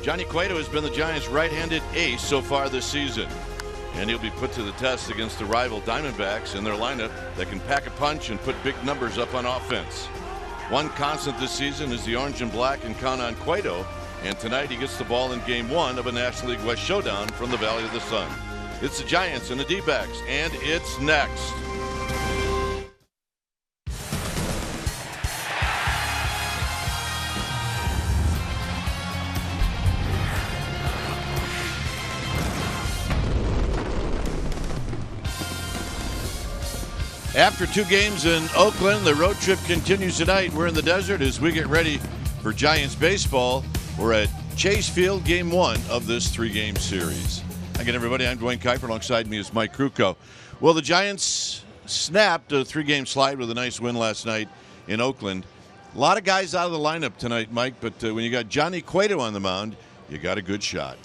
Johnny Cueto has been the Giants' right-handed ace so far this season, and he'll be put to the test against the rival Diamondbacks in their lineup that can pack a punch and put big numbers up on offense. One constant this season is the orange and black and count on Cueto, and tonight he gets the ball in Game 1 of a National League West showdown from the Valley of the Sun. It's the Giants and the D-backs, and it's next. After 2 games in Oakland, the road trip continues tonight. We're in the desert as we get ready for Giants baseball. We're at Chase Field, Game 1 of this 3-game series. Again, everybody, I'm Dwayne Kuiper. Alongside me is Mike Krukow. Well, the Giants snapped a 3-game slide with a nice win last night in Oakland. A lot of guys out of the lineup tonight, Mike, but when you got Johnny Cueto on the mound, you got a good shot.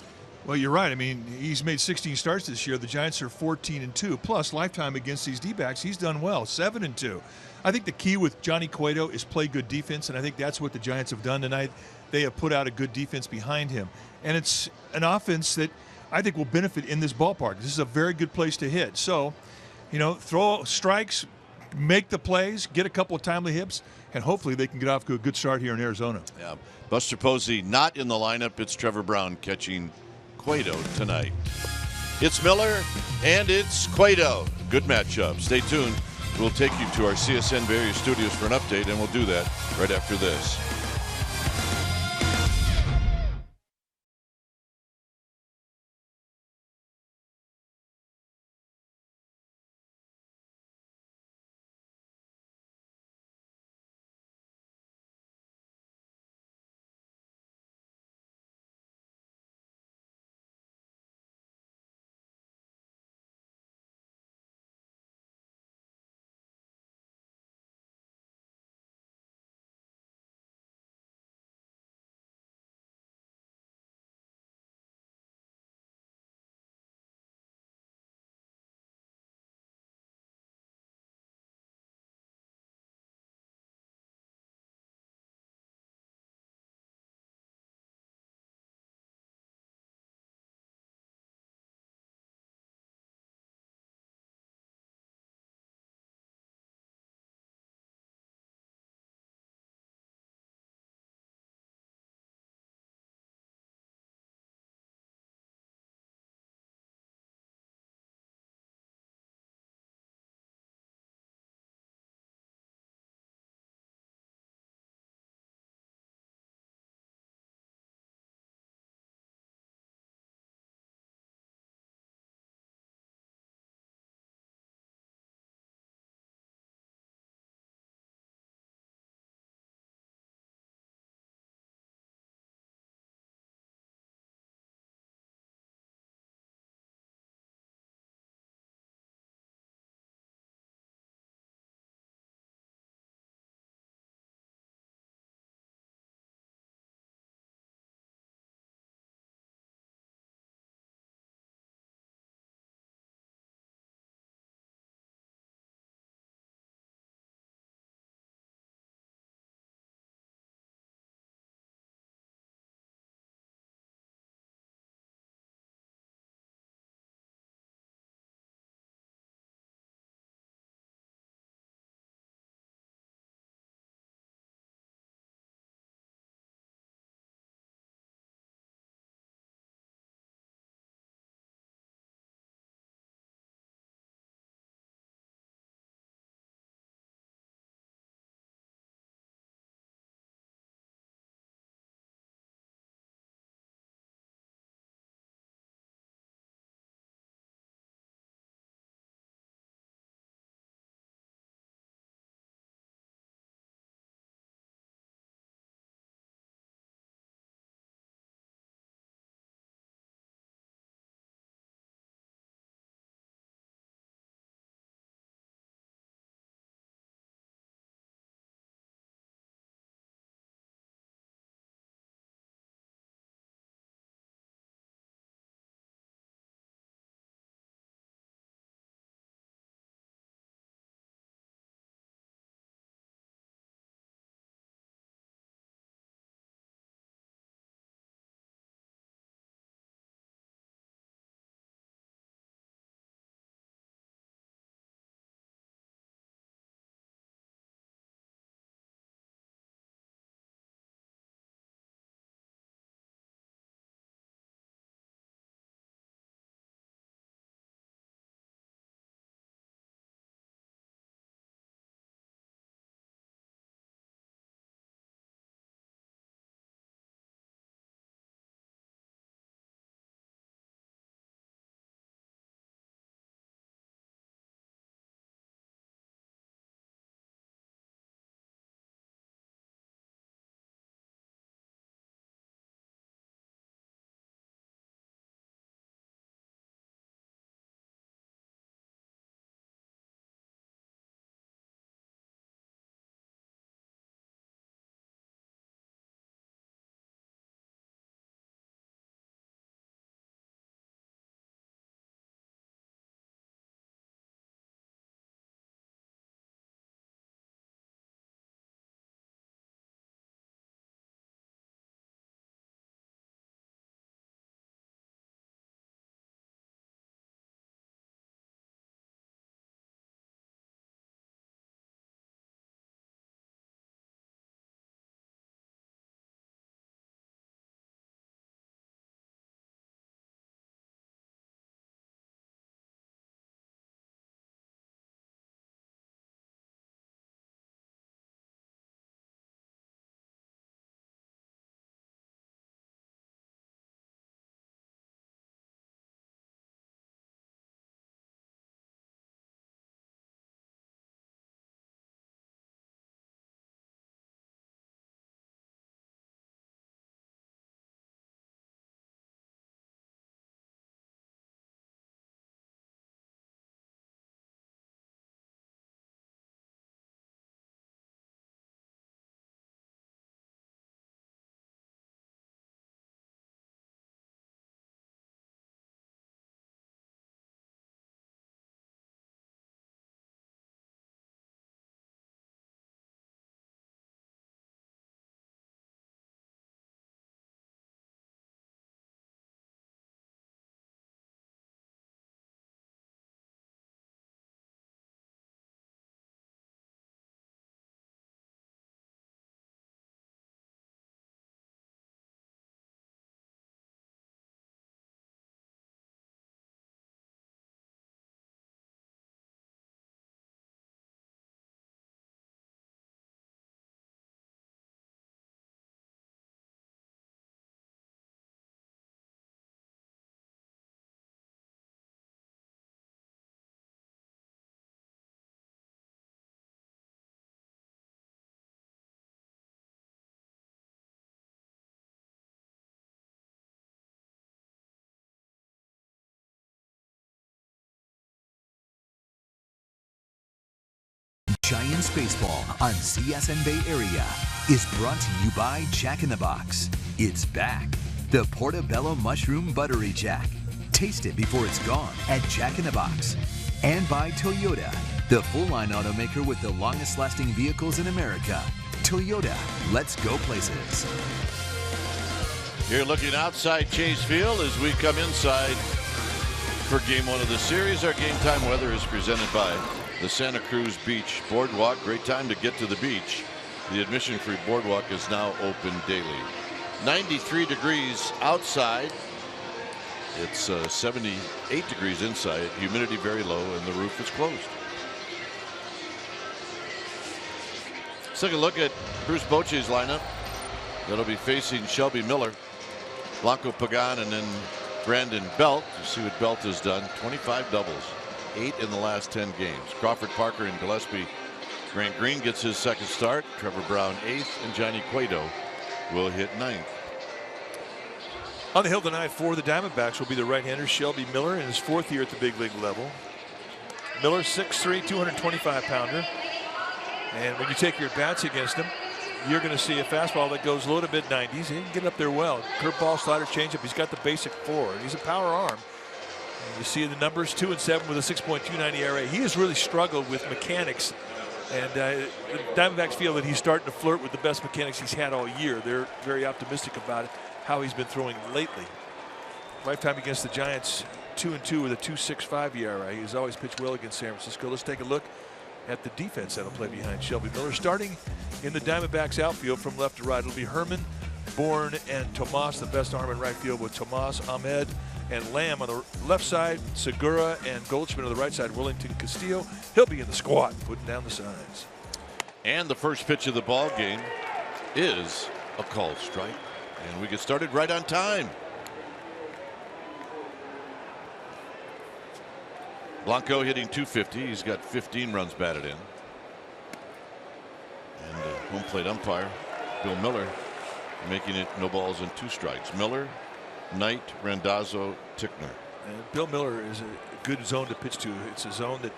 Well, you're right. I mean, he's made 16 starts this year. The Giants are 14-2. Plus, lifetime against these D-backs, he's done well, 7-2. I think the key with Johnny Cueto is play good defense, and I think that's what the Giants have done tonight. They have put out a good defense behind him. And it's an offense that I think will benefit in this ballpark. This is a very good place to hit. So, throw strikes, make the plays, get a couple of timely hits, and hopefully they can get off to a good start here in Arizona. Yeah. Buster Posey not in the lineup. It's Trevor Brown catching Cueto tonight. It's Miller and it's Cueto. Good matchup. Stay tuned. We'll take you to our CSN Bay Area studios for an update, and we'll do that right after this. Giants baseball on CSN Bay Area is brought to you by Jack in the Box. It's back. The Portobello Mushroom Buttery Jack. Taste it before it's gone at Jack in the Box. And by Toyota, the full-line automaker with the longest-lasting vehicles in America. Toyota, let's go places. Here looking outside Chase Field as we come inside for game one of the series. Our game time weather is presented by the Santa Cruz Beach Boardwalk. Great time to get to the beach. The admission-free boardwalk is now open daily. 93 degrees outside. It's 78 degrees inside. Humidity very low and the roof is closed. Let's take a look at Bruce Bochy's lineup. That'll be facing Shelby Miller, Blanco Pagan, and then Brandon Belt. You see what Belt has done. 25 doubles, 8 in the last 10 games. Crawford, Parker, and Gillespie. Grant Green gets his second start. Trevor Brown 8th, and Johnny Cueto will hit 9th. On the hill tonight for the Diamondbacks will be the right-hander Shelby Miller in his 4th year at the big league level. Miller 6'3", 225-pounder. And when you take your bats against him, you're going to see a fastball that goes low to mid-90s. He can get up there well. Curveball, slider, changeup. He's got the basic 4. He's a power arm. And you see the numbers, 2-7 with a 6.29 ERA. He has really struggled with mechanics. And the Diamondbacks feel that he's starting to flirt with the best mechanics he's had all year. They're very optimistic about it, how he's been throwing lately. Lifetime against the Giants, 2-2 with a 2.65 ERA. He's always pitched well against San Francisco. Let's take a look at the defense that'll play behind Shelby Miller. Starting in the Diamondbacks outfield from left to right, it'll be Herman, Bourne, and Tomas, the best arm in right field, with Tomas, Ahmed, and Lamb on the left side, Segura and Goldschmidt on the right side, Wellington Castillo. He'll be in the squat, putting down the signs. And the first pitch of the ball game is a called strike. And we get started right on time. Blanco hitting .250. He's got 15 runs batted in. And home plate umpire Bill Miller making it no balls and 2 strikes. Miller, Knight, Randazzo, Tickner. And Bill Miller is a good zone to pitch to. It's a zone that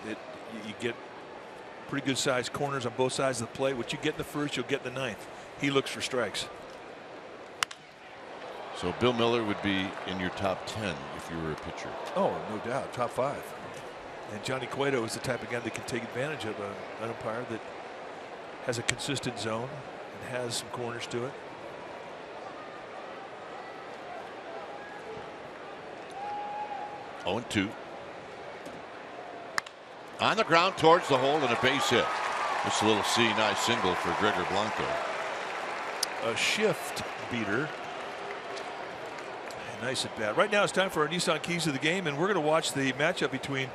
you get pretty good sized corners on both sides of the plate. What you get in the first, you'll get in the 9th. He looks for strikes. So Bill Miller would be in your top 10 if you were a pitcher. Oh, no doubt, top 5. And Johnny Cueto is the type of guy that can take advantage of an umpire that has a consistent zone and has some corners to it. Oh, 2. On the ground towards the hole and a base hit. Just a little nice single for Gregor Blanco. A shift beater. Nice at bat. Right now it's time for our Nissan Keys of the Game, and we're going to watch the matchup between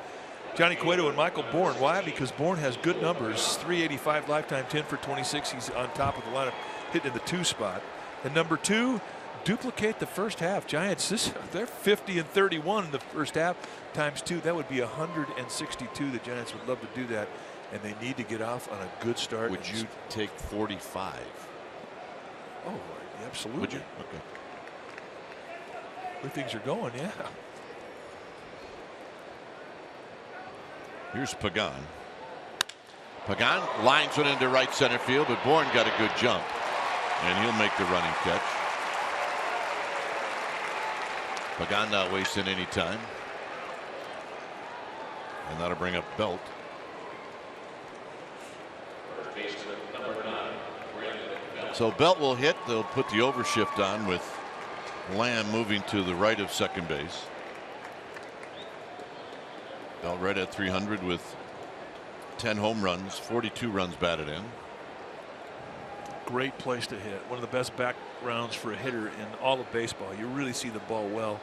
Johnny Cueto and Michael Bourne. Why? Because Bourne has good numbers. 385 lifetime, 10 for 26. He's on top of the lineup, hitting in the 2 spot. And number 2, duplicate the first half. Giants, they're 50 and 31 in the first half times 2. That would be 162. The Giants would love to do that, and they need to get off on a good start. Would you take 45? Oh, absolutely. Would you? Okay. Where things are going, yeah. Here's Pagan. Pagan lines one into right center field, but Bourne got a good jump, and he'll make the running catch. Pagan not wasting any time, and that'll bring up Belt. So Belt will hit. They'll put the overshift on with Lamb moving to the right of second base. Belt right at 300 with 10 home runs, 42 runs batted in. Great place to hit. One of the best backgrounds for a hitter in all of baseball. You really see the ball well.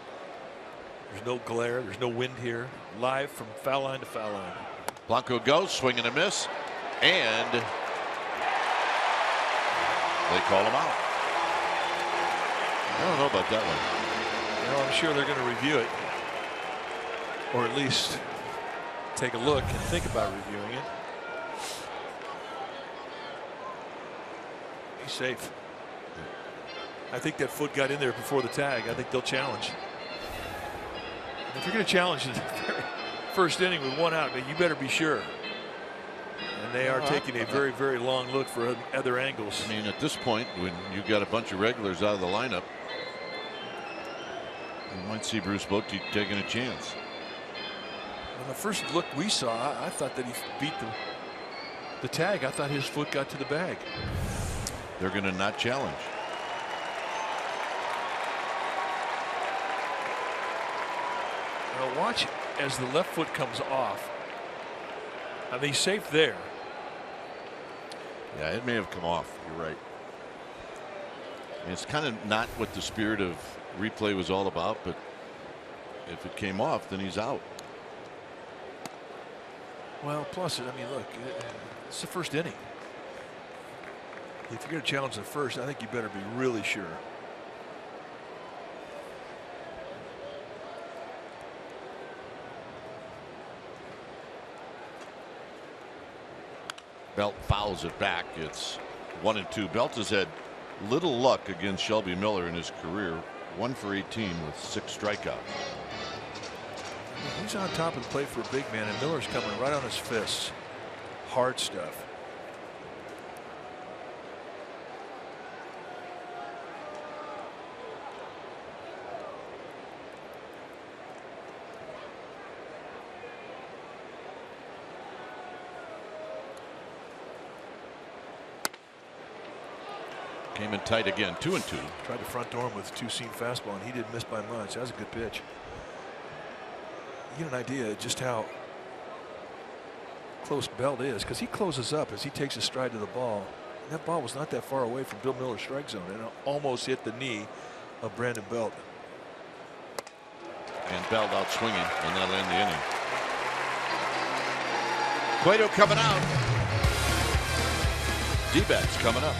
There's no glare. There's no wind here. Live from foul line to foul line. Blanco goes, swing and a miss, and they call him out. I don't know about that one. Well, I'm sure they're going to review it, or at least take a look and think about reviewing it. He's safe. I think that foot got in there before the tag. I think they'll challenge. And if you're going to challenge in the first inning with 1 out, you better be sure. And they are taking a very, very long look for other angles. I mean, at this point, when you've got a bunch of regulars out of the lineup, you might see Bruce Bochy taking a chance. On the first look we saw, I thought that he beat the tag. I thought his foot got to the bag. They're going to not challenge. Now watch as the left foot comes off. I mean, he's safe there. Yeah, it may have come off. You're right. And it's kind of not what the spirit of replay was all about, but if it came off, then he's out. Well, plus, I mean, look, it's the first inning. If you're going to challenge the first, I think you better be really sure. Belt fouls it back. It's 1-2. Belt has had little luck against Shelby Miller in his career. 1 for 18 with 6 strikeouts. He's on top of the plate for a big man, and Miller's coming right on his fists. Hard stuff. Came in tight again, 2-2. Tried to front door him with a 2-seam fastball, and he didn't miss by much. That was a good pitch. You get an idea just how close Belt is, because he closes up as he takes a stride to the ball. And that ball was not that far away from Bill Miller's strike zone, and it almost hit the knee of Brandon Belt. And Belt out swinging, and that'll end the inning. Cueto coming out. D-backs coming up.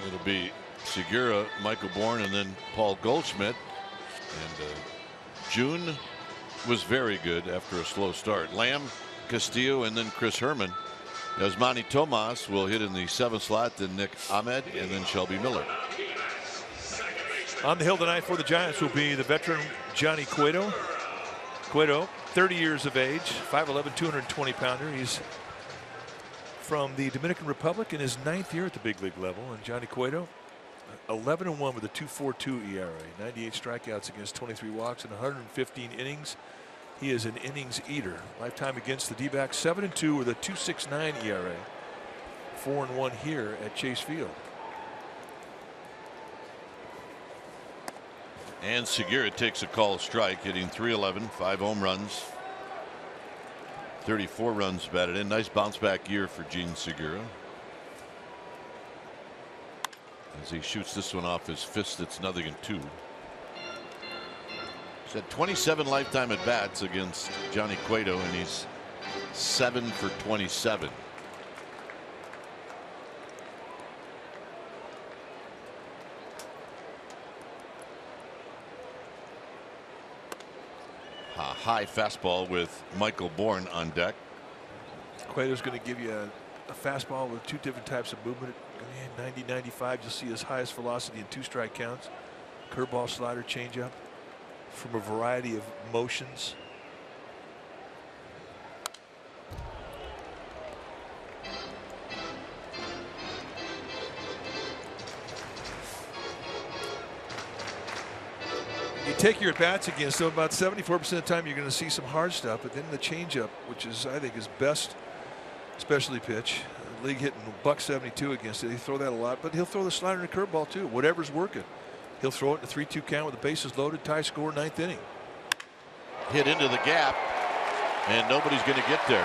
It'll be Segura, Michael Bourne, and then Paul Goldschmidt. And June was very good after a slow start. Lamb, Castillo, and then Chris Herman. Yasmani Tomas will hit in the 7th slot, then Nick Ahmed, and then Shelby Miller. On the hill tonight for the Giants will be the veteran Johnny Cueto. Cueto, 30 years of age, 5'11", 220-pounder. He's from the Dominican Republic in his 9th year at the big league level. And Johnny Cueto, 11-1 with a 2.42 ERA, 98 strikeouts against 23 walks and 115 innings. He is an innings eater. Lifetime against the D-backs, 7-2 with a 2.69 ERA, 4-1 here at Chase Field. And Segura takes a called strike, hitting .311, 5 home runs, 34 runs batted in. Nice bounce back year for Gene Segura. As he shoots this one off his fist, it's 0-2. He's had 27 lifetime at bats against Johnny Cueto, and he's 7 for 27. A high fastball with Michael Bourne on deck. Cueto's going to give you a fastball with 2 different types of movement. 90, 95, you'll see his highest velocity in 2 strike counts. Curveball, slider, changeup from a variety of motions. You take your at-bats again, so about 74% of the time you're going to see some hard stuff, but then the changeup, which is, I think, his best specialty pitch. The league hitting $172 against it. He throw that a lot, but he'll throw the slider and the curveball too. Whatever's working, he'll throw it in a 3-2 count with the bases loaded, tie score, 9th inning. Hit into the gap, and nobody's going to get there.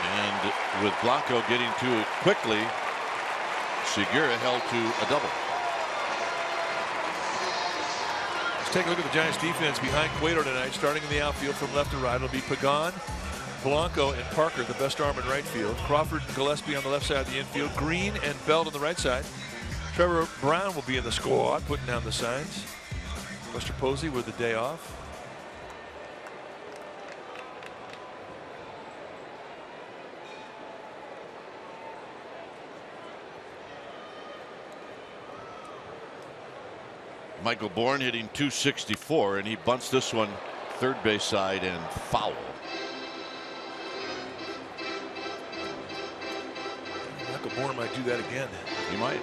And with Blanco getting to it quickly, Segura held to a double. Take a look at the Giants defense behind Cueto tonight, starting in the outfield from left to right. It'll be Pagan, Blanco, and Parker, the best arm in right field. Crawford and Gillespie on the left side of the infield. Green and Belt on the right side. Trevor Brown will be in the squad, putting down the signs. Buster Posey with the day off. Michael Bourne hitting .264, and he bunts this one third base side and foul. Michael Bourne might do that again. He might.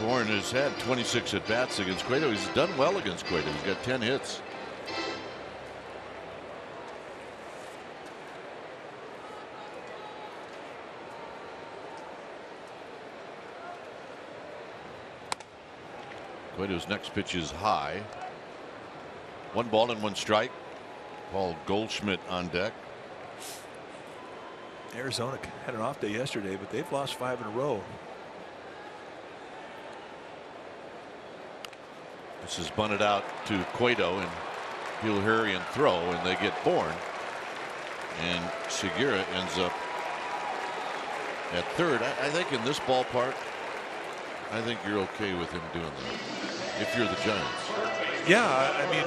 Bourne has had 26 at bats against Cueto. He's done well against Cueto. He's got 10 hits. Cueto's next pitch is high. 1 ball and 1 strike. Paul Goldschmidt on deck. Arizona had an off day yesterday, but they've lost 5 in a row. This is bunted out to Cueto, and he'll hurry and throw, and they get Bourne. And Segura ends up at third. I think in this ballpark, I think you're okay with him doing that if you're the Giants. Yeah, I mean,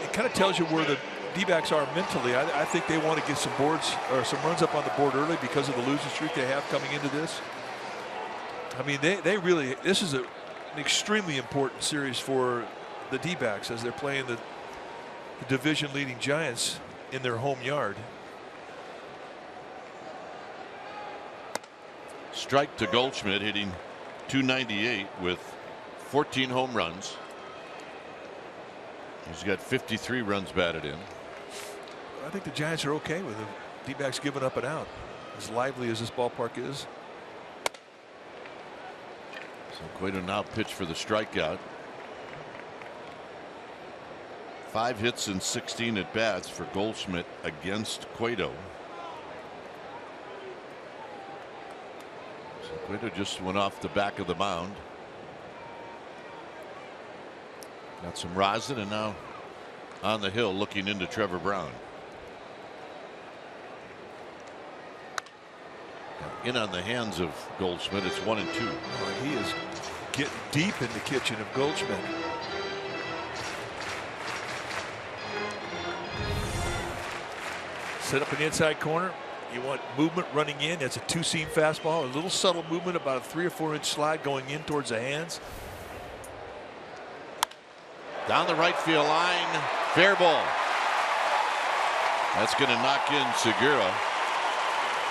it kind of tells you where the D-backs are mentally. I think they want to get some boards or some runs up on the board early because of the losing streak they have coming into this. I mean, they really, this is an extremely important series for the D-backs as they're playing the division leading Giants in their home yard. Strike to Goldschmidt, hitting .298 with 14 home runs. He's got 53 runs batted in. I think the Giants are okay with the D-backs giving up and out, as lively as this ballpark is. So Cueto now pitch for the strikeout. 5 hits and 16 at bats for Goldschmidt against Cueto. So Cueto just went off the back of the mound. Got some rosin, and now on the hill looking into Trevor Brown. In on the hands of Goldschmidt. It's 1-2. Oh, he is getting deep in the kitchen of Goldschmidt. Set up an inside corner. You want movement running in. It's a 2-seam fastball. A little subtle movement, about a 3 or 4 inch slide going in towards the hands. Down the right field line. Fair ball. That's going to knock in Segura.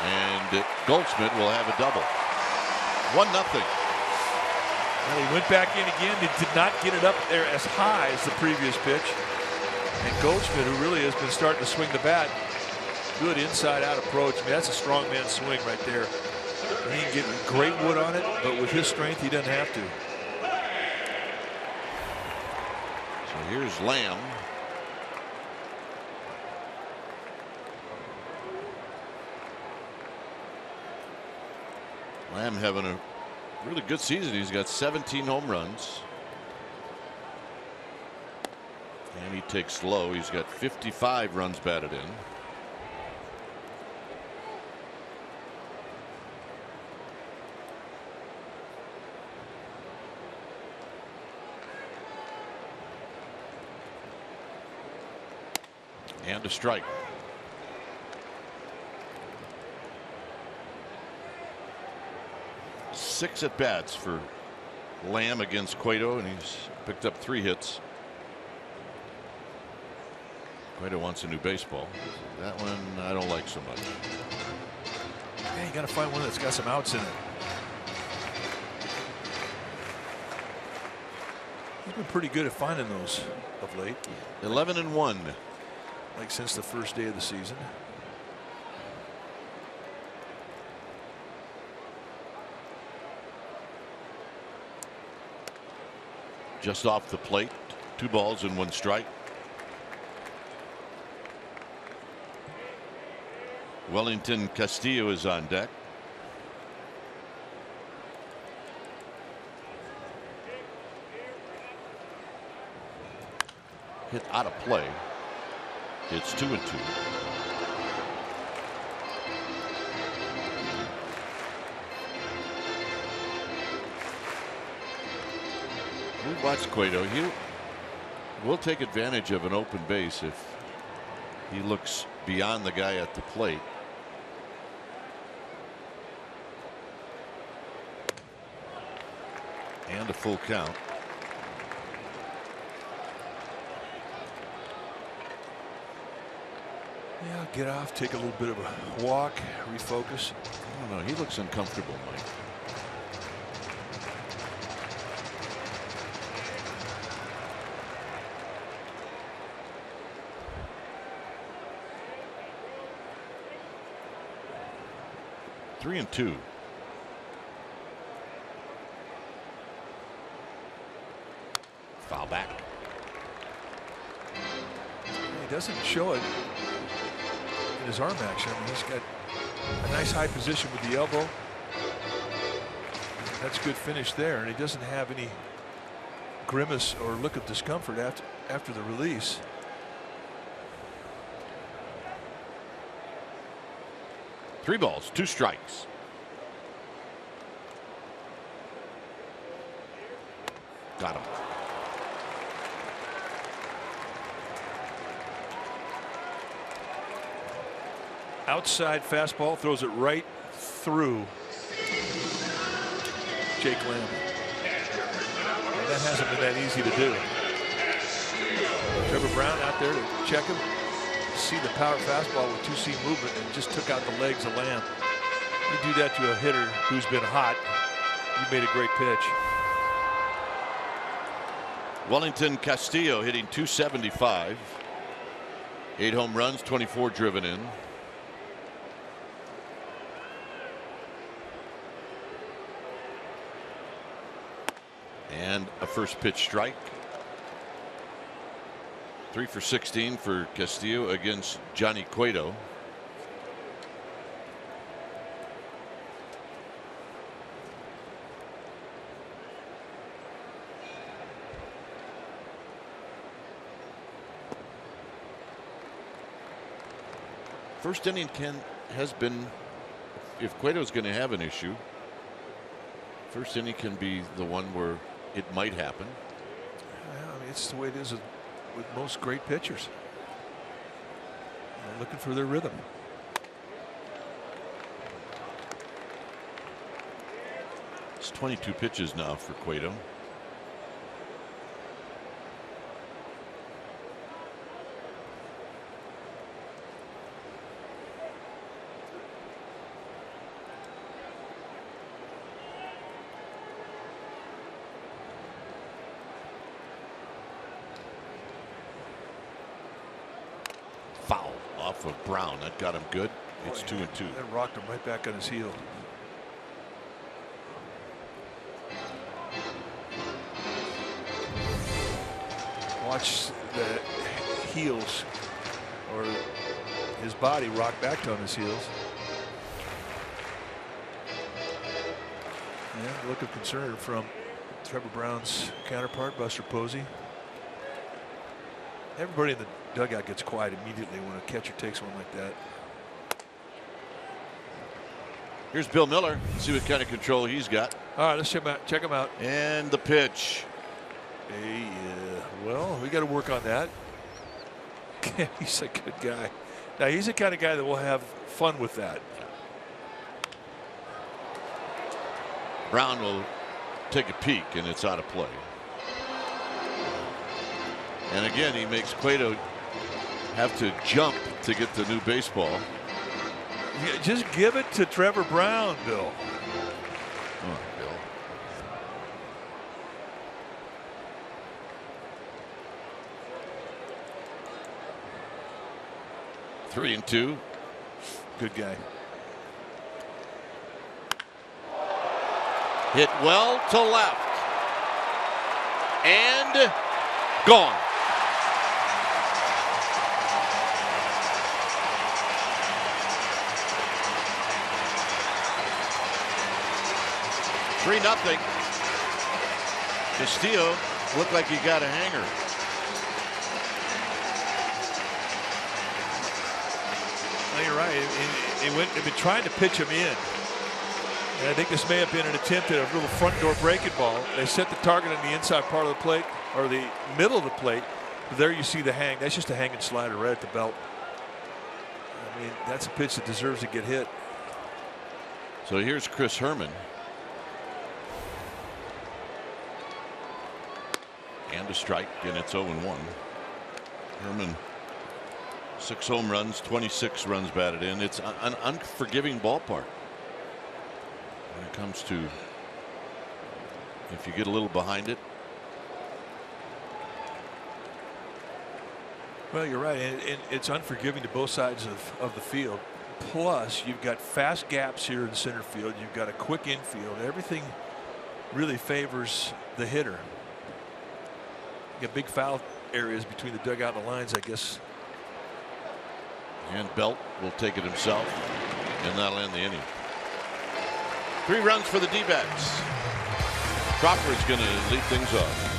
And Goldschmidt will have a double. 1-0. Well, he went back in again. He did not get it up there as high as the previous pitch. And Goldschmidt, who really has been starting to swing the bat, good inside out approach. I mean, that's a strong man swing right there. He can get great wood on it, but with his strength, he doesn't have to. So here's Lamb. Lamb having a really good season. He's got 17 home runs. And he takes low. He's got 55 runs batted in. And a strike. Six at bats for Lamb against Cueto, and he's picked up 3 hits. Cueto wants a new baseball. That one I don't like so much. Yeah, you got to find one that's got some outs in it. He's been pretty good at finding those of late. 11-1. Like since the first day of the season. Just off the plate. 2 balls and 1 strike. Wellington Castillo is on deck. Hit out of play. It's 2-2. We watch Cueto. He will take advantage of an open base if he looks beyond the guy at the plate. And a full count. Yeah, get off, take a little bit of a walk, refocus. I don't know. He looks uncomfortable, Mike. Three and 2. Foul back. He doesn't show it in his arm action. He's got a nice high position with the elbow. That's good finish there, and he doesn't have any grimace or look of discomfort after the release. Three balls, 2 strikes. Got him. Outside fastball, throws it right through Jake Lamb. And that hasn't been that easy to do. Trevor Brown out there to check him. See the power fastball with 2-seam movement and just took out the legs of Lamb. You do that to a hitter who's been hot. You made a great pitch. Wellington Castillo hitting .275. 8 home runs, 24 driven in. And a first pitch strike. 3 for 16 for Castillo against Johnny Cueto. First inning has been, if Cueto's going to have an issue, first inning can be the one where it might happen. Yeah, I mean, it's the way it is with most great pitchers. They're looking for their rhythm. It's 22 pitches now for Cueto. Foul off of Brown. That got him good. It's 2-2. That rocked him right back on his heel. Watch the heels or his body rock back on his heels. And look of concern from Trevor Brown's counterpart, Buster Posey. Everybody in the dugout gets quiet immediately when a catcher takes one like that. Here's Bill Miller. See what kind of control he's got. All right, let's check him out. And the pitch. Hey, well, we got to work on that. He's a good guy. Now, he's the kind of guy that will have fun with that. Brown will take a peek, and it's out of play. And again, he makes Cueto have to jump to get the new baseball. Yeah, just give it to Trevor Brown, Bill. Oh, Bill. Three and two. Good guy. Hit well to left. And gone. Three nothing. Castillo looked like he got a hanger. No, you're right. They've been trying to pitch him in. And I think this may have been an attempt at a little front door breaking ball. They set the target on the inside part of the plate, or the middle of the plate. But there you see the hang. That's just a hanging slider right at the belt. I mean, that's a pitch that deserves to get hit. So here's Chris Herman. And a strike, and it's 0-1. Herman, 6 home runs, 26 runs batted in. It's an unforgiving ballpark when it comes to if you get a little behind it. Well, you're right, and it's unforgiving to both sides of the field. Plus, you've got fast gaps here in center field. You've got a quick infield. Everything really favors the hitter. You got big foul areas between the dugout and the lines, I guess. And Belt will take it himself, and that'll end the inning. 3 runs for the D-backs. Crawford's going to lead things off.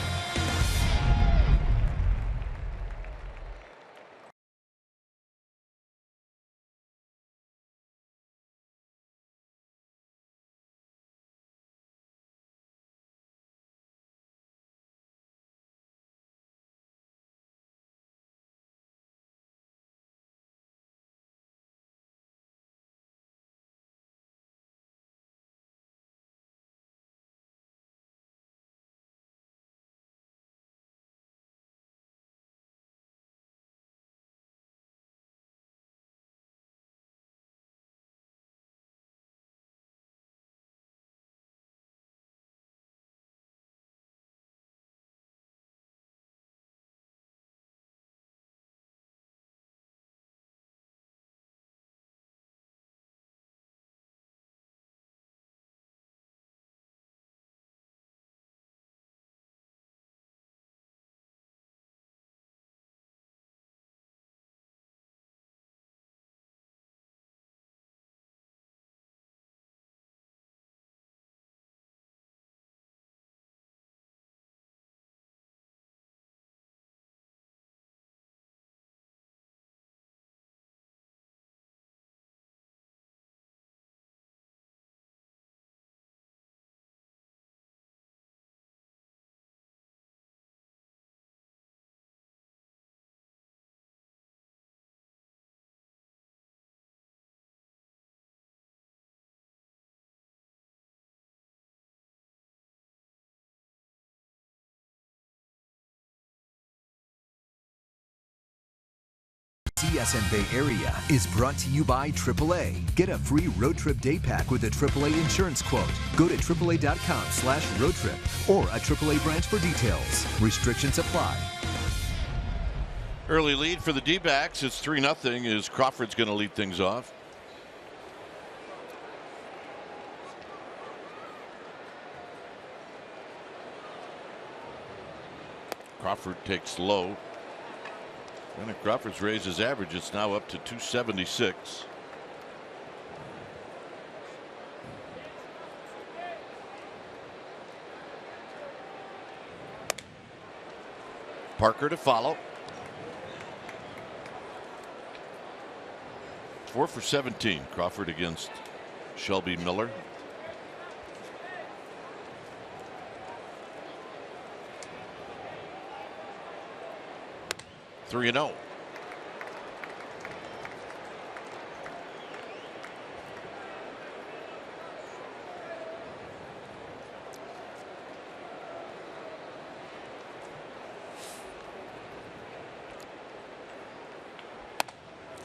CSN Bay Area is brought to you by AAA. Get a free road trip day pack with a AAA insurance quote. Go to AAA.com/road trip or a AAA branch for details. Restrictions apply. Early lead for the D-backs. It's 3-0 as Crawford's going to lead things off. Crawford takes low. And if Crawford's raised his average, it's now up to 276. Parker to follow. 4 for 17. Crawford against Shelby Miller. Three and 0.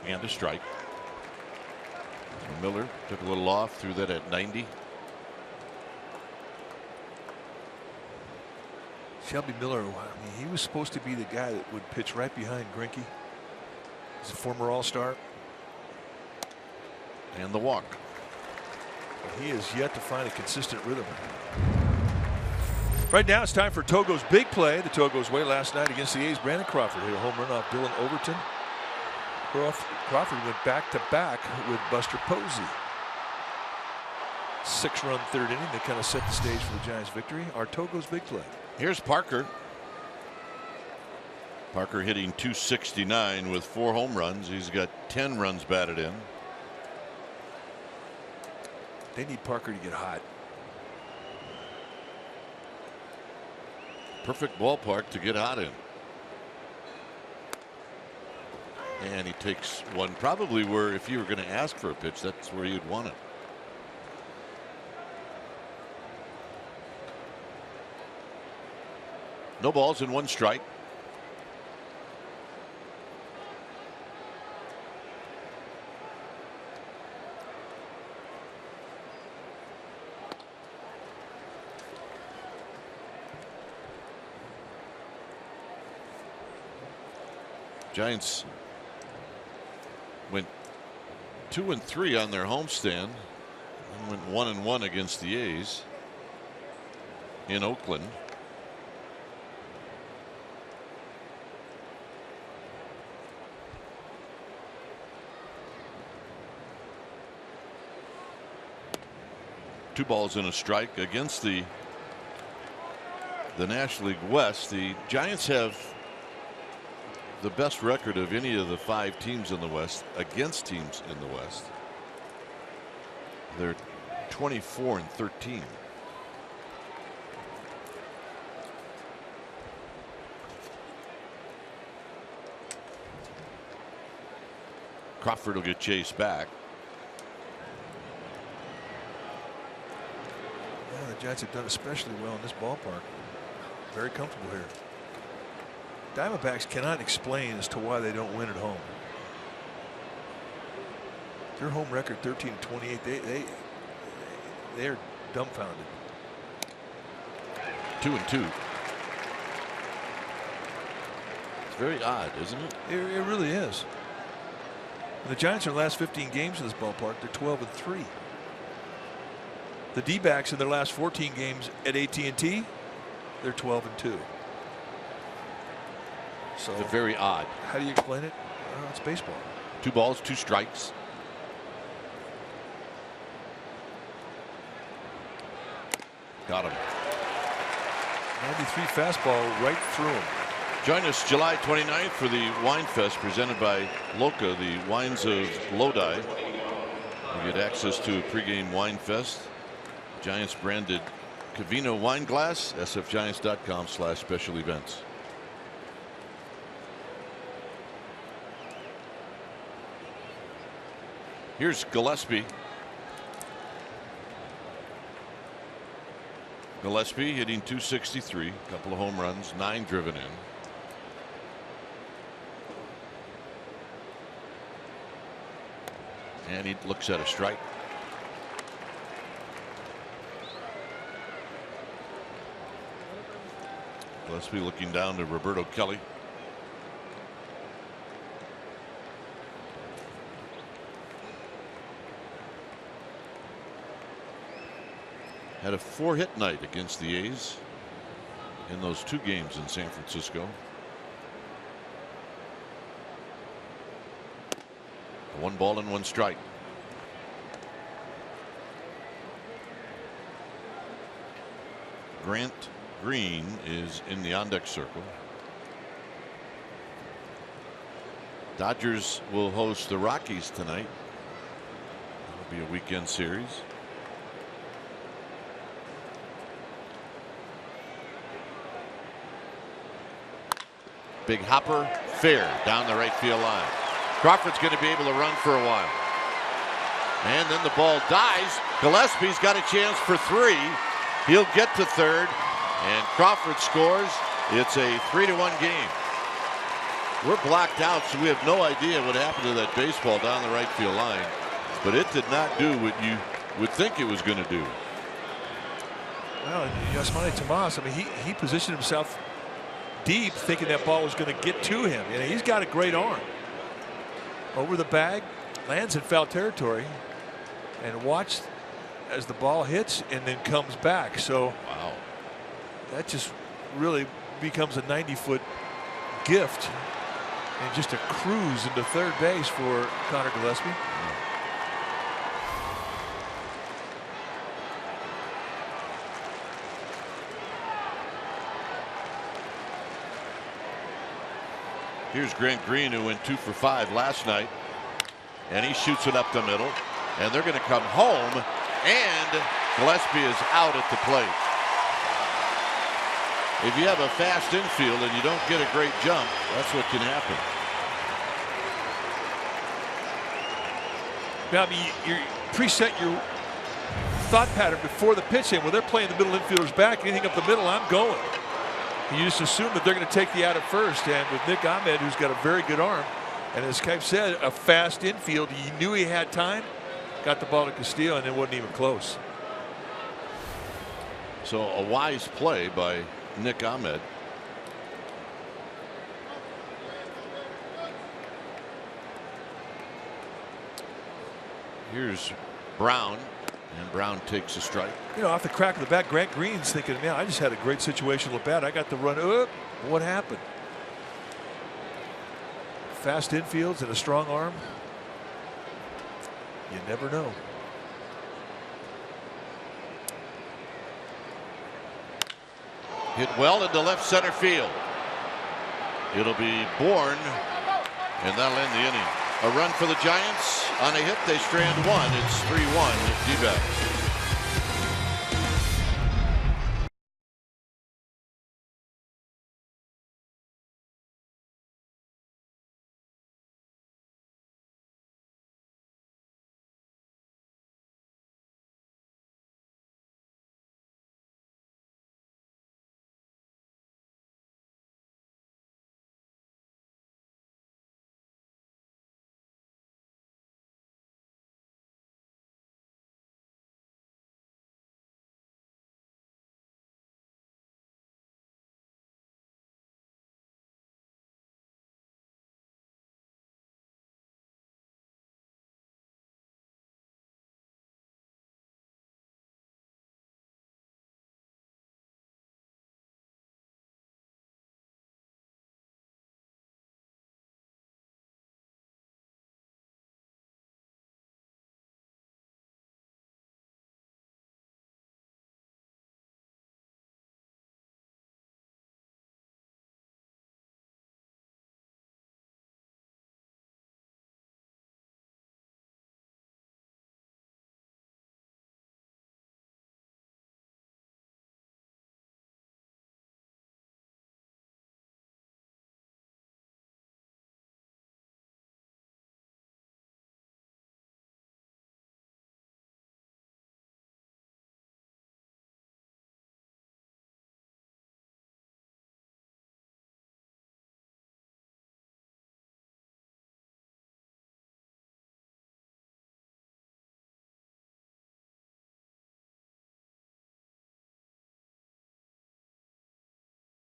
And a strike. Miller took a little off, threw that at 90. Shelby Miller, I mean, he was supposed to be the guy that would pitch right behind Greinke. He's a former All-Star. And the walk. But he has yet to find a consistent rhythm. Right now it's time for Togo's big play. The Togo's way last night against the A's. Brandon Crawford hit a home run off Dylan Overton. Crawford went back-to-back with Buster Posey. 6-run third inning. They kind of set the stage for the Giants' victory. Our Togo's big play. Here's Parker. Parker hitting .269 with 4 home runs. He's got 10 runs batted in. They need Parker to get hot. Perfect ballpark to get hot in. And he takes one, probably where if you were going to ask for a pitch, that's where you'd want it. No balls and 1 strike. Giants went 2-3 on their homestand and went 1-1 against the A's in Oakland. Two balls and a strike against the National League West. The Giants have the best record of any of the 5 teams in the West against teams in the West. They're 24-13. Crawford will get chased back. Yeah, the Giants have done especially well in this ballpark. Very comfortable here. Diamondbacks cannot explain as to why they don't win at home. Their home record 13-28. They're dumbfounded. 2-2. It's very odd, isn't it? It really is. And the Giants in their last 15 games in this ballpark, they're 12-3. The D-backs in their last 14 games at AT&T, they're 12-2. So it's very odd. How do you explain it? It's baseball. 2 balls, 2 strikes. Got him. 93 fastball right through him. Join us July 29th for the Wine Fest presented by Loca, the wines of Lodi. You get access to a pregame wine fest. Giants branded Cavino wine glass. sfgiants.com/special events. Here's Gillespie. Gillespie hitting .263, a couple of home runs, 9 driven in. And he looks at a strike. Gillespie looking down to Roberto Kelly. Had a 4-hit night against the A's in those 2 games in San Francisco. 1 ball and 1 strike. Grant Green is in the on-deck circle. Dodgers will host the Rockies tonight. It'll be a weekend series. Big hopper, fair down the right field line. Crawford's going to be able to run for a while. And then the ball dies. Gillespie's got a chance for 3. He'll get to third, and Crawford scores. It's a 3-1 game. We're blacked out, so we have no idea what happened to that baseball down the right field line. But it did not do what you would think it was going to do. Well, Yasmani Tomas, I mean, he positioned himself deep thinking that ball was going to get to him. And he's got a great arm. Over the bag, lands in foul territory, and watch as the ball hits and then comes back. So wow, that just really becomes a 90-foot gift and just a cruise into third base for Connor Gillespie. Here's Grant Green, who went 2 for 5 last night, and he shoots it up the middle, and they're going to come home, and Gillespie is out at the plate. If you have a fast infield and you don't get a great jump, that's what can happen. Now, I mean, you preset your thought pattern before the pitch in. Well, they're playing the middle infielder's back. Anything up the middle, I'm going. You just assume that they're going to take the out at first, and with Nick Ahmed, who's got a very good arm, and as Kev said, a fast infield, he knew he had time, got the ball to Castillo, and it wasn't even close. So a wise play by Nick Ahmed. Here's Brown, and Brown takes a strike. You know, off the crack of the bat, Grant Green's thinking, man, I just had a great situational at bat. I got the run. What happened? Fast infields and a strong arm. You never know. Hit well into left center field. It'll be Bourne, and that'll end the inning. A run for the Giants. On a hit, they strand one. It's 3-1 D-backs.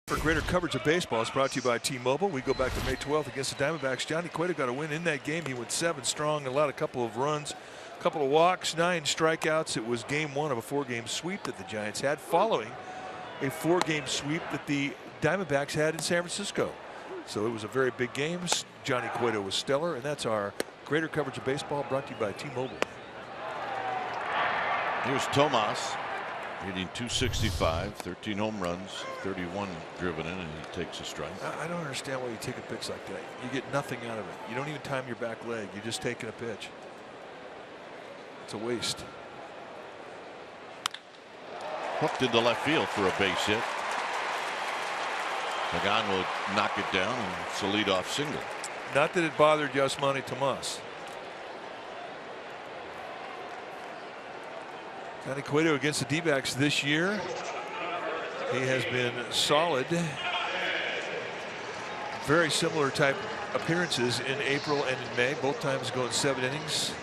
For greater coverage of baseball is brought to you by T-Mobile. We go back to May 12th against the Diamondbacks. Johnny Cueto got a win in that game. He went 7 strong, allowed a couple of runs, a couple of walks, 9 strikeouts. It was game 1 of a 4-game sweep that the Giants had, following a 4-game sweep that the Diamondbacks had in San Francisco. So it was a very big game. Johnny Cueto was stellar, and that's our greater coverage of baseball brought to you by T-Mobile. Here's Tomas, hitting .265, 13 home runs, 31 driven in, and he takes a strike. I don't understand why you take a pitch like that. You get nothing out of it. You don't even time your back leg. You're just taking a pitch. It's a waste. Hooked into left field for a base hit. Pagan will knock it down, and it's a leadoff single. Not that it bothered Yasmani Tomas. Johnny Cueto against the D-backs this year. He has been solid. very similar type appearances in April and in May, both times going 7 innings.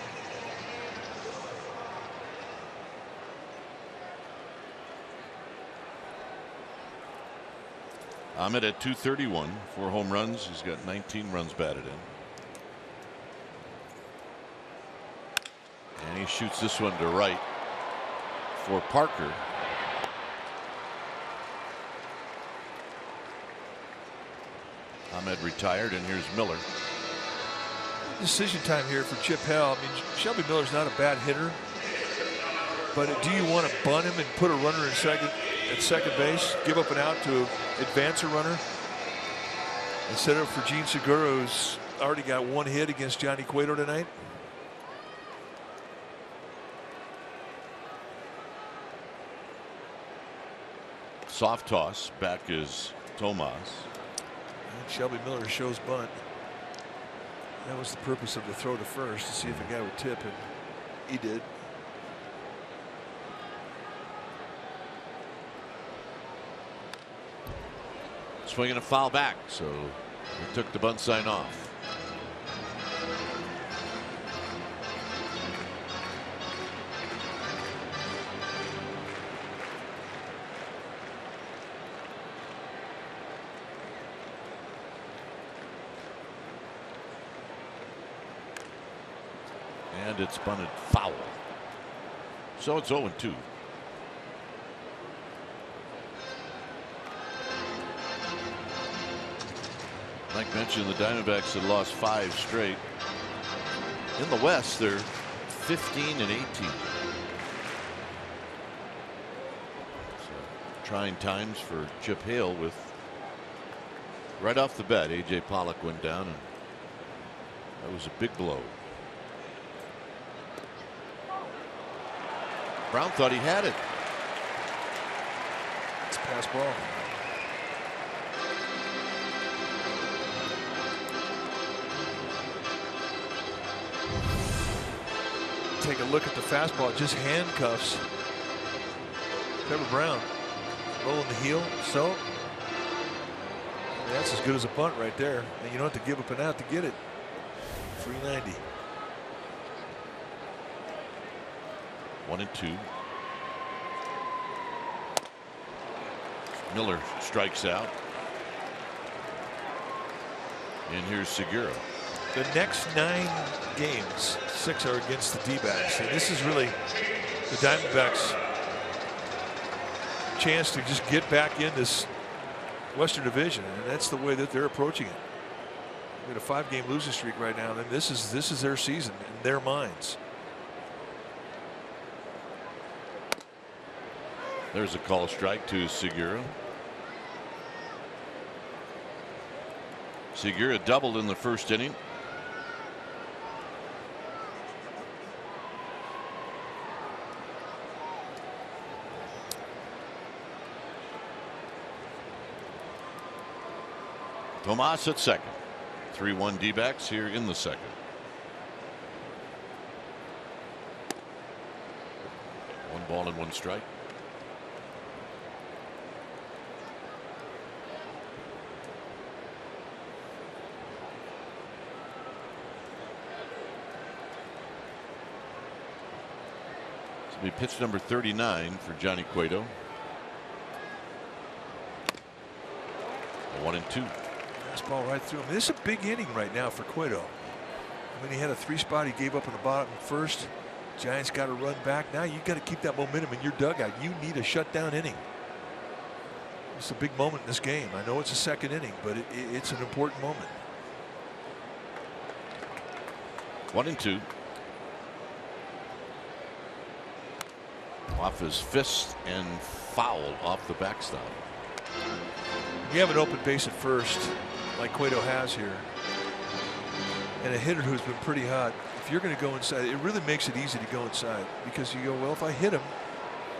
Ahmed at 231, 4 home runs. He's got 19 runs batted in. And he shoots this one to right for Parker. Ahmed retired, and here's Miller. Decision time here for Chip Hell. I mean, Shelby Miller's not a bad hitter, but do you want to bunt him and put a runner in second base, give up an out to advance a runner, instead of for Gene Segura, who's already got 1 hit against Johnny Cueto tonight? Soft toss. Back is Tomas. And Shelby Miller shows bunt. That was the purpose of the throw to first, to see if a guy would tip, and he did. Swinging a foul back, so he took the bunt sign off. And it's bunted foul. So it's 0-2. Mike mentioned the Diamondbacks had lost 5 straight. In the West, they're 15 and 18. So, trying times for Chip Hale with right off the bat. A.J. Pollock went down, and that was a big blow. Brown thought he had it. It's a pass ball. Take a look at the fastball. It just handcuffs Trevor Brown. Rolling the heel. So that's as good as a bunt right there. And you don't have to give up an out to get it. 390. 1-2. Miller strikes out. And here's Segura. The next 9 games, 6 are against the D-backs. And this is really the Diamondbacks' chance to just get back in this Western Division, and that's the way that they're approaching it. They're in a 5-game losing streak right now, and this is their season in their minds. There's a call strike to Segura. Segura doubled in the first inning. Tomas at second. 3-1 D-backs here in the second. One ball and 1 strike. This will be pitch number 39 for Johnny Cueto. 1-2. Ball right through him. This is a big inning right now for Cueto. I mean, he had a 3-spot he gave up in the bottom first. Giants got to run back. Now you got to keep that momentum in your dugout. You need a shutdown inning. It's a big moment in this game. I know it's a 2nd inning, but it's an important moment. 1-2. Off his fist and fouled off the backstop. You have an open base at first, like Cueto has here, and a hitter who's been pretty hot. If you're going to go inside, it really makes it easy to go inside, because you go, well, if I hit him,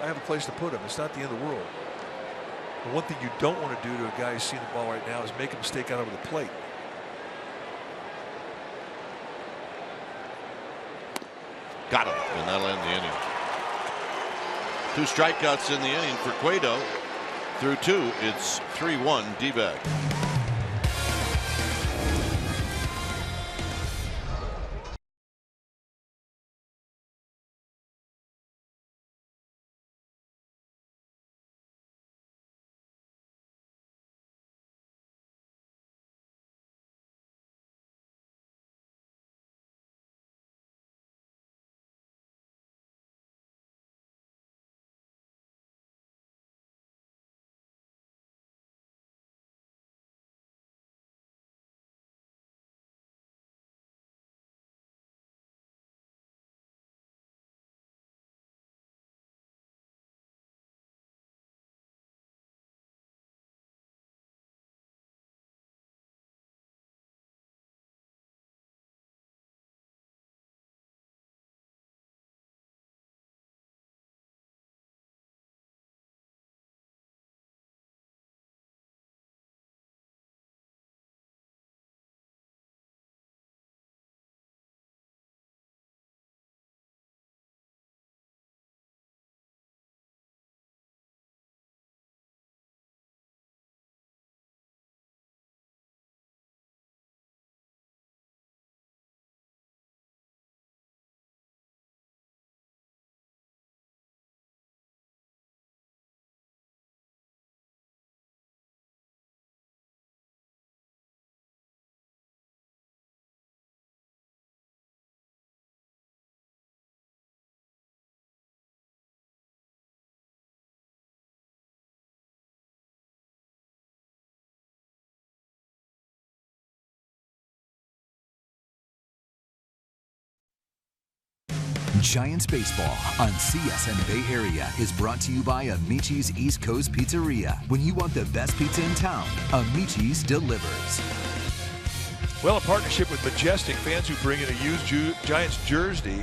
I have a place to put him. It's not the end of the world. The one thing you don't want to do to a guy who's seeing the ball right now is make a mistake out over the plate. Got him, and that'll end the inning. 2 strikeouts in the inning for Cueto. Through 2, it's 3-1 D-back. Giants Baseball on CSN Bay Area is brought to you by Amici's East Coast Pizzeria. When you want the best pizza in town, Amici's delivers. Well, in partnership with Majestic, fans who bring in a used Giants jersey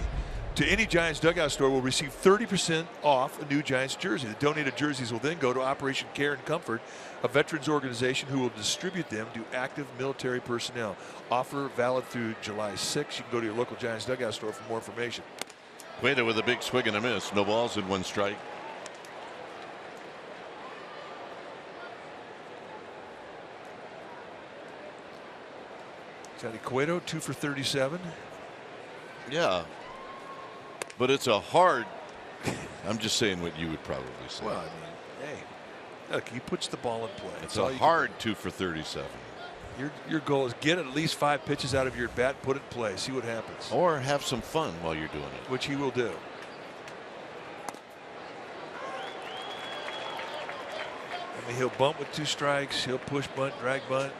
to any Giants dugout store will receive 30% off a new Giants jersey. The donated jerseys will then go to Operation Care and Comfort, a veterans organization who will distribute them to active military personnel. Offer valid through July 6th. You can go to your local Giants dugout store for more information. Cueto with a big swing and a miss. No balls and 1 strike. Johnny Cueto, 2 for 37. Yeah. But it's a hard. I'm just saying what you would probably say. Well, I mean, hey, look, he puts the ball in play. It's a hard 2 for 37. Your goal is get at least 5 pitches out of your bat, put it in play, see what happens. Or have some fun while you're doing it. Which he will do. I mean, he'll bunt with 2 strikes. He'll push bunt, drag bunt.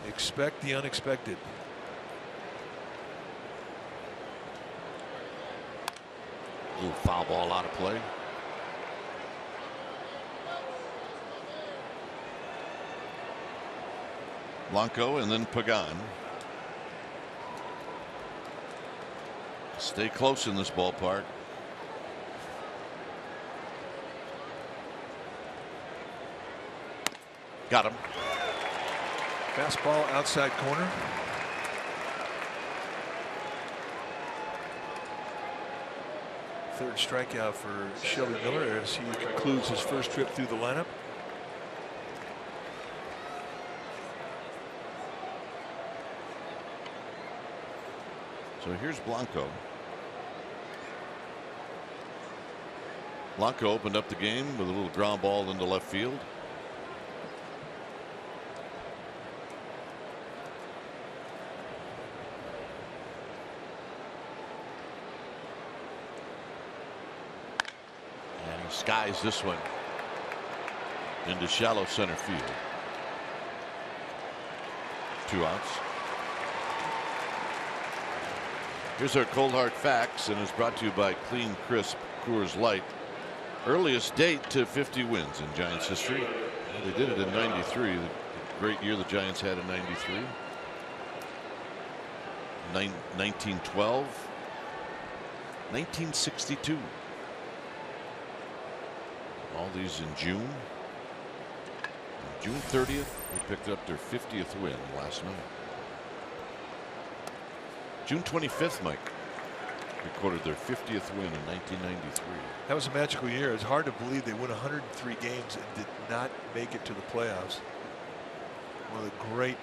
Expect the unexpected. Little foul ball out of play. Blanco and then Pagan. Stay close in this ballpark. Got him. Fastball outside corner. Third strikeout for Shelby Miller as he concludes his first trip through the lineup. So here's Blanco. Blanco opened up the game with a little ground ball into left field. And he skies this one into shallow center field. 2 outs. Here's our cold hard facts, and is brought to you by Clean Crisp Coors Light. Earliest date to 50 wins in Giants history. Well, they did it in '93. The great year the Giants had in '93. 1912. 1962. All these in June. On June 30th, they picked up their 50th win last night. June 25th, Mike, recorded their 50th win in 1993. That was a magical year. It's hard to believe they won 103 games and did not make it to the playoffs. One of the great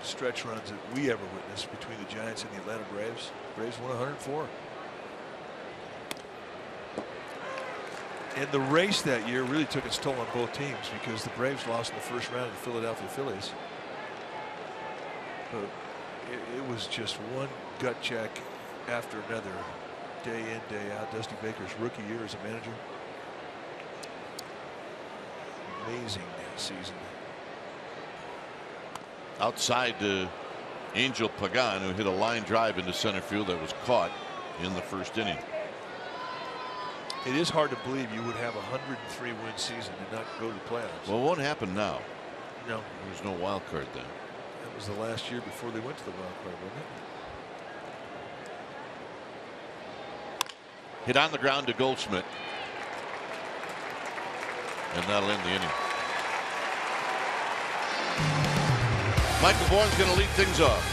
stretch runs that we ever witnessed between the Giants and the Atlanta Braves. Braves won 104. And the race that year really took its toll on both teams because the Braves lost in the first round to the Philadelphia Phillies. But it was just one gut check after another, day in, day out. Dusty Baker's rookie year as a manager. Amazing season. Outside to Angel Pagan, who hit a line drive into center field that was caught in the first inning. It is hard to believe you would have a 103 win season and not go to the playoffs. Well, it won't happen now. No. There's no wild card then. That was the last year before they went to the wild card, wasn't it? Hit on the ground to Goldschmidt. And that'll end the inning. Michael Bourne's going to lead things off.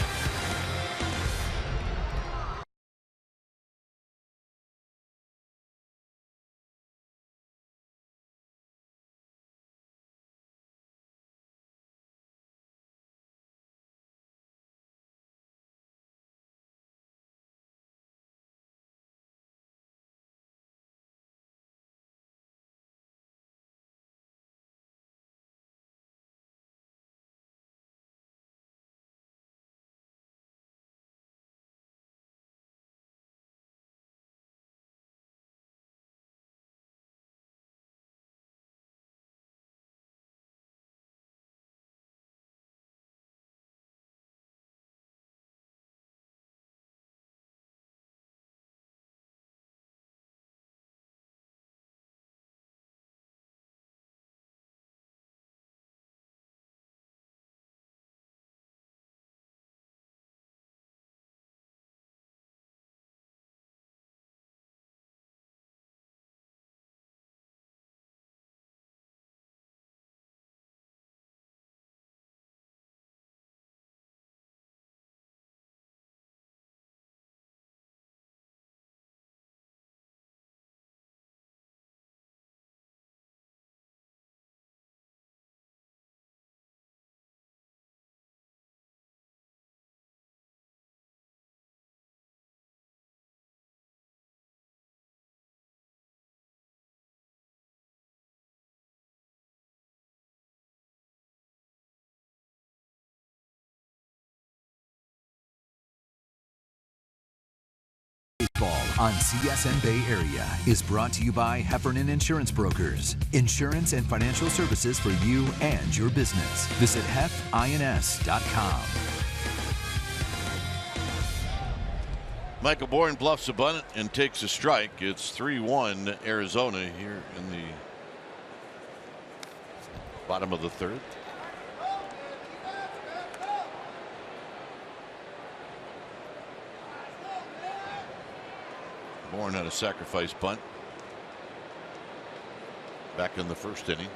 on CSN Bay Area is brought to you by Heffernan Insurance Brokers. Insurance and financial services for you and your business. Visit hefins.com. Michael Bourne bluffs a bunt and takes a strike. It's 3-1 Arizona here in the bottom of the third. Bourne had a sacrifice bunt back in the first inning.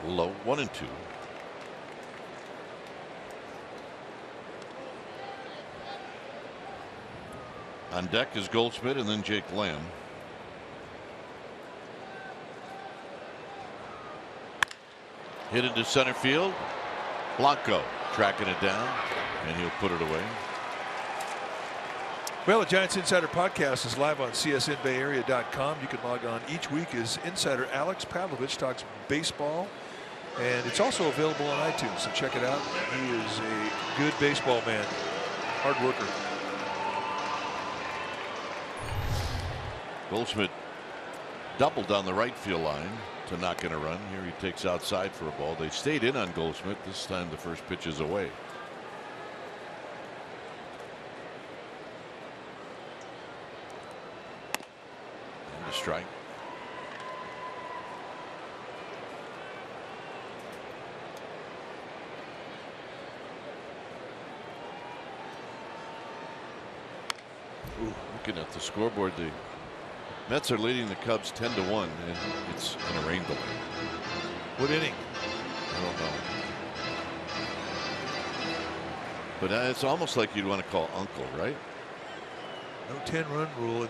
Low 1-2. On deck is Goldschmidt and then Jake Lamb. Hit into center field. Blanco tracking it down, and he'll put it away. Well, the Giants Insider Podcast is live on CSNBayArea.com. You can log on each week as insider Alex Pavlovich talks baseball, and it's also available on iTunes, so check it out. He is a good baseball man, hard worker. Goldschmidt doubled down the right field line to knock in a run. Here he takes outside for a ball. They stayed in on Goldschmidt. This time the first pitch is away. And a strike. Ooh, looking at the scoreboard, the Mets are leading the Cubs 10-1, and it's in a rain delay. What inning? I don't know. But it's almost like you'd want to call uncle, right? No 10-run rule in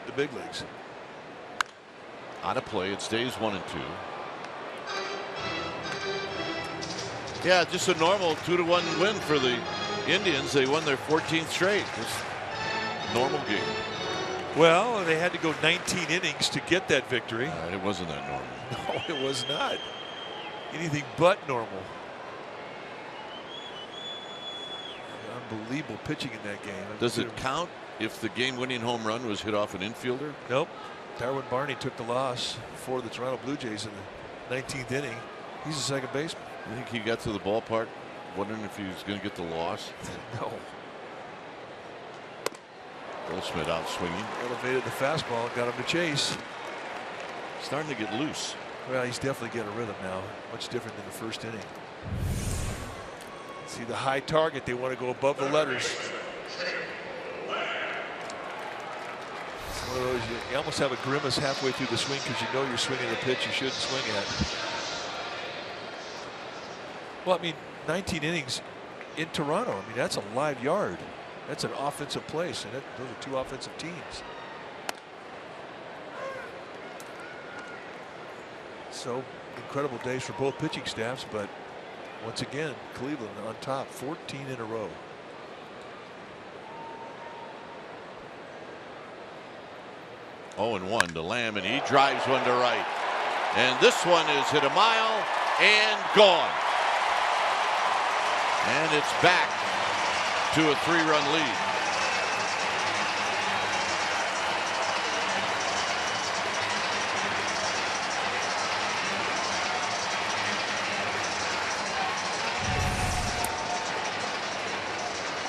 the big leagues. Out of play. It stays 1-2. Yeah, just a normal 2-1 win for the Indians. They won their 14th straight. Just normal game. Well, they had to go 19 innings to get that victory. It wasn't that normal. No, it was not. Anything but normal. Unbelievable pitching in that game. Does it count if the game-winning home run was hit off an infielder? Nope. Darwin Barney took the loss for the Toronto Blue Jays in the 19th inning. He's a second baseman. You think he got to the ballpark wondering if he was going to get the loss? No. Goldschmidt out swinging. Elevated the fastball and got him to chase. Starting to get loose. Well, he's definitely getting a rhythm now. Much different than the first inning. See the high target. They want to go above the letters. It's one of those you almost have a grimace halfway through the swing because you know you're swinging the pitch you shouldn't swing at. Well, I mean, 19 innings in Toronto. I mean, that's a live yard. That's an offensive place, and those are two offensive teams. So incredible days for both pitching staffs, but once again, Cleveland on top, 14 in a row. Oh, and 1 to Lamb, and he drives one to right. And this one is hit a mile and gone. And it's back to a 3-run lead.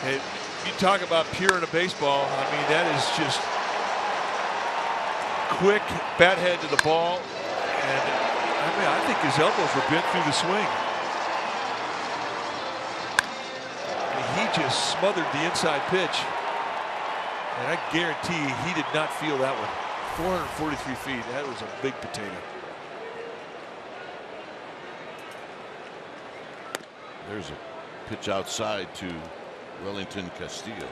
Hey, you talk about pure in a baseball. I mean, that is just quick bat head to the ball, and I think his elbows were bent through the swing. He just smothered the inside pitch, and I guarantee he did not feel that one. 443 feet. That was a big potato. There's a pitch outside to Wellington Castillo.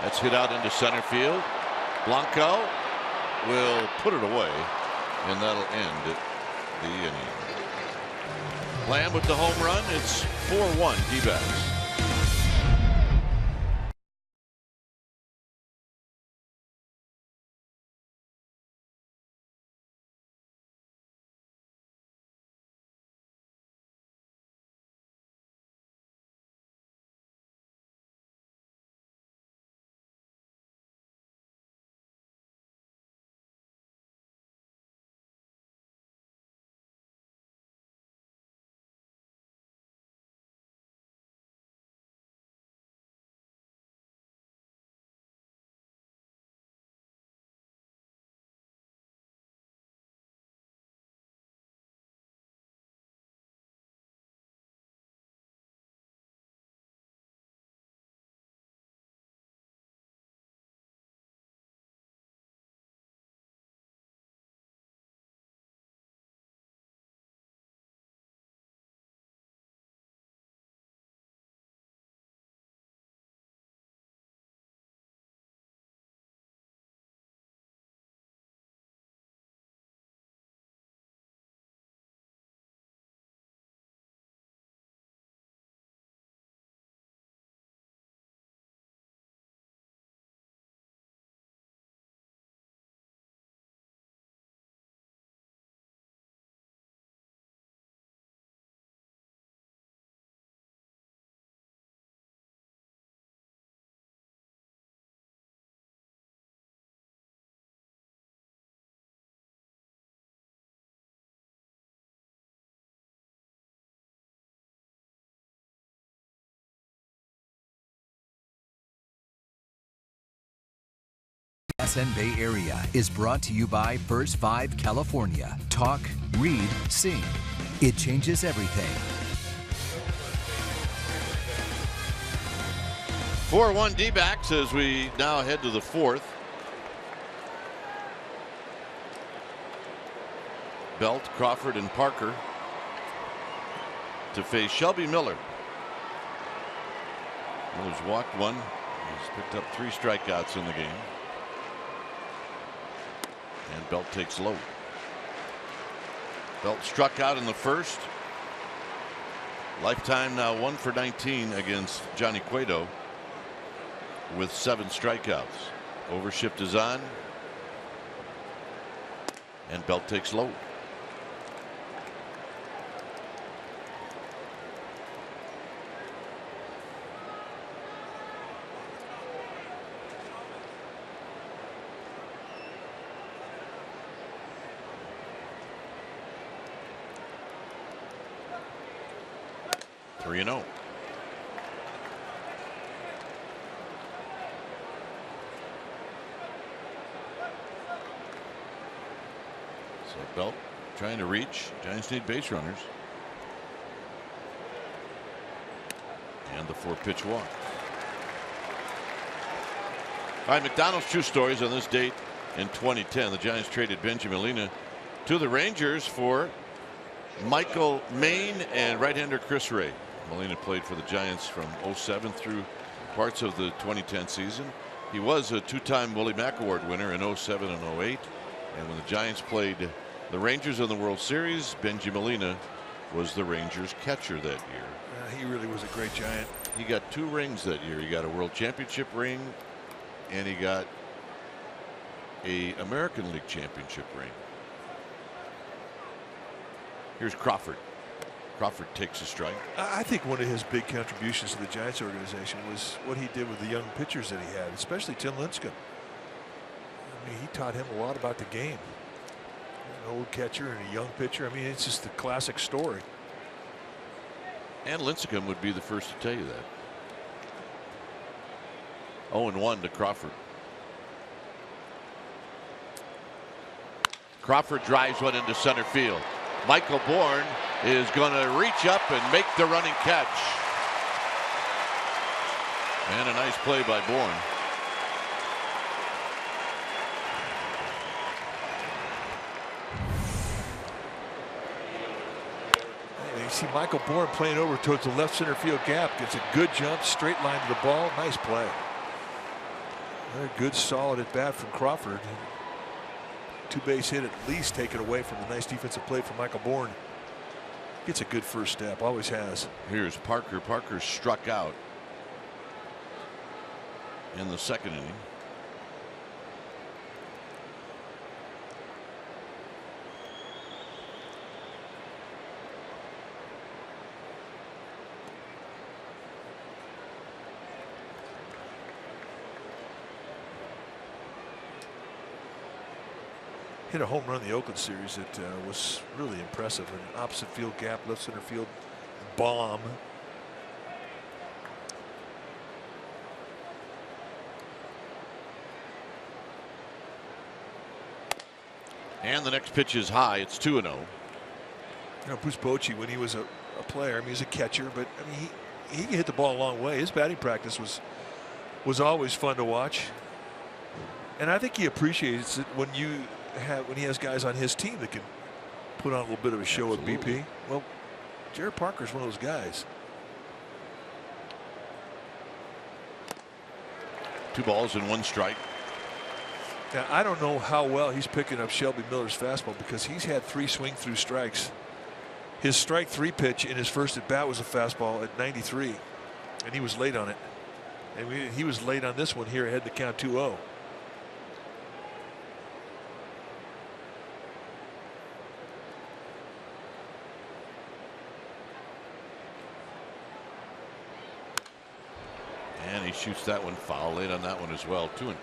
That's hit out into center field. Blanco will put it away, and that'll end the inning. Lamb with the home run. It's 4-1 D-backs. SN Bay Area is brought to you by First 5 California. Talk, read, sing. It changes everything. 4-1 D-backs as we now head to the fourth. Belt, Crawford, and Parker to face Shelby Miller. Miller's walked one. He's picked up 3 strikeouts in the game. And Belt takes low. Belt struck out in the first. Lifetime now 1 for 19 against Johnny Cueto with 7 strikeouts. Overshift is on. And Belt takes low. Three and 0. So Belt trying to reach. Giants need base runners. And the 4-pitch walk. All right, McDonald's true stories on this date in 2010. The Giants traded Benjamin Molina to the Rangers for Michael Maine and right-hander Chris Ray. Molina played for the Giants from 07 through parts of the 2010 season. He was a 2-time Willie Mack Award winner in 07 and 08. And when the Giants played the Rangers in the World Series, Benji Molina was the Rangers catcher that year. He really was a great Giant. He got 2 rings that year. He got a World Championship ring and he got a American League Championship ring. Here's Crawford. Crawford takes a strike. I think one of his big contributions to the Giants organization was what he did with the young pitchers that he had, especially Tim Lincecum. I mean, he taught him a lot about the game. An old catcher and a young pitcher. I mean, it's just a classic story. And Lincecum would be the first to tell you that. 0-1 to Crawford. Crawford drives one into center field. Michael Bourne is going to reach up and make the running catch. And a nice play by Bourne. You see Michael Bourne playing over towards the left center field gap. Gets a good jump, straight line to the ball. Nice play. Very good, solid at bat from Crawford. 2-base hit at least taken away from the nice defensive play from Michael Bourne. Gets a good first step, always has. Here's Parker. Parker struck out in the second inning. Hit a home run in the Oakland series that was really impressive. An opposite field gap, left center field bomb. And the next pitch is high. It's 2-0. You know, Bruce Bochy, when he was a player, I mean, he was a catcher, but I mean, he can hit the ball a long way. His batting practice was always fun to watch, and I think he appreciates it when he has guys on his team that can put on a little bit of a show. Absolutely. At BP. Well, Jared Parker's one of those guys. 2 balls and 1 strike. Now, I don't know how well he's picking up Shelby Miller's fastball because he's had 3 swing through strikes. His strike 3 pitch in his first at bat was a fastball at 93, and he was late on it. And he was late on this one here ahead to count 2-0. And he shoots that one foul, late on that one as well. 2-2.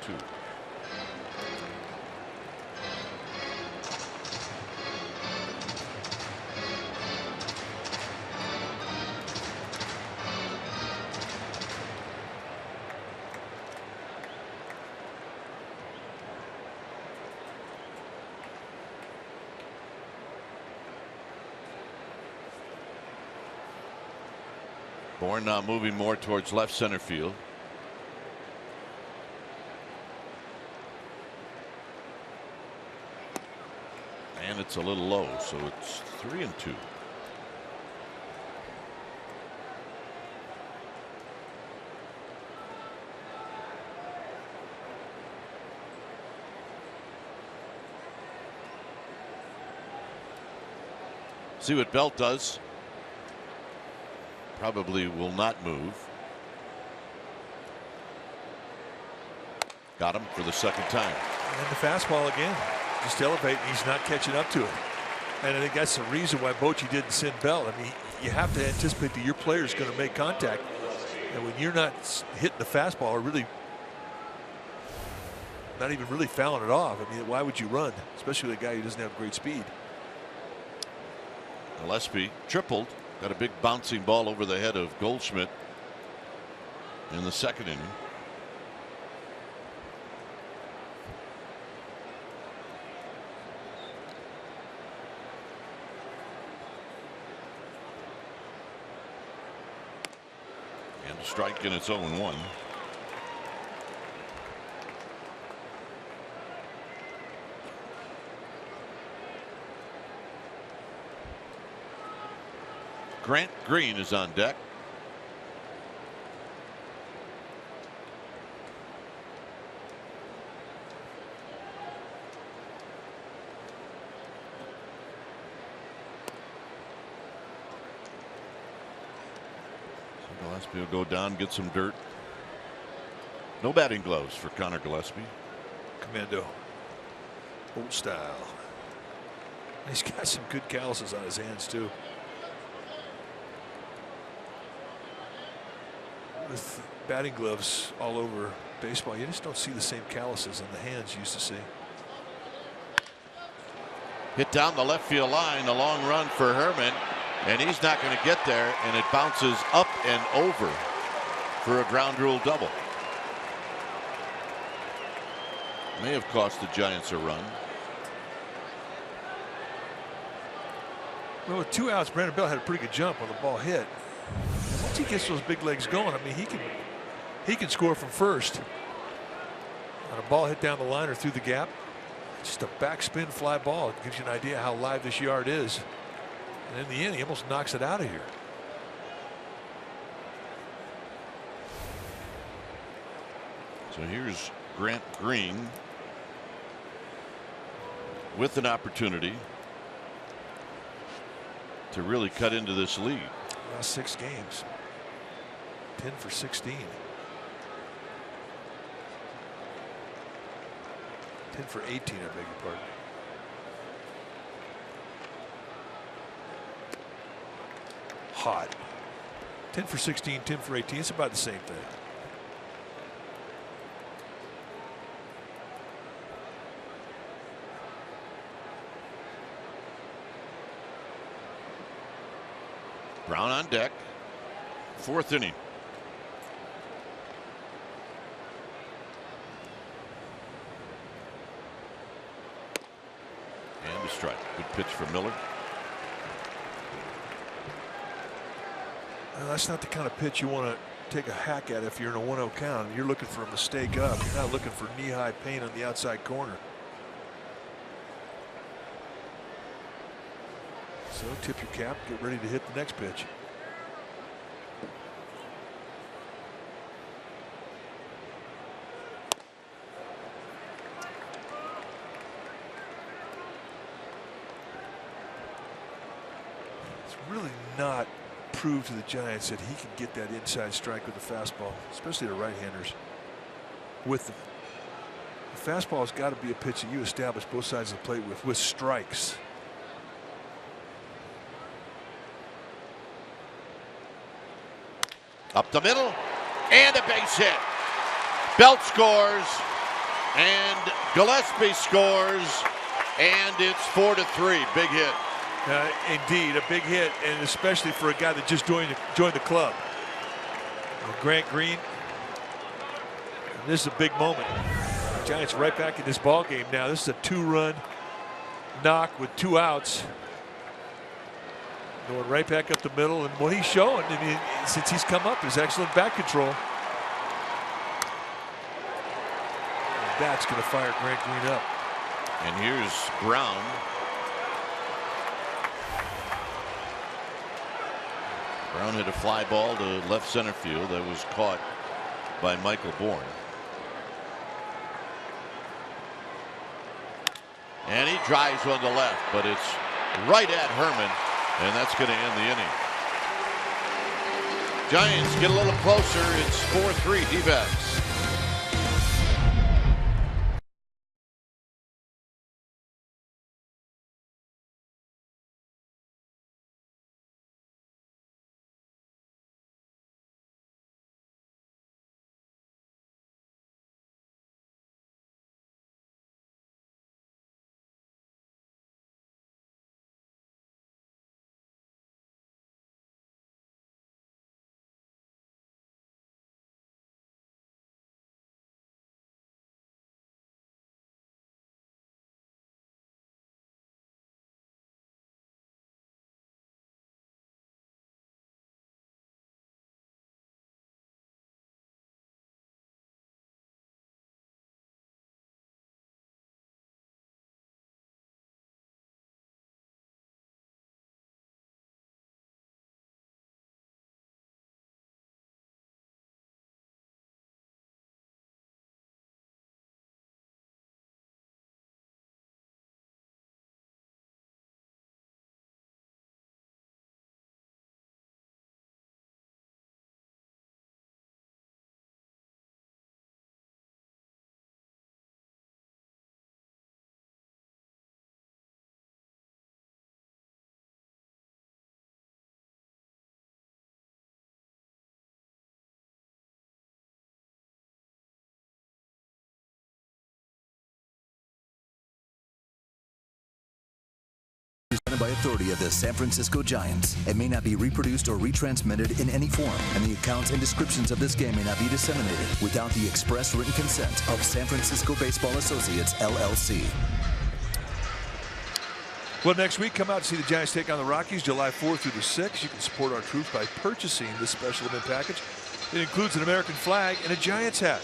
Horn now moving more towards left center field. And it's a little low, so it's 3-2. See what Belt does. Probably will not move. Got him for the second time. And the fastball again. Just elevating. He's not catching up to it. And I think that's the reason why Bochy didn't send Belt. I mean, you have to anticipate that your player is going to make contact. And when you're not hitting the fastball or really not even really fouling it off, I mean, why would you run? Especially with a guy who doesn't have great speed. Gillespie tripled. Got a big bouncing ball over the head of Goldschmidt in the second inning. And a strike in its 0-1. Grant Green is on deck. So Gillespie will go down, get some dirt. No batting gloves for Connor Gillespie. Commando. Old style. He's got some good calluses on his hands too. With batting gloves all over baseball, you just don't see the same calluses in the hands you used to see. Hit down the left field line, a long run for Herman, and he's not going to get there, and it bounces up and over for a ground rule double. May have cost the Giants a run. Well, with 2 outs, Brandon Belt had a pretty good jump when the ball hit. Once he gets those big legs going, I mean, he can score from first on a ball hit down the line or through the gap. Just a backspin fly ball. It gives you an idea how live this yard is. And in the end, he almost knocks it out of here. So here's Grant Green with an opportunity to really cut into this lead. Last 6 games, 10 for 16. 10 for 18, I beg your pardon. Hot. 10 for 16, 10 for 18. It's about the same thing. Brown on deck. 4th inning. And a strike. Good pitch for Miller. Well, that's not the kind of pitch you want to take a hack at if you're in a 1-0 count. You're looking for a mistake up. You're not looking for knee-high pain on the outside corner. So tip your cap, get ready to hit the next pitch. It's really not proved to the Giants that he can get that inside strike with the fastball, especially the right-handers. With the fastball has got to be a pitch that you establish both sides of the plate with strikes. Up the middle, and a base hit. Belt scores, and Gillespie scores, and it's 4-3. Big hit. Indeed, a big hit, and especially for a guy that just joined the club. Grant Green. This is a big moment. The Giants right back in this ball game now. This is a 2-run knock with 2 outs. Going right back up the middle, and what he's showing, I mean, since he's come up, is excellent bat control. And that's going to fire Grant Green up. And here's Brown. Brown hit a fly ball to left center field that was caught by Michael Bourne. And he drives on the left, but it's right at Herman, and that's going to end the inning. Giants get a little closer. It's 4-3 D-backs. Presented by authority of the San Francisco Giants. It may not be reproduced or retransmitted in any form, and the accounts and descriptions of this game may not be disseminated without the express written consent of San Francisco Baseball Associates, LLC. Well, next week, come out to see the Giants take on the Rockies July 4th through the 6th. You can support our troops by purchasing this special event package. It includes an American flag and a Giants hat.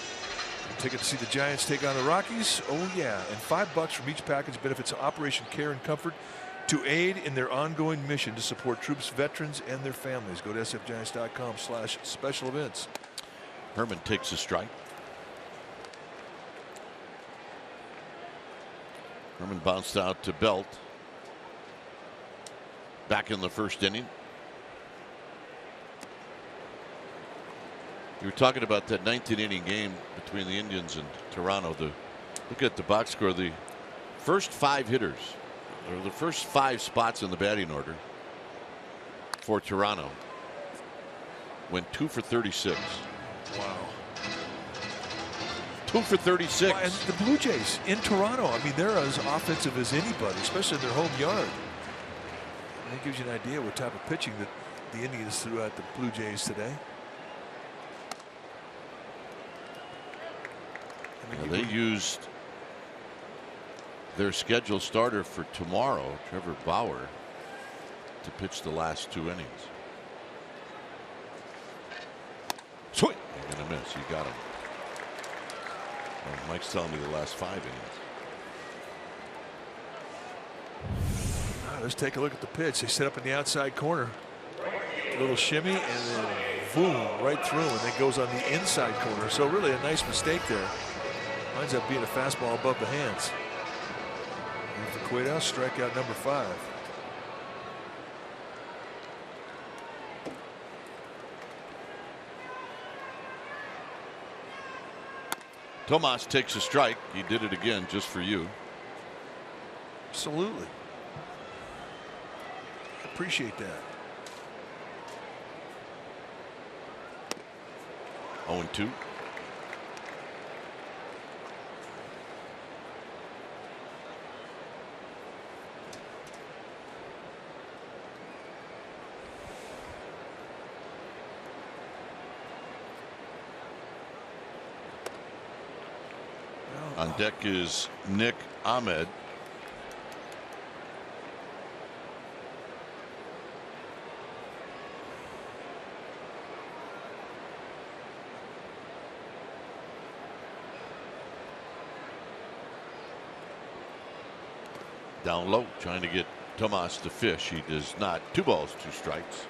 A ticket to see the Giants take on the Rockies, oh yeah, and $5 from each package benefits Operation Care and Comfort to aid in their ongoing mission to support troops, veterans, and their families. Go to sfgiants.com/special events. Herman takes a strike. Herman bounced out to Belt. Back in the first inning. You were talking about that 19th inning game between the Indians and Toronto. Look at the box score. The first 5 hitters, or the first 5 spots in the batting order for Toronto, went 2 for 36. Wow. 2 for 36. Well, and the Blue Jays in Toronto, I mean, they're as offensive as anybody, especially in their home yard. That gives you an idea what type of pitching that the Indians threw at the Blue Jays today. They used their scheduled starter for tomorrow, Trevor Bauer, to pitch the last 2 innings. Sweet. You're going to miss. You got him. Well, Mike's telling me the last 5 innings. Let's take a look at the pitch. They set up in the outside corner. A little shimmy and then boom, right through, and then goes on the inside corner. So really a nice mistake there. Winds up being a fastball above the hands. And for Cueto, strikeout number 5. Tomas takes a strike. He did it again just for you. Absolutely. Appreciate that. 0-2. On deck is Nick Ahmed. Down low, trying to get Tomas to fish. He does not. 2 balls, 2 strikes.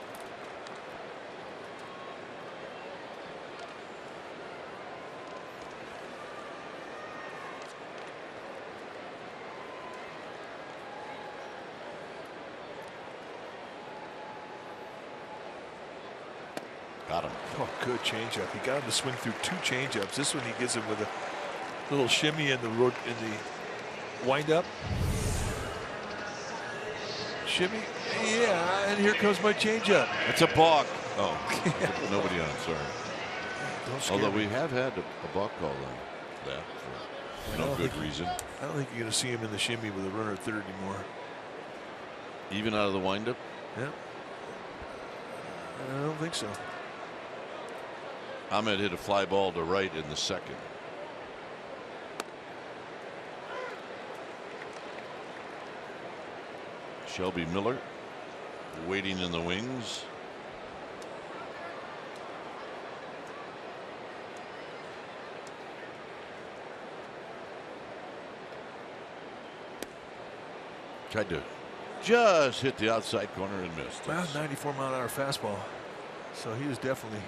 Got him. Oh, good changeup. He got him to swing through 2 changeups. This one he gets him with a little shimmy in the road in the windup. Shimmy, yeah, and here comes my changeup. It's a balk. Oh, nobody on. Sorry. Although me. we have had a balk call on that for no good reason. I don't think you're going to see him in the shimmy with a runner at third anymore. Even out of the windup. Yeah. I don't think so. Ahmed hit a fly ball to right in the second. Shelby Miller waiting in the wings. Tried to just hit the outside corner and missed. Well, 94-mile-an-hour fastball. So he is definitely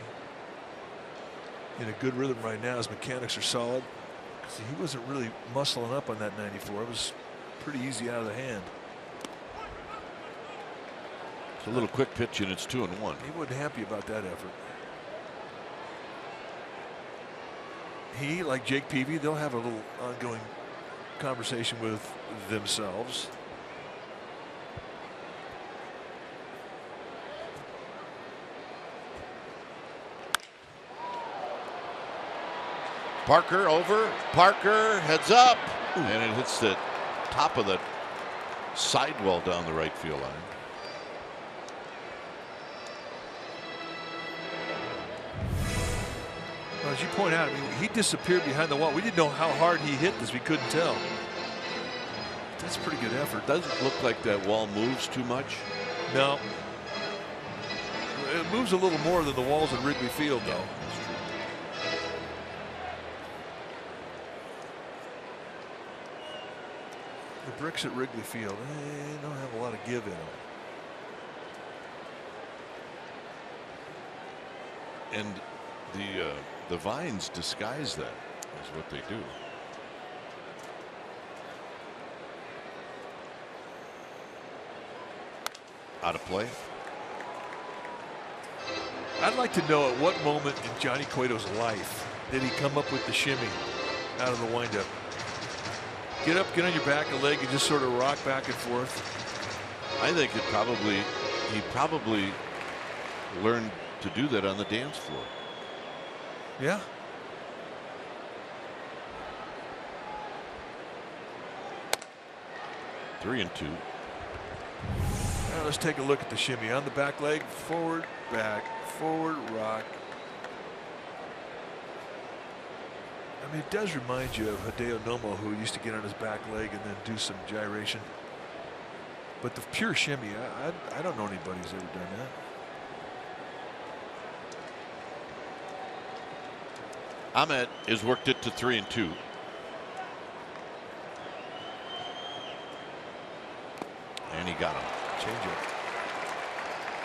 in a good rhythm right now. His mechanics are solid. He wasn't really muscling up on that 94. It was pretty easy out of the hand. It's a little quick pitch and it's 2-1. He wasn't happy about that effort. He, like Jake Peavy, they'll have a little ongoing conversation with themselves. Parker over. Parker heads up. Ooh. And it hits the top of the sidewall down the right field line. Well, as you point out, I mean, he disappeared behind the wall. We didn't know how hard he hit this. We couldn't tell. That's a pretty good effort. Doesn't look like that wall moves too much. No. It moves a little more than the walls at Wrigley Field, though. The bricks at Wrigley Field, they don't have a lot of give in them. And the vines disguise that, is what they do. Out of play. I'd like to know at what moment in Johnny Cueto's life did he come up with the shimmy out of the windup. Get up, get on your back a leg, and just sort of rock back and forth. I think he probably learned to do that on the dance floor. Yeah. Three and two. Now let's take a look at the shimmy on the back leg. Forward, back, forward, rock. I mean, it does remind you of Hideo Nomo, who used to get on his back leg and then do some gyration. But the pure shimmy, I don't know anybody who's ever done that. Ahmed has worked it to 3 and 2. And he got him. Change it.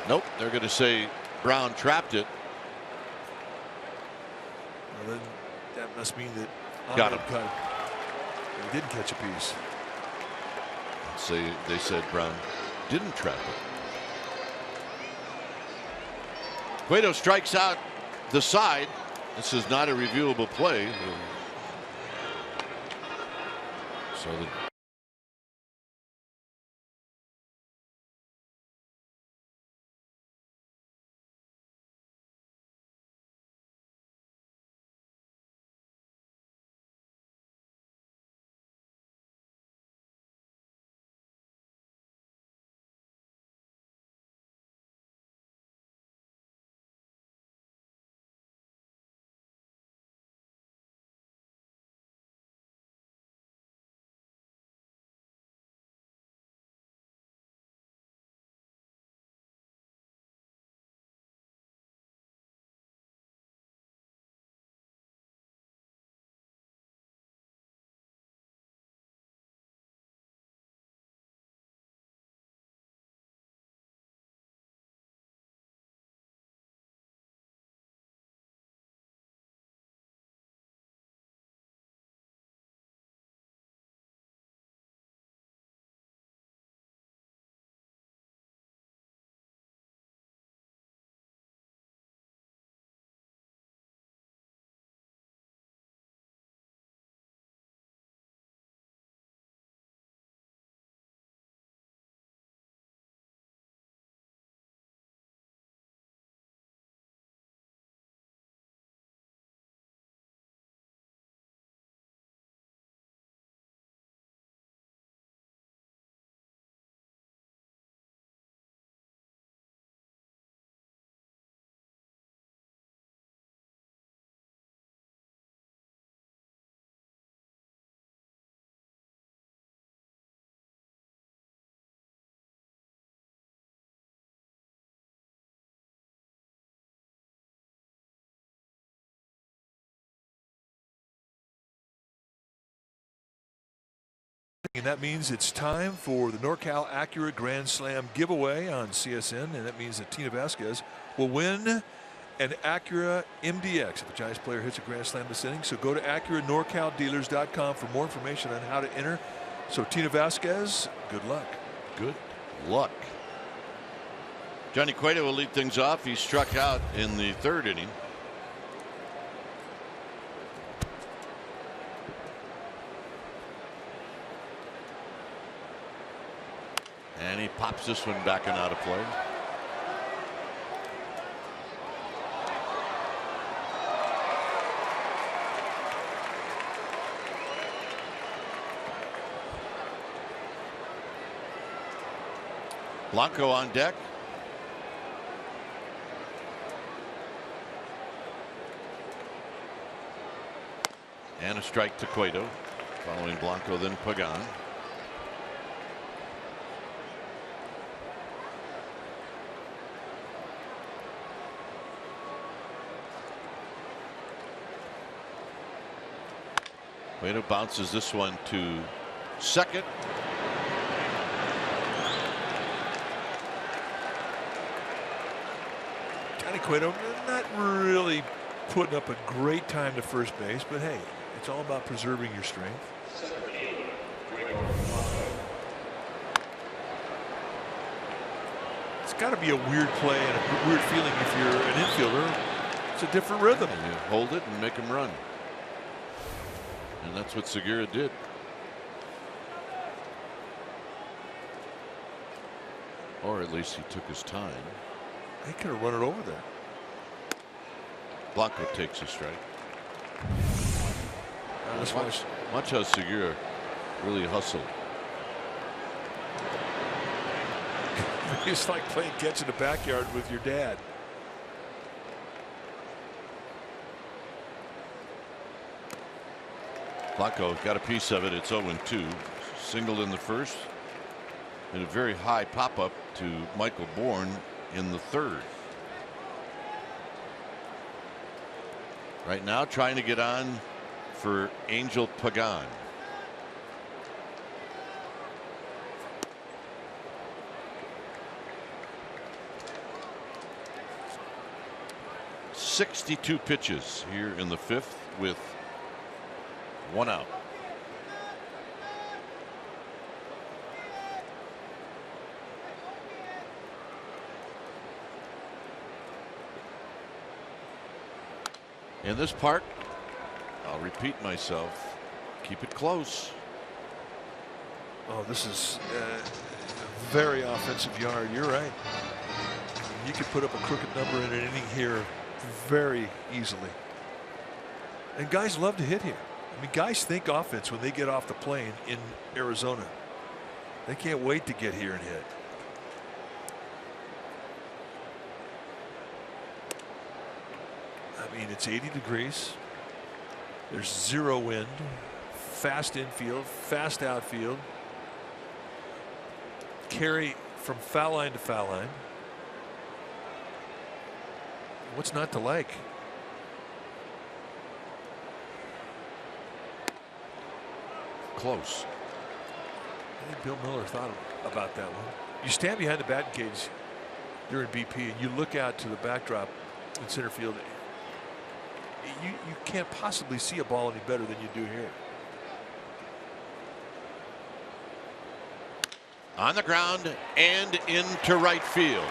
Nope, they're going to say Brown trapped it. Well, then that must mean that Got Ahmed him. He didn't catch a piece. They said Brown didn't trap it. Cueto strikes out the side. This is not a reviewable play. So the and that means it's time for the NorCal Acura Grand Slam giveaway on CSN, and that means that Tina Vasquez will win an Acura MDX if a Giants player hits a grand slam this inning. So go to AcuraNorCalDealers.com for more information on how to enter. So Tina Vasquez, good luck. Good luck. Johnny Cueto will lead things off. He struck out in the third inning. And he pops this one back and out of play. Blanco on deck. And a strike to Cueto. Following Blanco, then Pagan. Cueto bounces this one to second. Johnny Cueto not really putting up a great time to first base, but hey, it's all about preserving your strength. It's got to be a weird play and a weird feeling if you're an infielder. It's a different rhythm. And you hold it and make him run. And that's what Segura did. Or at least he took his time. He could have run it over there. Blanco takes a strike. Watch how Segura really hustled. It's like playing catch in the backyard with your dad. Blanco got a piece of it. It's 0-2. Singled in the first. And a very high pop up to Michael Bourne in the third. Right now trying to get on for Angel Pagan. "62 pitches here in the fifth with one out. In this part, I'll repeat myself, keep it close. Oh, this is a very offensive yard. You're right. You could put up a crooked number in an inning here very easily. And guys love to hit here. I mean, guys think offense when they get off the plane in Arizona. They can't wait to get here and hit. I mean, it's 80 degrees. There's zero wind. Fast infield, fast outfield. Carry from foul line to foul line. What's not to like? Close. I think Bill Miller thought about that one. You stand behind the batting cage during BP and you look out to the backdrop in center field. You can't possibly see a ball any better than you do here. On the ground and into right field.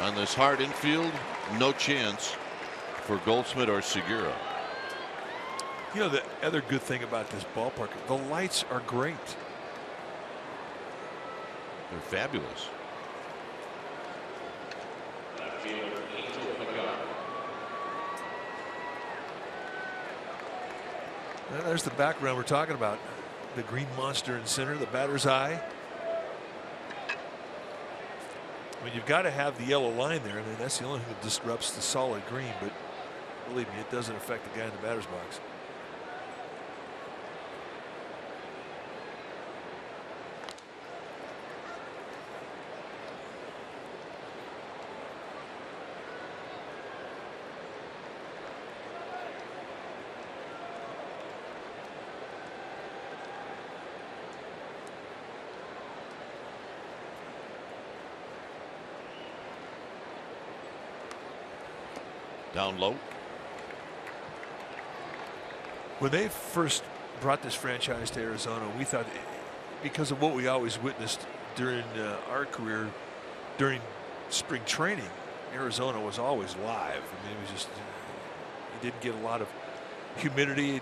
On this hard infield, no chance for Goldschmidt or Segura. You know, the other good thing about this ballpark, the lights are great. They're fabulous. And there's the background we're talking about. The green monster in center, the batter's eye. I mean, you've got to have the yellow line there. I mean, that's the only thing that disrupts the solid green, but believe me, it doesn't affect the guy in the batter's box. Down low. When they first brought this franchise to Arizona, we thought, because of what we always witnessed during our career, during spring training, Arizona was always live. I mean, it was just, you didn't get a lot of humidity,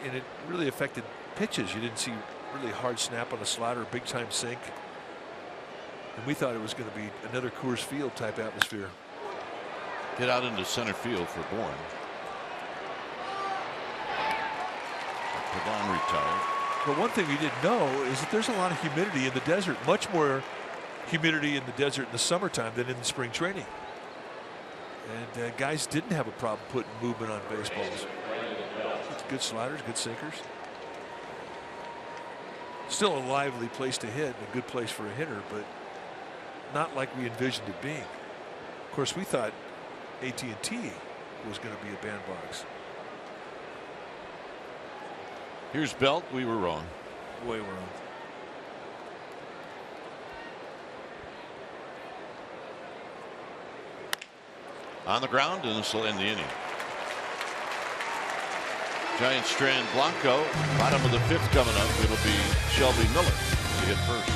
and it really affected pitches. You didn't see really hard snap on the slider, big time sink. And we thought it was going to be another Coors Field type atmosphere. Get out into center field for Bourne. Pavon retired. But one thing we didn't know is that there's a lot of humidity in the desert, much more humidity in the desert in the summertime than in the spring training. And guys didn't have a problem putting movement on baseballs. It's good sliders, good sinkers. Still a lively place to hit and a good place for a hitter, but not like we envisioned it being. Of course, we thought AT&T was going to be a bandbox. Here's Belt. We were wrong. Way wrong. On the ground and in the inning. Giants strand Blanco. Bottom of the 5th coming up. It'll be Shelby Miller to hit first.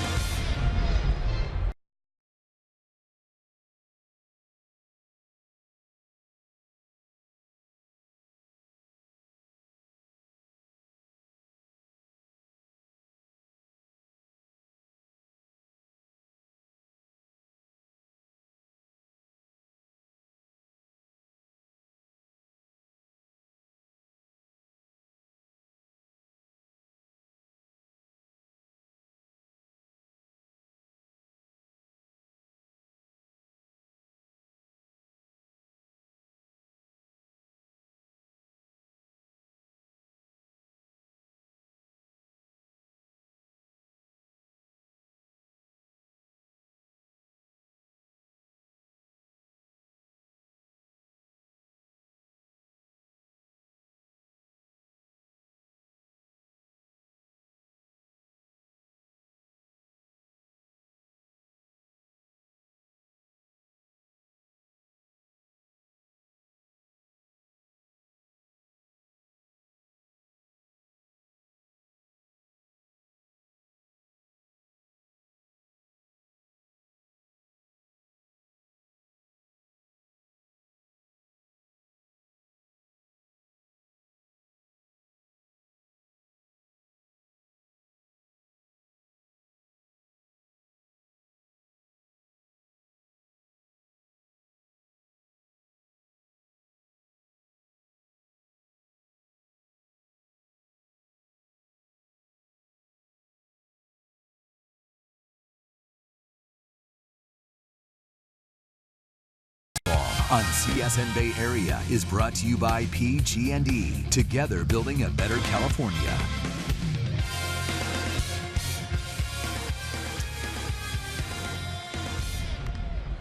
On CSN Bay Area is brought to you by PG&E, together building a better California.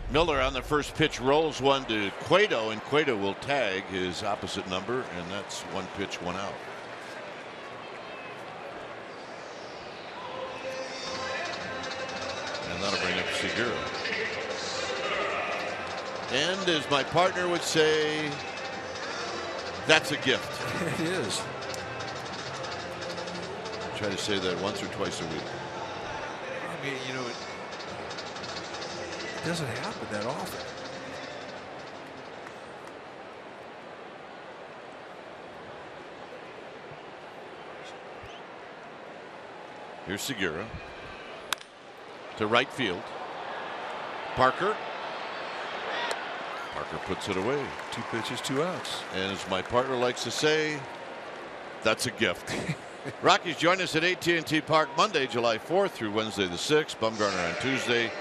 Miller on the first pitch rolls one to Cueto, and Cueto will tag his opposite number, and that's 1 pitch, 1 out. And that'll bring up Segura. And as my partner would say, that's a gift. It is. I try to say that once or twice a week. I mean, you know, it doesn't happen that often. Here's Segura to right field. Parker puts it away. 2 pitches, 2 outs. And as my partner likes to say, that's a gift. Rockies join us at AT&T Park Monday, July 4th through Wednesday the 6th. Bumgarner on Tuesday.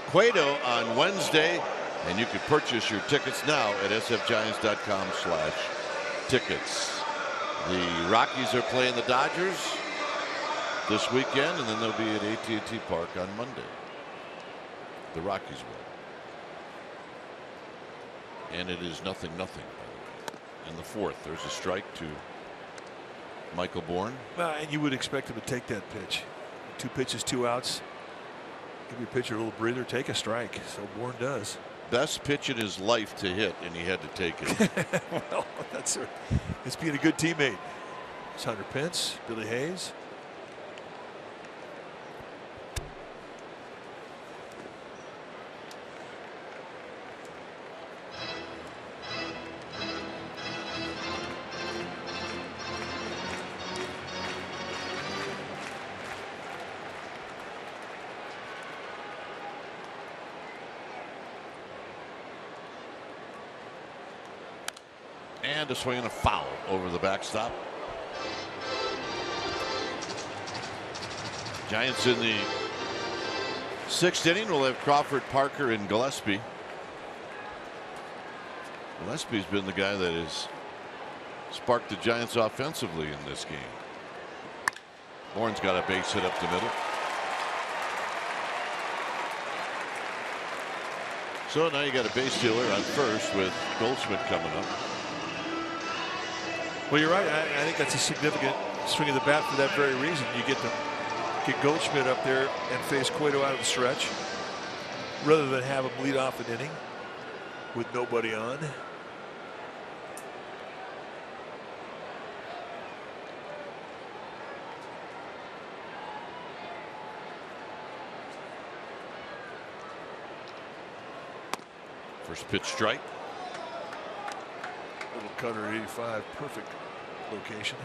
Cueto on Wednesday. And you can purchase your tickets now at sfgiants.com/tickets. The Rockies are playing the Dodgers this weekend, and then they'll be at AT&T Park on Monday. The Rockies will. And it is 0-0. In the 4th, there's a strike to Michael Bourne. And you would expect him to take that pitch. 2 pitches, 2 outs. Give your pitcher a little breather, take a strike. So Bourne does. best pitch in his life to hit, and he had to take it. Well, it's being a good teammate. It's Hunter Pence, Billy Hayes. And a swing and a foul over the backstop. Giants in the 6th inning will have Crawford, Parker, and Gillespie. Gillespie's been the guy that has sparked the Giants offensively in this game. Bourne's got a base hit up the middle. So now you got a base stealer on first with Goldschmidt coming up. Well, you're right. I think that's a significant swing of the bat for that very reason. You get Goldschmidt up there and face Cueto out of the stretch rather than have him lead off an inning with nobody on. First pitch strike. Little cutter 85, perfect location.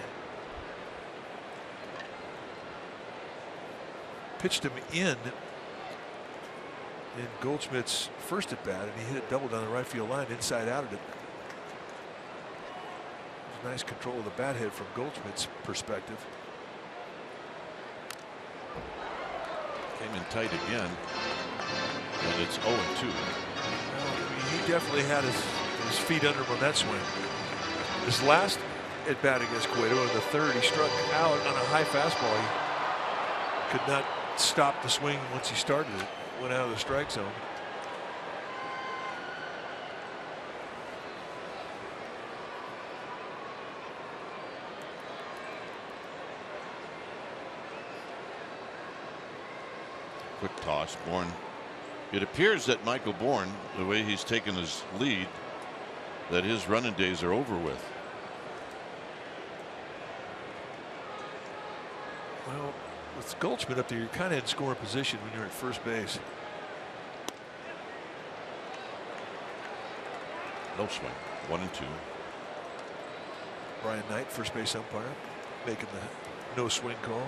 Pitched him in Goldschmidt's first at bat, and he hit it double down the right field line, inside out at it. It was nice control of the bat head from Goldschmidt's perspective. Came in tight again, and it's 0-2. Well, he definitely had his feet under him on that swing. His last at bat against Cueto in the 3rd, he struck out on a high fastball. He could not stop the swing once he started it. Went out of the strike zone. Quick toss. Bourne. It appears that Michael Bourne, the way he's taken his lead, that his running days are over with. Well, with Goldschmidt up there, you're kind of in scoring position when you're at first base. No swing. 1-2. Brian Knight, first base umpire, making the no swing call.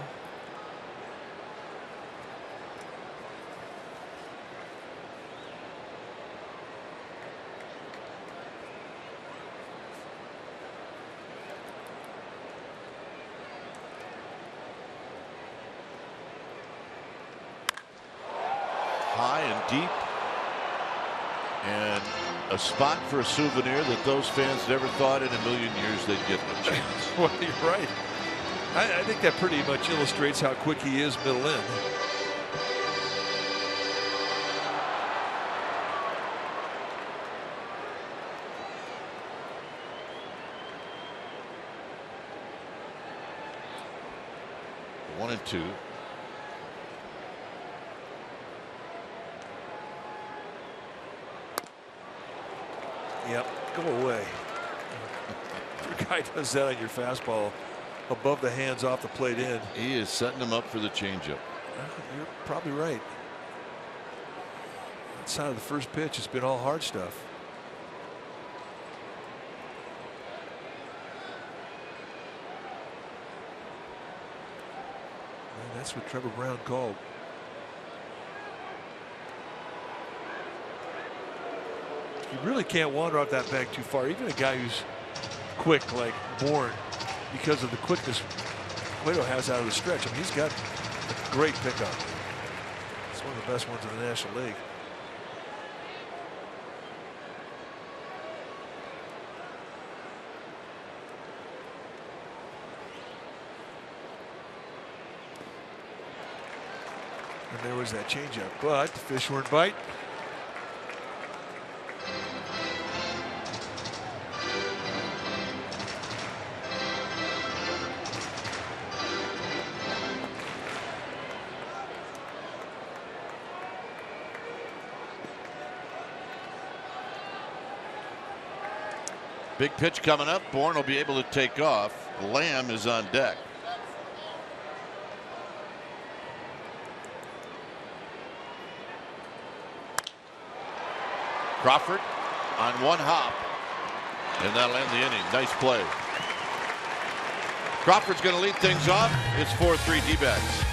High and deep, and a spot for a souvenir that those fans never thought in a million years they'd get a chance. Well, you're right. I think that pretty much illustrates how quick he is middle in. One and two. Yep, go away. If a guy does that on your fastball above the hands off the plate in. He is setting him up for the changeup. You're probably right. Outside of the first pitch, it's been all hard stuff. And that's what Trevor Brown called. You really can't wander off that bag too far. Even a guy who's quick like Bourne, because of the quickness Cueto has out of the stretch. I mean, he's got a great pickup. It's one of the best ones in the National League. And there was that changeup, but the fish weren't bite. Big pitch coming up. Bourne will be able to take off. Lamb is on deck. Crawford on one hop, and that'll end the inning. Nice play. Crawford's going to lead things off. It's 4-3 D-backs.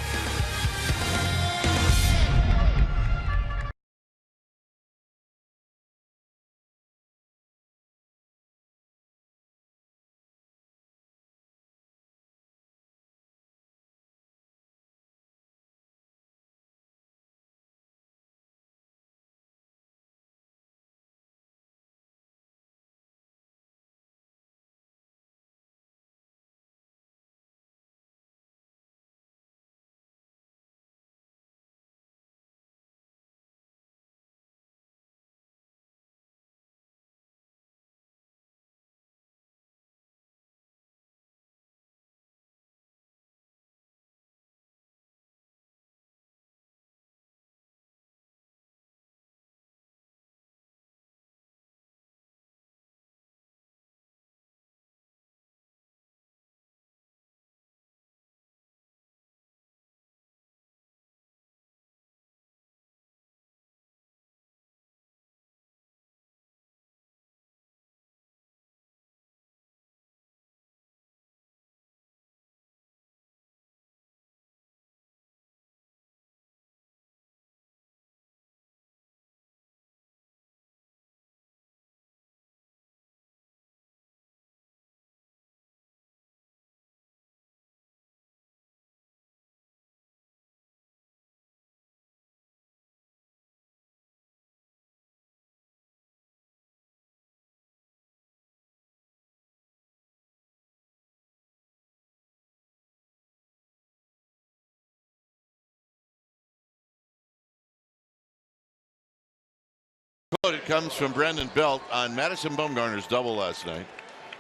It comes from Brandon Belt on Madison Bumgarner's double last night.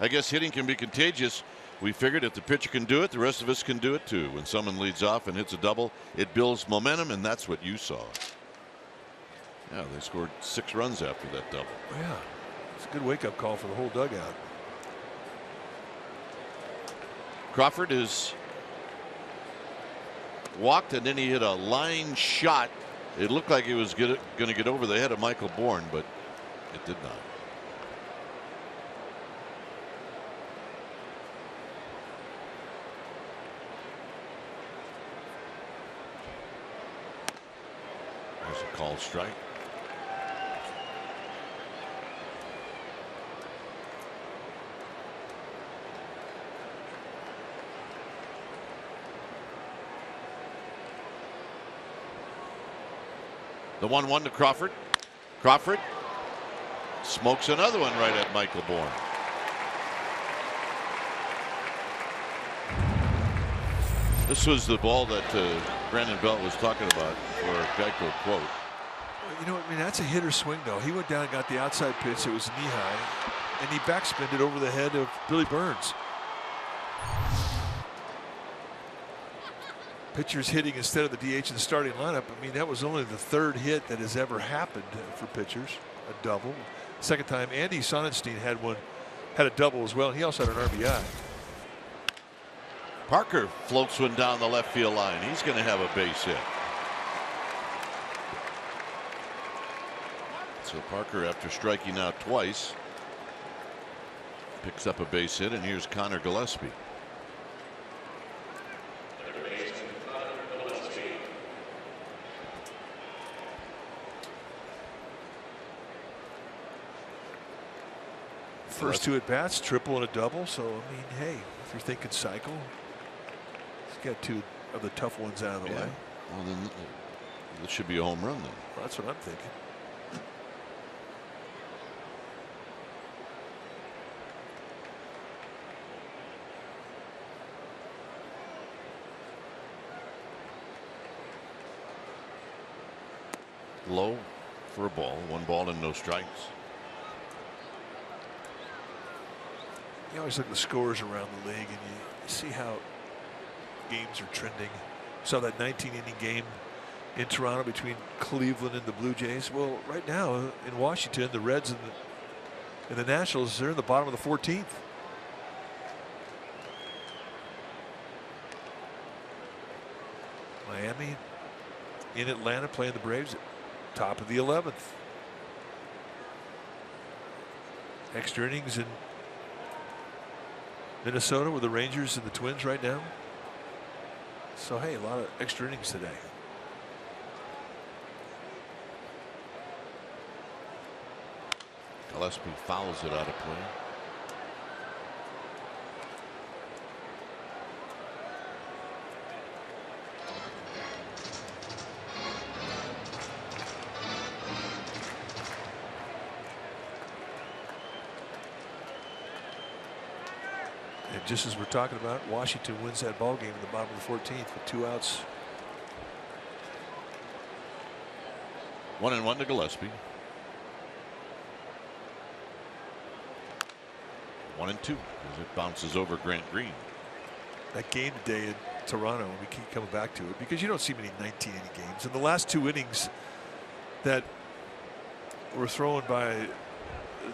I guess hitting can be contagious. We figured if the pitcher can do it, the rest of us can do it too. When someone leads off and hits a double, it builds momentum, and that's what you saw. Yeah, they scored 6 runs after that double. Yeah, it's a good wake-up call for the whole dugout. Crawford is walked, and then he hit a line shot. It looked like it was going to get over the head of Michael Bourne, but it did not. There's a called strike. The 1-1 to Crawford. Crawford smokes another one right at Michael Bourne. This was the ball that Brandon Belt was talking about for a Geico quote. You know, I mean, that's a hitter swing, though. He went down and got the outside pitch. It was knee high, and he backspinned it over the head of Billy Burns. Pitchers hitting instead of the DH in the starting lineup. I mean, that was only the 3rd hit that has ever happened for pitchers. A double. Second time, Andy Sonnenstein had a double as well. And he also had an RBI. Parker floats one down the left field line. He's going to have a base hit. So Parker, after striking out twice, picks up a base hit, and here's Connor Gillespie. First 2 at bats, triple and a double. So I mean, hey, if you're thinking cycle, he's got 2 of the tough ones out of the way. Well, then this should be a home run then. Well, that's what I'm thinking. Low for a ball. 1 ball and no strikes. You always look at the scores around the league, and you see how games are trending. Saw that 19-inning game in Toronto between Cleveland and the Blue Jays. Well, right now in Washington, the Reds and And the Nationals, they're in the bottom of the 14th. Miami in Atlanta playing the Braves at top of the 11th. Extra innings in Minnesota with the Rangers and the Twins right now. So hey, a lot of extra innings today. Gillespie fouls it out of play. And just as we're talking about, Washington wins that ball game in the bottom of the 14th with 2 outs. 1-1 to Gillespie. 1-2 as it bounces over Grant Green. That game today in Toronto, we keep coming back to it because you don't see many 19-inning games. And the last 2 innings that were thrown by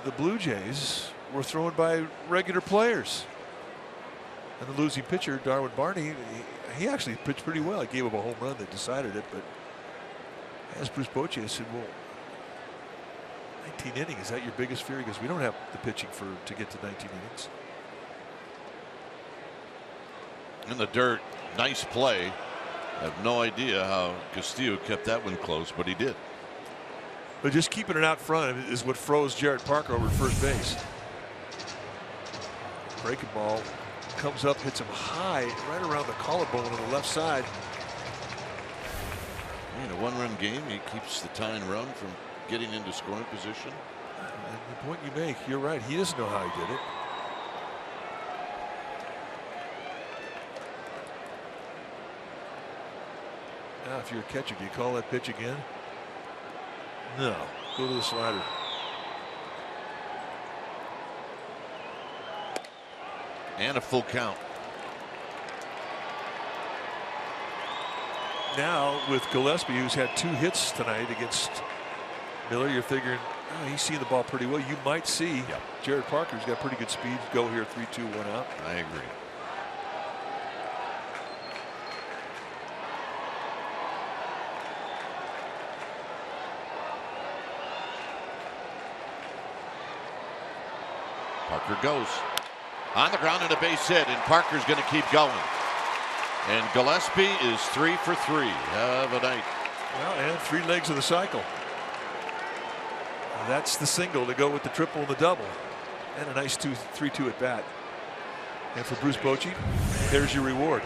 the Blue Jays were thrown by regular players. And the losing pitcher, Darwin Barney, he actually pitched pretty well. He gave up a home run that decided it. But as Bruce Bochy said, well, 19 innings, is that your biggest fear? Because we don't have the pitching to get to 19 innings. In the dirt, nice play. I have no idea how Castillo kept that one close, but he did. But just keeping it out front is what froze Jared Parker over at first base. Breaking ball comes up, hits him high, right around the collarbone on the left side. In a 1-run game, he keeps the tying run from getting into scoring position. And the point you make, you're right. He doesn't know how he did it. Now, if you're a catcher, do you call that pitch again? No. Go to the slider. And a full count. Now, with Gillespie, who's had 2 hits tonight against Miller, you're figuring, oh, he's seeing the ball pretty well. You might see Jared Parker, who's got pretty good speed, go here 3-2-1 out. I agree. Parker goes on the ground and a base hit, and Parker's going to keep going. And Gillespie is 3 for 3. Have a night. Well, and 3 legs of the cycle. That's the single to go with the triple and the double, and a nice 3-2 at bat. And for Bruce Bochy, there's your reward.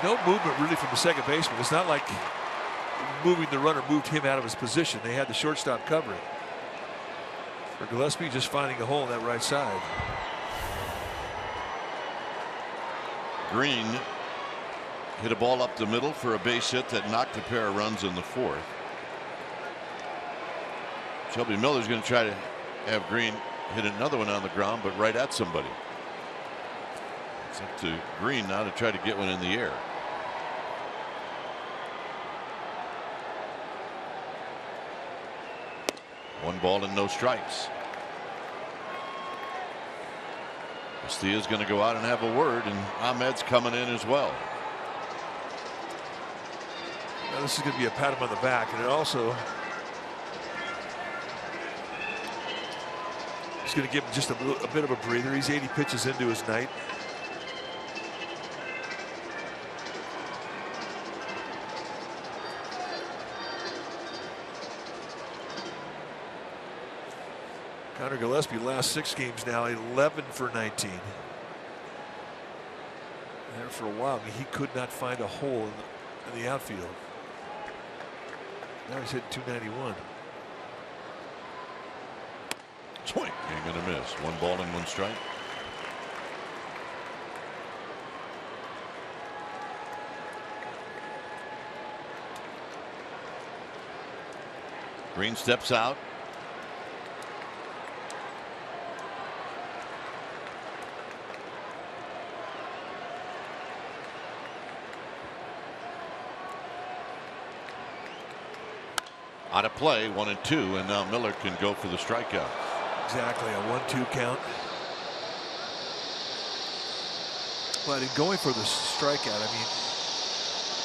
No movement really from the second baseman. It's not like moving the runner moved him out of his position. They had the shortstop covering. For Gillespie, just finding a hole in that right side. Green hit a ball up the middle for a base hit that knocked a pair of runs in the 4th. Shelby Miller's going to try to have Green hit another one on the ground, but right at somebody. It's up to Green now to try to get one in the air. One ball and no strikes. Castilla's going to go out and have a word, and Ahmed's coming in as well. Now this is going to be a pat him on the back, and it also is going to give him just a bit of a breather. He's 80 pitches into his night. Connor Gillespie, last 6 games now, 11 for 19. There for a while, I mean, he could not find a hole in the outfield. Now he's hitting 291. Swing. Ain't gonna miss. 1 ball and 1 strike. Green steps out. Out of play, 1-2, and now Miller can go for the strikeout. Exactly, a 1-2 count. But in going for the strikeout, I mean,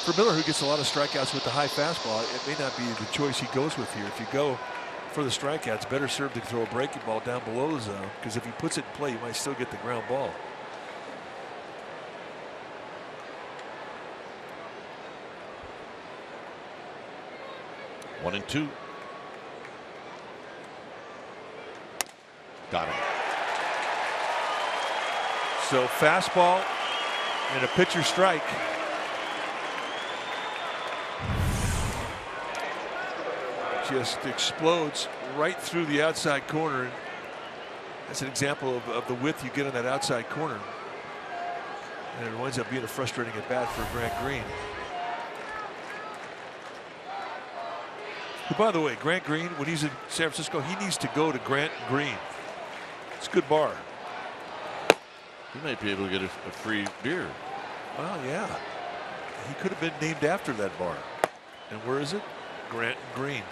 for Miller, who gets a lot of strikeouts with the high fastball, it may not be the choice he goes with here. If you go for the strikeouts, better served to throw a breaking ball down below the zone, because if he puts it in play, you might still get the ground ball. One and two. Got him. So fastball and a pitcher strike. Just explodes right through the outside corner. That's an example of the width you get on that outside corner. And it winds up being a frustrating at bat for Grant Green. Who, by the way, Grant Green, when he's in San Francisco, he needs to go to Grant Green. It's a good bar. He might be able to get a free beer. Well, yeah. He could have been named after that bar. And where is it? Grant Green.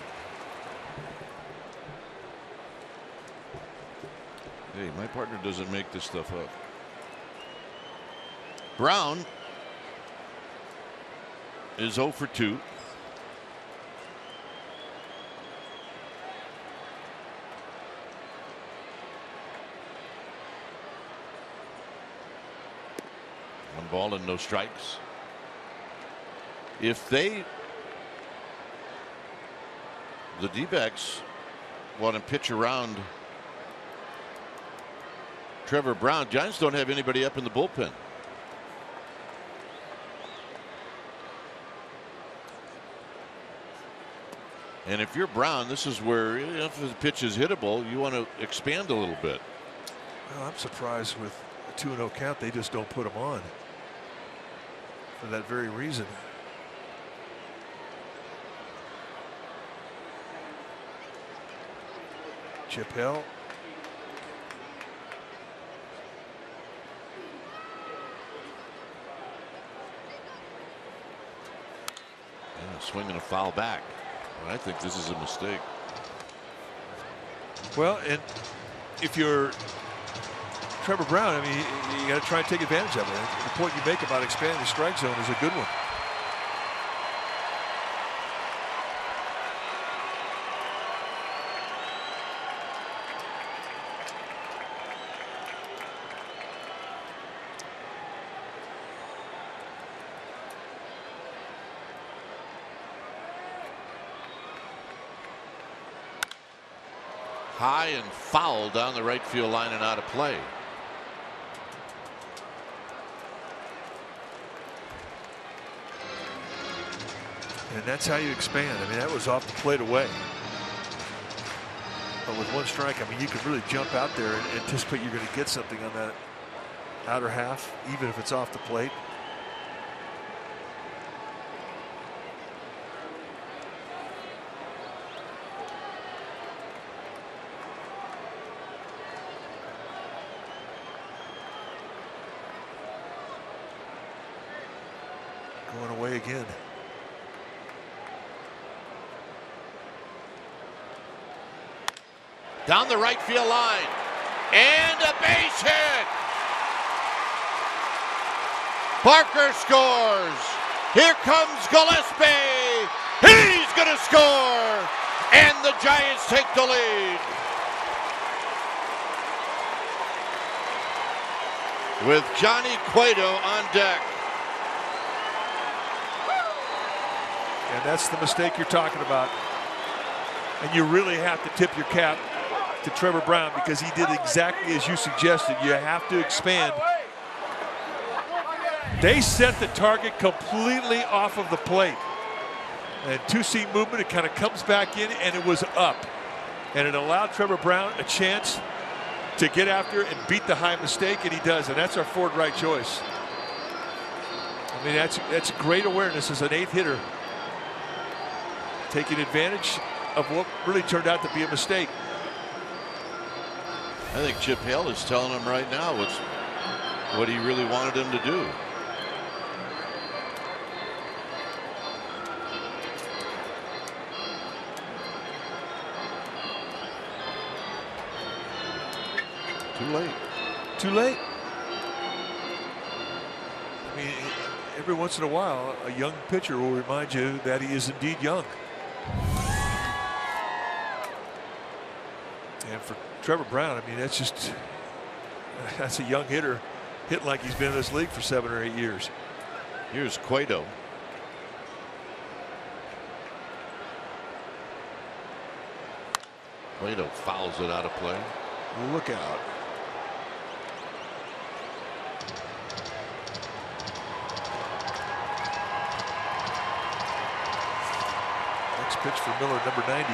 Hey, my partner doesn't make this stuff up. Brown is 0 for 2. One ball and no strikes. If the D-backs want to pitch around Trevor Brown, Giants don't have anybody up in the bullpen. And if you're Brown, this is where, if the pitch is hittable, you want to expand a little bit. Well, I'm surprised with a 2-0 count, they just don't put him on for that very reason. Chip Hill. Yeah, swinging a foul back. I think this is a mistake. Well, and if you're Trevor Brown, I mean, you got to try and take advantage of it. The point you make about expanding the strike zone is a good one. High and foul down the right field line and out of play. And that's how you expand. I mean, that was off the plate away. But with one strike, I mean, you could really jump out there and anticipate you're going to get something on that outer half, even if it's off the plate. Going away again. Down the right field line. And a base hit. Barker scores. Here comes Gillespie. He's going to score. And the Giants take the lead. With Johnny Cueto on deck. And that's the mistake you're talking about. And you really have to tip your cap to Trevor Brown, because he did exactly as you suggested. You have to expand. They set the target completely off of the plate. And two-seam movement, it kind of comes back in, and it was up. And it allowed Trevor Brown a chance to get after and beat the high mistake, and he does. And that's our forward right choice. I mean, that's great awareness as an eighth hitter, taking advantage of what really turned out to be a mistake. I think Chip Hale is telling him right now what he really wanted him to do. Too late. Too late. I mean, every once in a while, a young pitcher will remind you that he is indeed young. And for Trevor Brown, I mean, that's a young hitter hitting like he's been in this league for 7 or 8 years. Here's Cueto. Cueto fouls it out of play. Look out. Next pitch for Miller, number 90.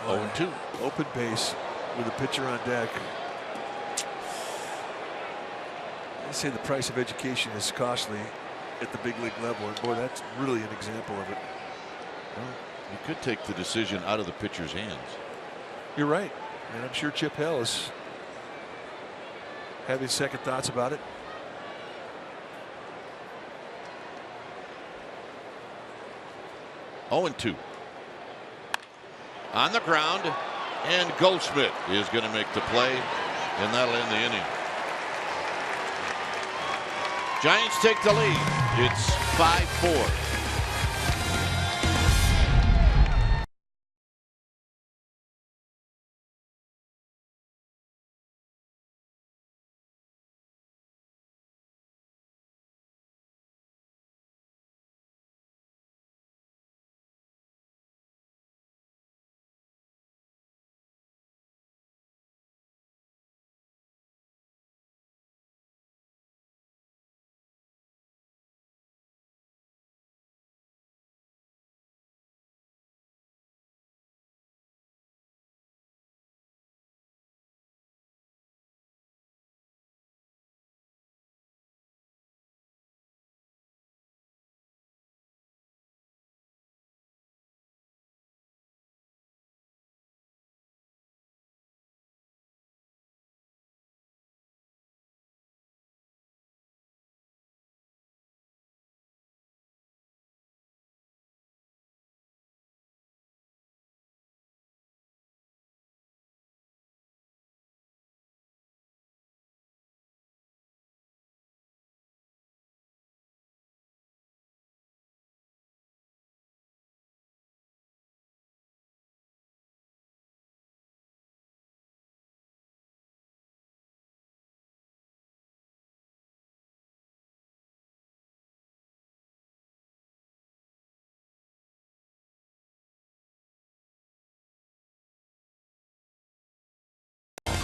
Oh, 2. Open base with a pitcher on deck. They say the price of education is costly at the big league level, and boy, that's really an example of it. Well, you could take the decision out of the pitcher's hands. You're right, and I'm sure Chip Hale is having second thoughts about it. Oh, 2. On the ground, and Goldschmidt is going to make the play, and that'll end the inning. Giants take the lead. It's 5-4.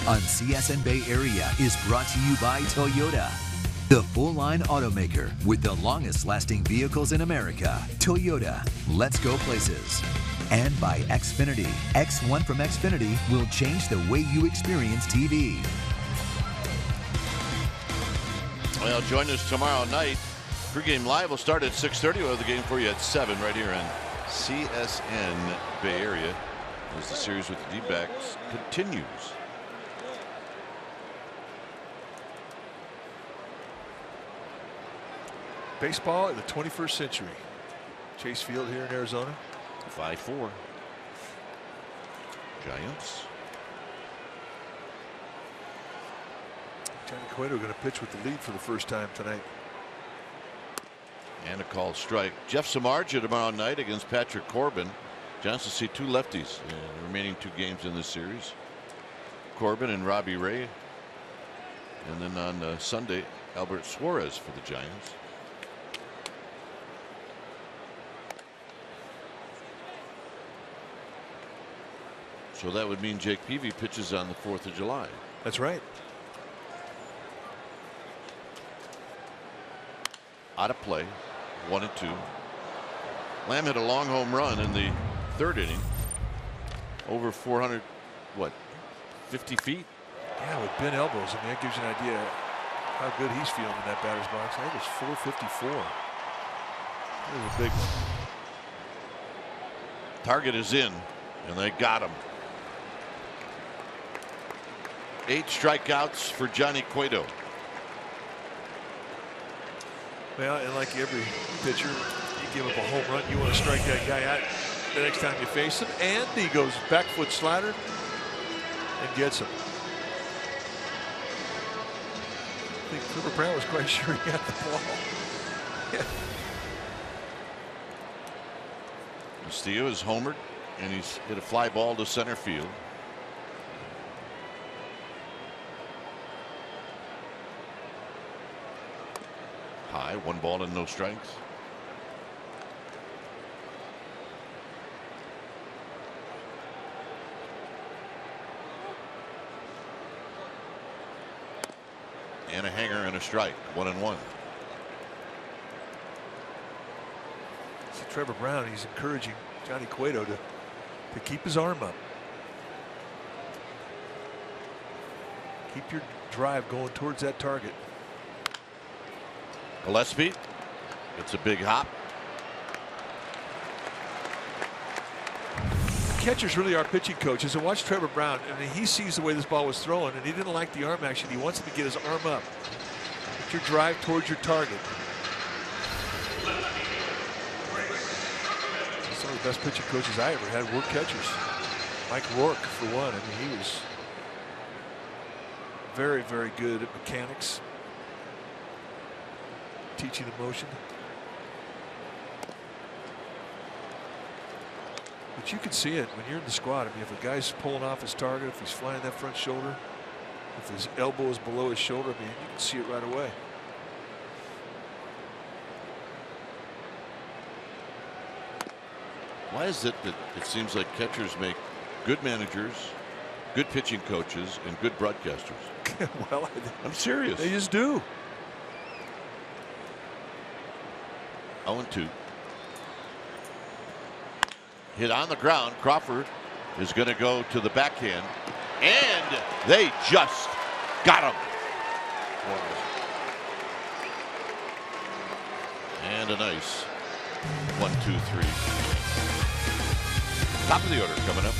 On CSN Bay Area is brought to you by Toyota, the full-line automaker with the longest-lasting vehicles in America. Toyota, let's go places. And by Xfinity. X1 from Xfinity will change the way you experience TV. Well, join us tomorrow night. Pregame live will start at 6:30. We'll have the game for you at 7 right here on CSN Bay Area as the series with the D-backs continues. Baseball in the 21st century. Chase Field here in Arizona. 5-4. Giants. Johnny Cueto going to pitch with the lead for the first time tonight. And a called strike. Jeff Samardzija tomorrow night against Patrick Corbin. Giants will see 2 lefties in the remaining 2 games in this series. Corbin and Robbie Ray. And then on Sunday, Albert Suarez for the Giants. So that would mean Jake Peavy pitches on the 4th of July. That's right. Out of play. 1-2. Lamb hit a long home run in the 3rd inning. Over 400, 50 feet? Yeah, with bent elbows. I mean, that gives you an idea how good he's feeling in that batter's box. I think it was 454. That was a big one. Target is in, and they got him. 8 strikeouts for Johnny Cueto. Well, and like every pitcher, you give up a home run, you want to strike that guy out the next time you face him. And he goes back foot slider and gets him. I think Cooper Brown was quite sure he got the ball. Yeah. Castillo is homered, and he's hit a fly ball to center field. High, 1 ball and no strikes. And a hanger and a strike. 1-1. So Trevor Brown, he's encouraging Johnny Cueto to keep his arm up. Keep your drive going towards that target. Gillespie. It's a big hop. Catchers really are pitching coaches, and watch Trevor Brown. I mean, he sees the way this ball was thrown, and he didn't like the arm action. He wants him to get his arm up. Get your drive towards your target. Some of the best pitching coaches I ever had were catchers. Mike Rourke, for one. I mean, he was very, very good at mechanics, teaching emotion. But you can see it when you're in the squad. I mean, if a guy's pulling off his target, if he's flying that front shoulder, if his elbow is below his shoulder, I mean, you can see it right away. Why is it that it seems like catchers make good managers, good pitching coaches, and good broadcasters? Well, I'm serious. They just do. 0-2. Hit on the ground. Crawford is going to go to the backhand, and they just got him. Wow. And a nice 1, 2, 3. Top of the order coming up.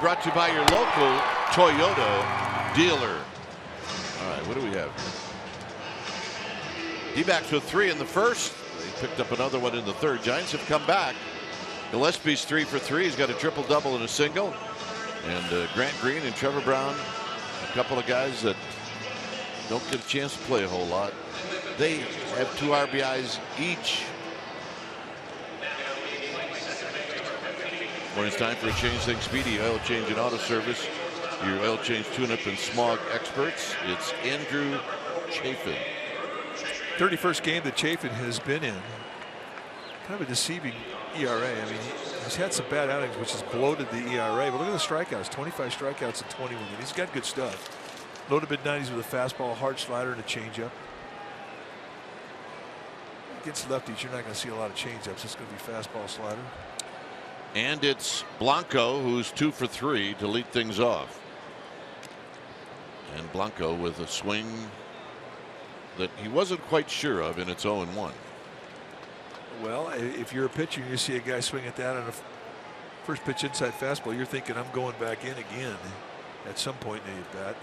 Brought to you by your local Toyota dealer. All right, what do we have? D-backs with 3 in the first. They picked up another one in the third. Giants have come back. Gillespie's 3 for 3. He's got a triple-double and a single. And Grant Green and Trevor Brown, a couple of guys that don't get a chance to play a whole lot. They have 2 RBIs each. When it's time for a change, think Speedy Oil Change and Auto Service. Your oil change tune-up and smog experts. It's Andrew Chafin. 31st game that Chafin has been in. Kind of a deceiving ERA. I mean, He's had some bad outings, which has bloated the ERA. But look at the strikeouts: 25 strikeouts in 21. And he's got good stuff. Low to mid 90s with a fastball, hard slider, and a changeup. Against lefties, you're not going to see a lot of changeups. It's going to be fastball, slider. And it's Blanco who's 2 for 3 to lead things off. And Blanco with a swing that he wasn't quite sure of, and it's 0-1. Well, if you're a pitcher and you see a guy swing at that on a first pitch inside fastball, you're thinking, I'm going back in again at some point in the at-bat.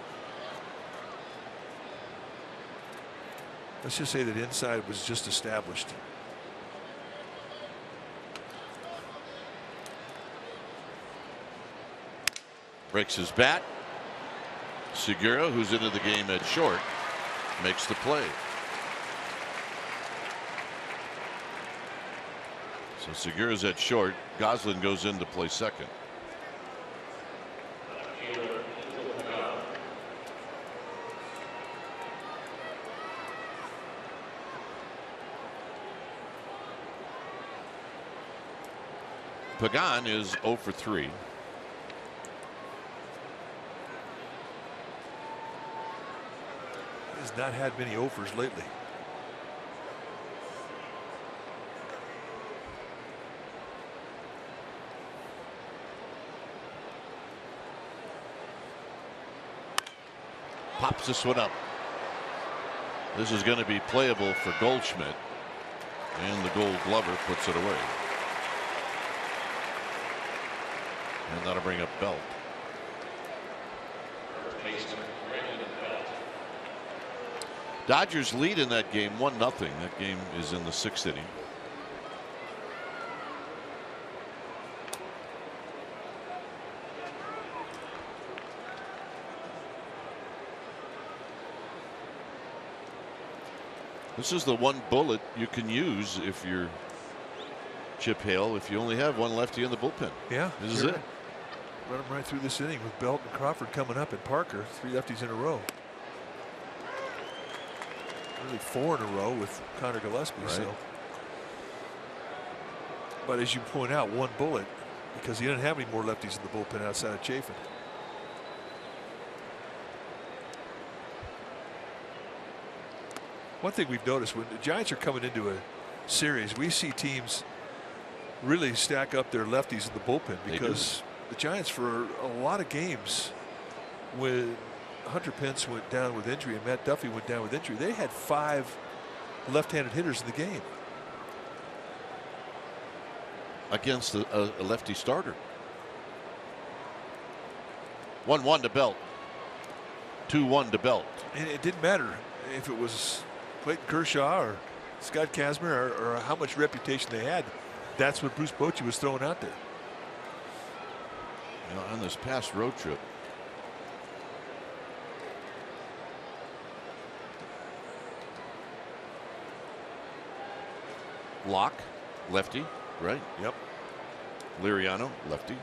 Let's just say that inside was just established. Breaks his bat. Segura, who's into the game at short, makes the play. So Segura's at short. Goslin goes in to play second. Pagan is 0 for 3. He's not had many offers lately. Pops this one up. This is going to be playable for Goldschmidt, and the Gold Glover puts it away. And that'll bring up Belt. Dodgers lead in that game 1-0. That game is in the 6th inning. This is the one bullet you can use if you're Chip Hale, if you only have one lefty in the bullpen. Yeah, this is it. Run him right through this inning with Belt and Crawford coming up, and Parker, 3 lefties in a row. Really 4 in a row with Connor Gillespie. Right. So, but as you point out, one bullet, because he didn't have any more lefties in the bullpen outside of Chafin. One thing we've noticed when the Giants are coming into a series, we see teams really stack up their lefties in the bullpen, because the Giants, for a lot of games, when Hunter Pence went down with injury and Matt Duffy went down with injury, they had 5 left-handed hitters in the game against a lefty starter. 1-1 to Belt. 2-1 to Belt. And it didn't matter if it was Clayton Kershaw or Scott Kazmir or how much reputation they had. That's what Bruce Bochy was throwing out there. You know, on this past road trip, Locke, lefty, right? Yep. Liriano, lefty.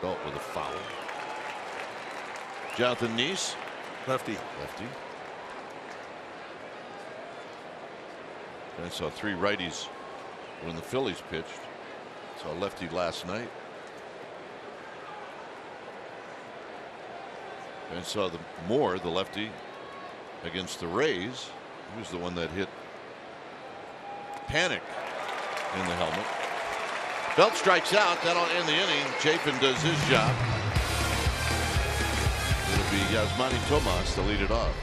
Belt with a foul. Jonathan Neese, lefty. Lefty. I saw 3 righties when the Phillies pitched. Saw lefty last night. And saw Moore, the lefty, against the Rays. He was the one that hit Panic in the helmet. Belt strikes out. That'll end the inning. Chafin does his job. It'll be Yasmani Tomas to lead it off.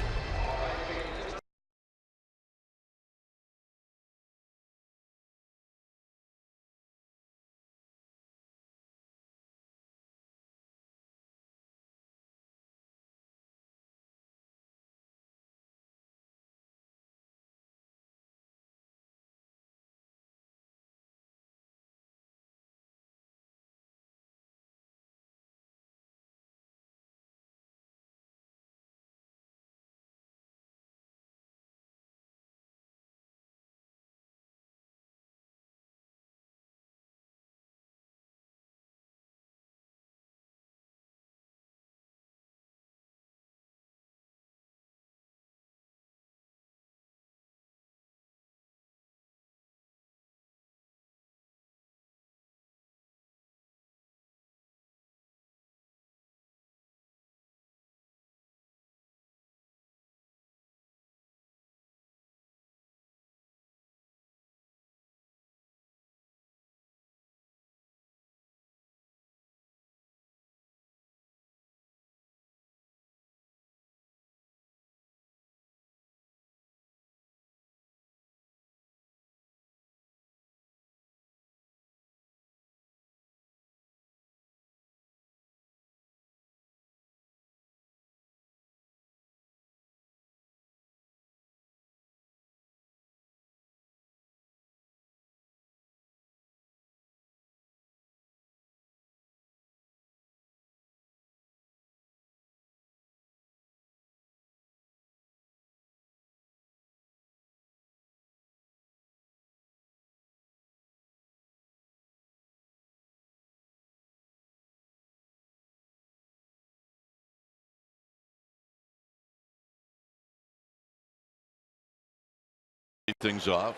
things off.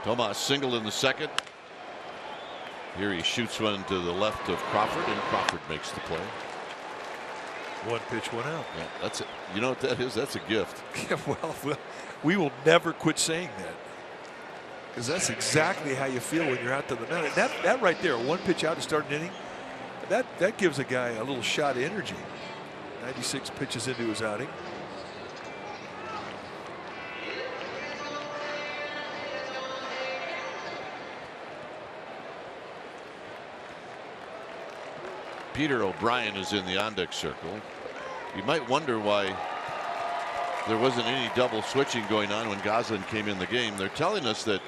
Tomas single in the second. Here he shoots one to the left of Crawford, and Crawford makes the play. One pitch, one out. Yeah, that's it. You know what that is? That's a gift. Yeah, well, we will never quit saying that, because that's exactly how you feel when you're out to the mound. That right there, one pitch out to start an inning, that gives a guy a little shot of energy. 96 pitches into his outing. Peter O'Brien is in the on-deck circle. You might wonder why there wasn't any double switching going on when Goslin came in the game. They're telling us that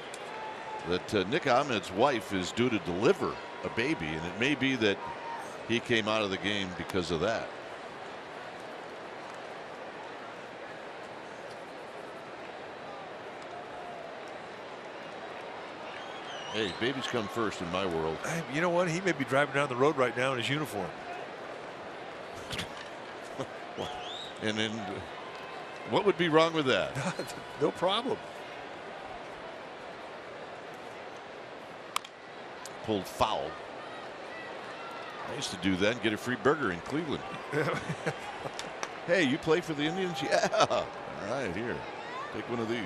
Nick Ahmed's wife is due to deliver a baby, and it may be that he came out of the game because of that. Hey, babies come first in my world. You know what? He may be driving down the road right now in his uniform. And then what would be wrong with that? No problem. Pulled foul. I used to do that and get a free burger in Cleveland. Hey, you play for the Indians? Yeah. All right, here. Take one of these.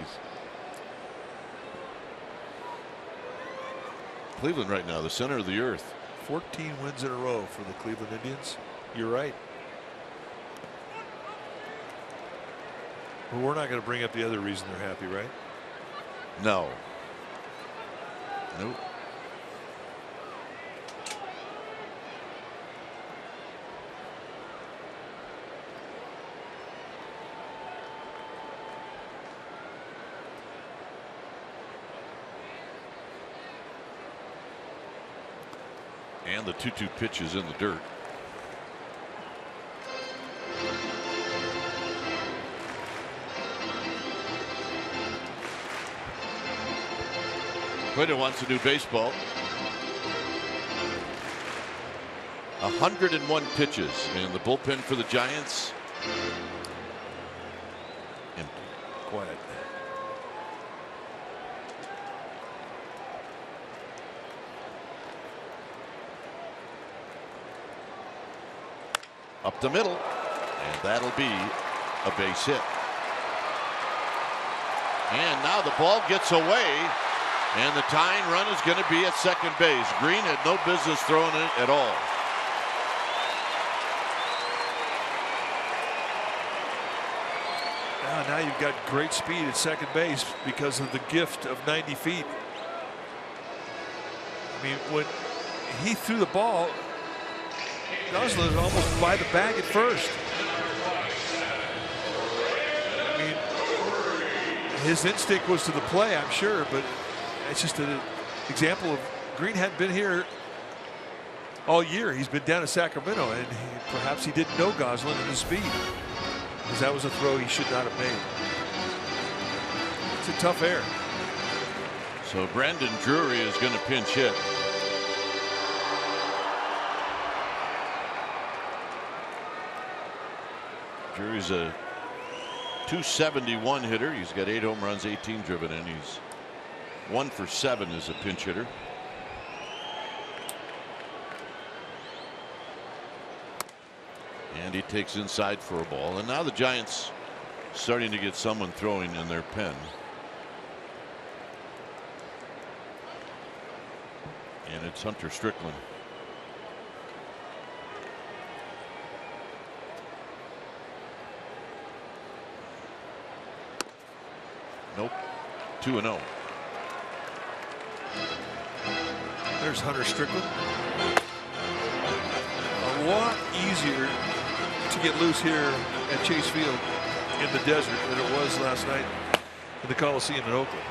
Cleveland right now, the center of the earth. 14 wins in a row for the Cleveland Indians. You're right. But we're not going to bring up the other reason they're happy, right? No. Nope. And the 2-2 pitch is in the dirt. Cueto wants to do baseball. 101 pitches in the bullpen for the Giants. Empty. Quiet. Up the middle, and that'll be a base hit. And now the ball gets away, and the tying run is going to be at second base. Green had no business throwing it at all. Now you've got great speed at second base because of the gift of 90 feet. I mean, when he threw the ball, Goslin is almost by the bag at first. I mean, his instinct was to the play, I'm sure, but it's just an example of Green hadn't been here all year. He's been down to Sacramento, and perhaps he didn't know Goslin and his speed, because that was a throw he should not have made. It's a tough air. So Brandon Drury is going to pinch hit. Drury's a .271 hitter. He's got 8 home runs, 18 driven in. He's 1 for 7 as a pinch hitter. And he takes inside for a ball. And now the Giants starting to get someone throwing in their pen. And it's Hunter Strickland. Nope. 2-0. There's Hunter Strickland. A lot easier to get loose here at Chase Field in the desert than it was last night in the Coliseum in Oakland.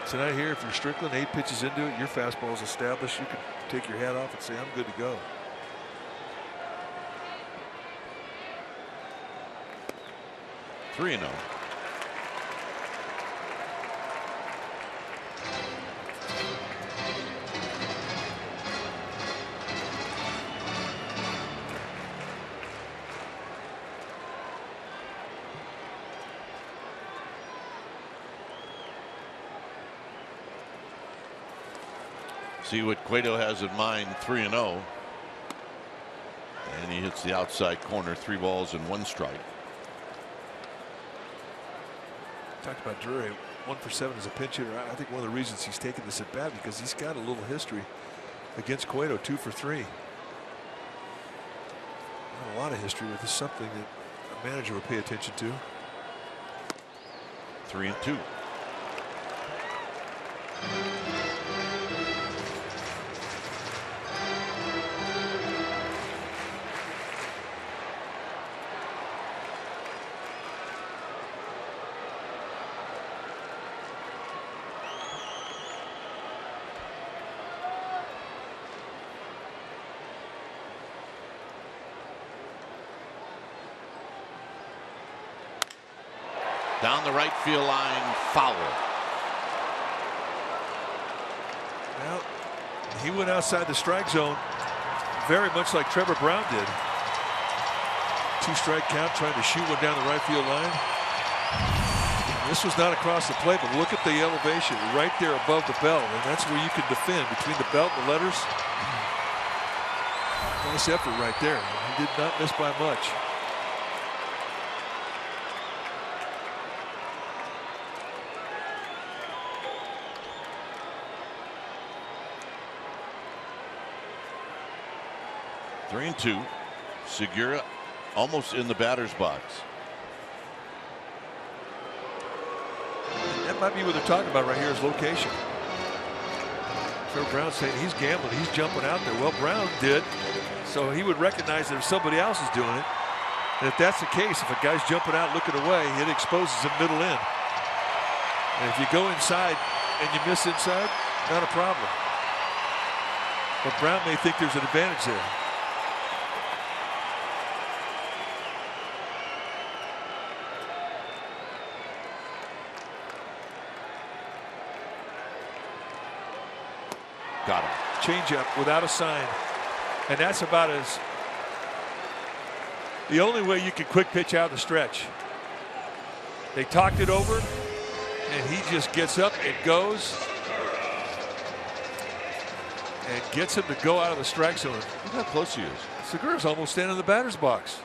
Tonight here, if you're Strickland, 8 pitches into it, your fastball is established. You can take your hat off and say, I'm good to go. $3-0. See what Cueto has in mind, 3-0. And he hits the outside corner, 3 balls and 1 strike. Talked about Drury, 1 for 7 as a pinch hitter. I think one of the reasons he's taken this at bat because he's got a little history against Cueto, 2 for 3. Not a lot of history, but this is something that a manager would pay attention to. 3-2. Down the right field line, foul. Well, he went outside the strike zone very much like Trevor Brown did. 2-strike count, trying to shoot one down the right field line. This was not across the plate, but look at the elevation right there above the belt, and that's where you can defend between the belt and the letters. Nice effort right there. He did not miss by much. Three and 2. Segura almost in the batter's box. That might be what they're talking about right here is location. Trevor Brown saying he's gambling, he's jumping out there. Well, Brown did, so he would recognize that if somebody else is doing it. And if that's the case, if a guy's jumping out looking away, it exposes him middle in. And if you go inside and you miss inside, not a problem. But Brown may think there's an advantage there. Got him. Changeup without a sign. And that's about as the only way you can quick pitch out of the stretch. They talked it over, and he just gets up and goes and gets him to go out of the strike zone. Look how close he is. Segura's almost standing in the batter's box.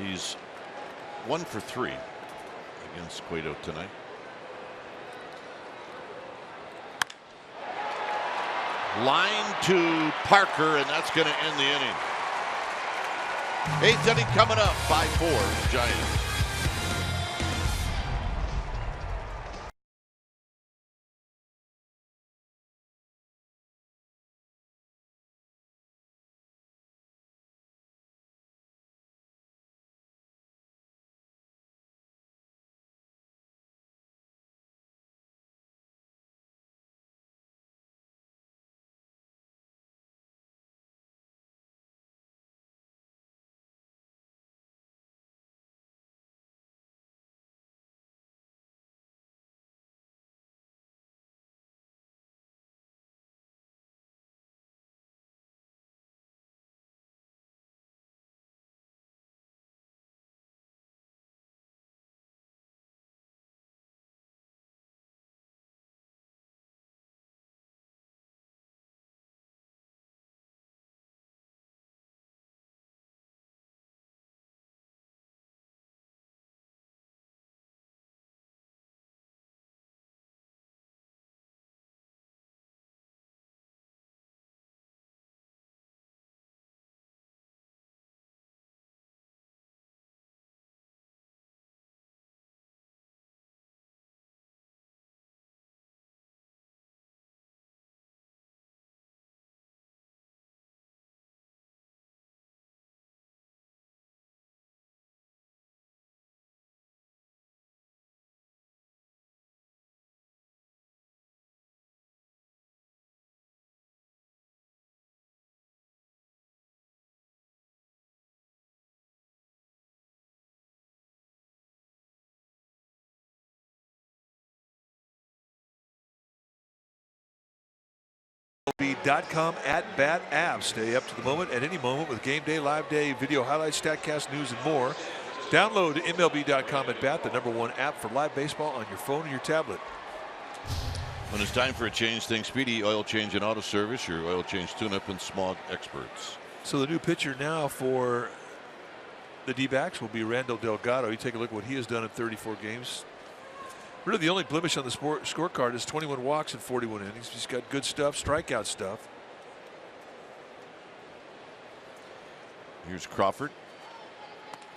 He's 1 for 3 against Cueto tonight. Line to Parker, and that's going to end the inning. 8th inning coming up, 5-4 Giants. .com @BatAv. Stay up to the moment at any moment with game day, live day, video highlights, StatCast news, and more. Download MLB.com at Bat, the #1 app for live baseball on your phone or your tablet. When it's time for a change, think Speedy Oil Change and Auto Service, your oil change tune-up and smog experts. So the new pitcher now for the D-backs will be Randall Delgado. You take a look at what he has done in 34 games. Really the only blemish on the scorecard is 21 walks in 41 innings. He's got good stuff, strikeout stuff. Here's Crawford.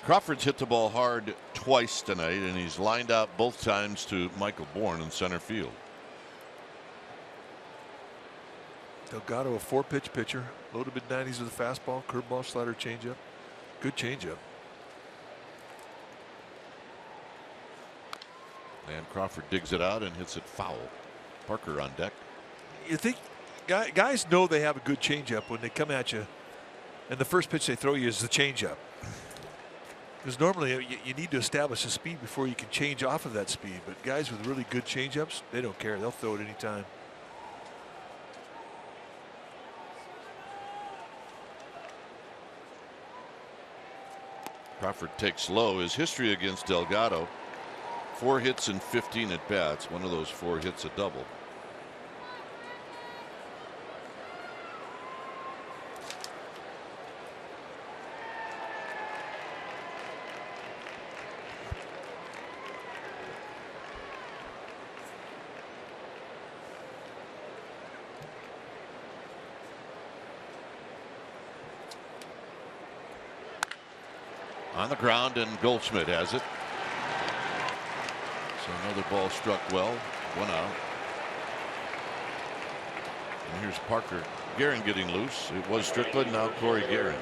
Crawford's hit the ball hard twice tonight, and he's lined out both times to Michael Bourne in center field. Delgado, a 4-pitch pitcher, low to mid-90s with a fastball, curveball, slider, changeup. Good changeup. And Crawford digs it out and hits it foul. Parker on deck. You think guys know they have a good changeup when they come at you, and the first pitch they throw you is the changeup. Because normally you need to establish a speed before you can change off of that speed. But guys with really good changeups, they don't care. They'll throw it any time. Crawford takes low. His history against Delgado: 4 hits and 15 at bats. One of those 4 hits a double. On the ground, and Goldschmidt has it. So another ball struck well. 1 out. And here's Parker. Guerin getting loose. It was Strickland, now Corey Guerin.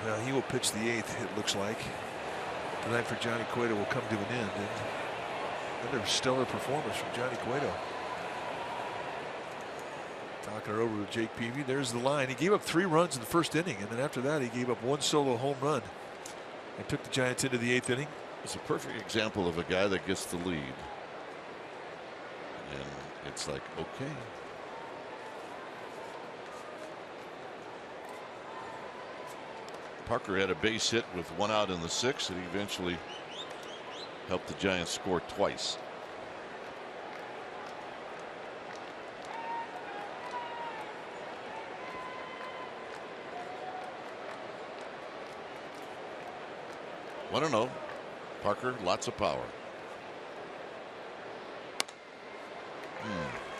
Well, he will pitch the 8th, it looks like. Tonight for Johnny Cueto will come to an end. And another stellar performance from Johnny Cueto. Talking it over with Jake Peavy. There's the line. He gave up 3 runs in the first inning, and then after that he gave up 1 solo home run and took the Giants into the 8th inning. It's a perfect example of a guy that gets the lead, and it's like, okay. Parker had a base hit with 1 out in the 6th, and he eventually helped the Giants score twice. I don't know. Parker, lots of power.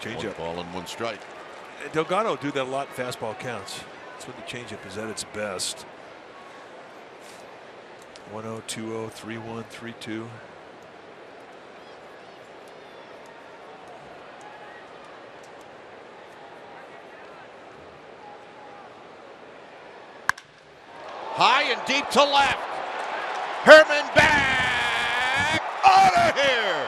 Change up. 1 ball and 1 strike. Delgado do that a lot in fastball counts. That's when the changeup is at its best. 1-0, 2-0, 3-1, 3-2. High and deep to left. Herman back out of here.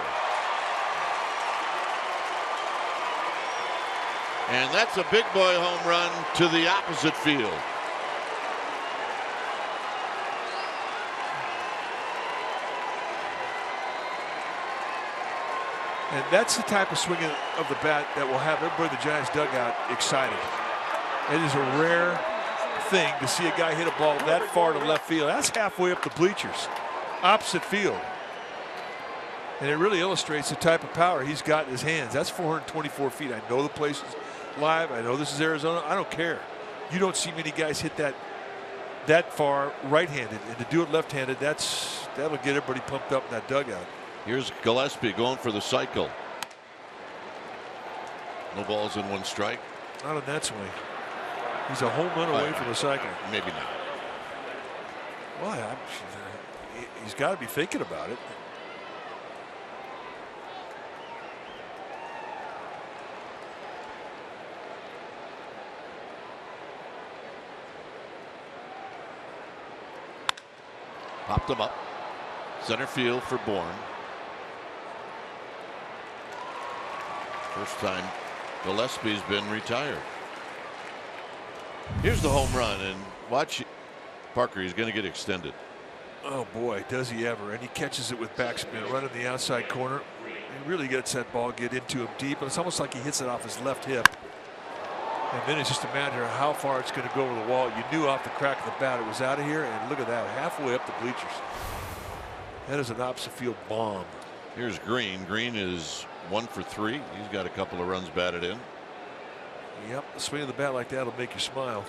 And that's a big boy home run to the opposite field. And that's the type of swing of the bat that will have everybody in the Giants dugout excited. It is a rare thing to see a guy hit a ball that far to left field. That's halfway up the bleachers, opposite field. And it really illustrates the type of power he's got in his hands. That's 424 feet. I know the place is live. I know this is Arizona. I don't care. You don't see many guys hit that far right-handed, and to do it left-handed, that'll get everybody pumped up in that dugout. Here's Gillespie going for the cycle. No balls and 1 strike. Not on that swing. He's a home run away from the cycle. Maybe not. Well, he's got to be thinking about it. Popped him up. Center field for Bourne. First time Gillespie's been retired. Here's the home run, and watch Parker. He's going to get extended. Oh boy, does he ever. And he catches it with backspin right in the outside corner. He really gets that ball get into him deep, and it's almost like he hits it off his left hip. And then it's just a matter of how far it's going to go over the wall. You knew off the crack of the bat it was out of here, and look at that, halfway up the bleachers. That is an opposite field bomb. Here's Green. Green is 1 for 3. He's got a couple of runs batted in. Yep, a swing of the bat like that will make you smile.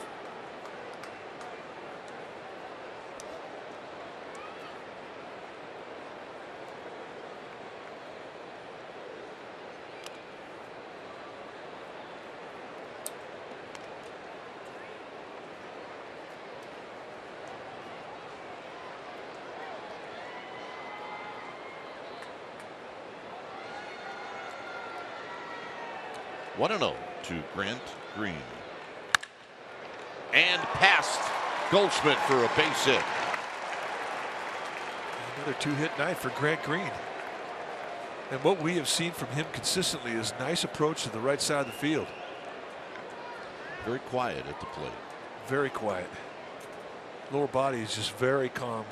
One and 0 to Grant Green. And past Goldschmidt for a base hit. Another 2-hit night for Grant Green. And what we have seen from him consistently is nice approach to the right side of the field. Very quiet at the plate. Very quiet. Lower body is just very calm.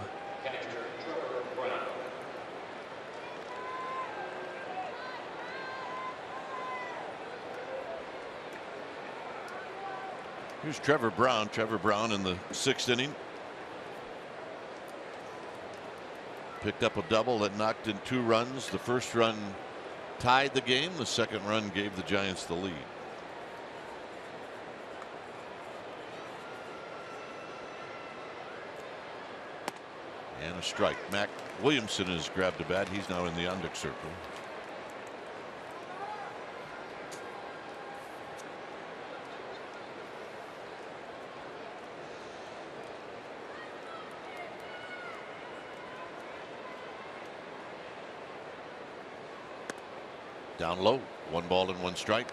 Here's Trevor Brown. Trevor Brown in the 6th inning. Picked up a double that knocked in 2 runs. The first run tied the game. The second run gave the Giants the lead. And a strike. Mac Williamson has grabbed a bat. He's now in the on-deck circle. Down low, 1 ball and 1 strike.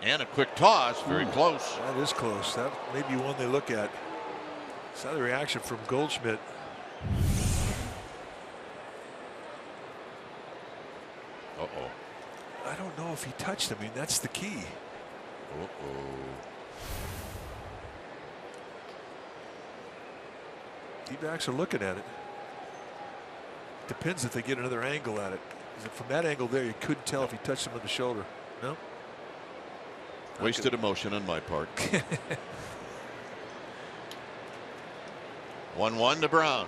And a quick toss, very close. That is close. That may be one they look at. Saw the reaction from Goldschmidt. I don't know if he touched him. I mean, that's the key. D-backs are looking at it. Depends if they get another angle at it. From that angle there, you couldn't tell if he touched him on the shoulder. No. Wasted emotion on my part. 1-1 to Brown.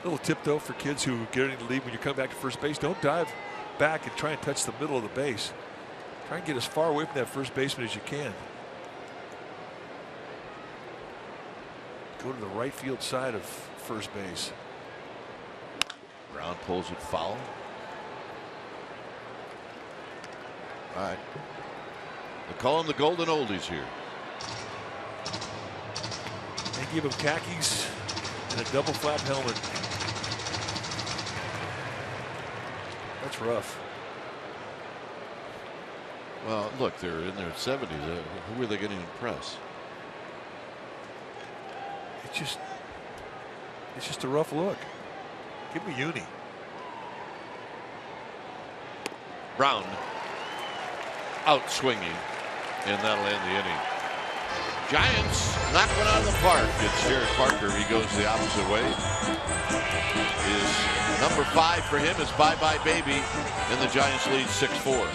Little tip though for kids who get in the lead when you come back to first base, don't dive back and try and touch the middle of the base. Try and get as far away from that first baseman as you can. Go to the right field side of first base. Brown pulls it foul. All right. They call him the Golden Oldies here. They give him khakis and a double flap helmet. That's rough. Well, look, they're in their 70s. Who are they going to impress? It's just a rough look. Give me Uni. Brown out swinging, and that'll end the inning. Giants knock one out of the park. It's Jared Parker. He goes the opposite way. His number 5 for him is Bye Bye Baby, and the Giants lead 6-4.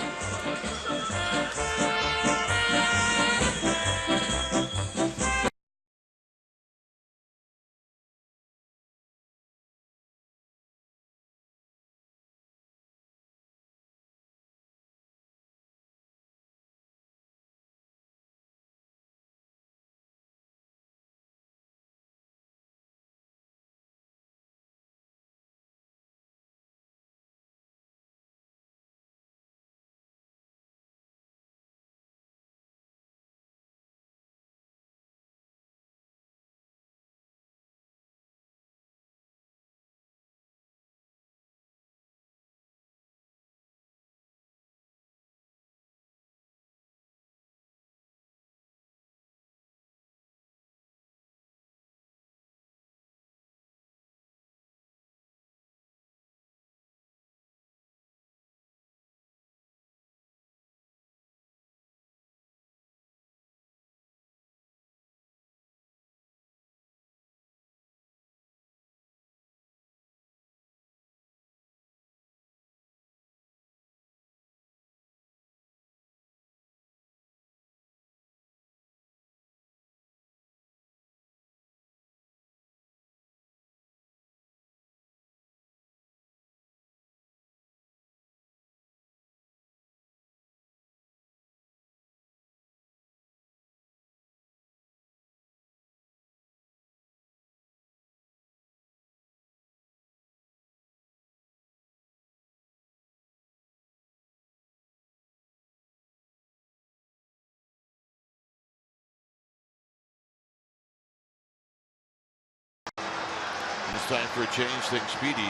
time for a change. Think Speedy.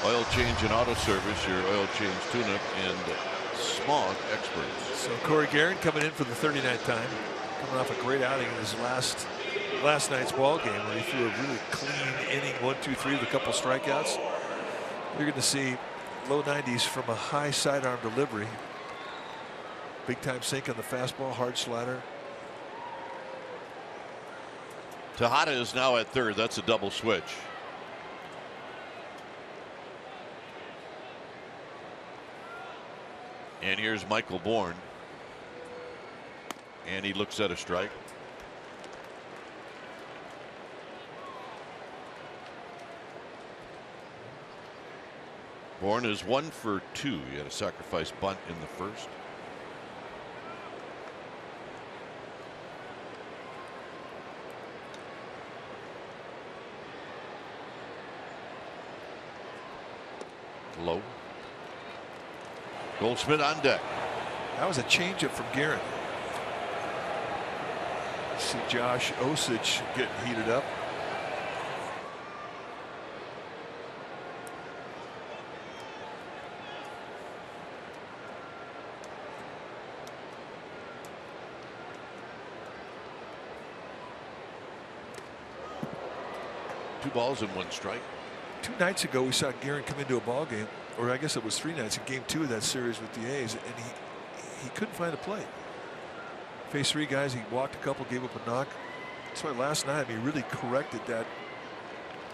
Oil change and auto service, your oil change tune-up and smog experts. So Corey Guerin coming in for the 39th time, coming off a great outing in his last night's ball game where he threw a really clean inning, 1, 2, 3 with a couple strikeouts. You're going to see low 90s from a high sidearm delivery. Big time sink on the fastball, hard slider. Tejada is now at third. That's a double switch. And here's Michael Bourne. And he looks at a strike. Bourne is 1 for 2. He had a sacrifice bunt in the first. Low. Goldschmidt on deck. That was a changeup from Guerin. See Josh Osich getting heated up. Two balls and 1 strike. 2 nights ago we saw Guerin come into a ball game, or I guess it was 3 nights in game 2 of that series with the A's, and he couldn't find a plate. Faced 3 guys, he walked a couple, gave up a knock. That's why last night he really corrected that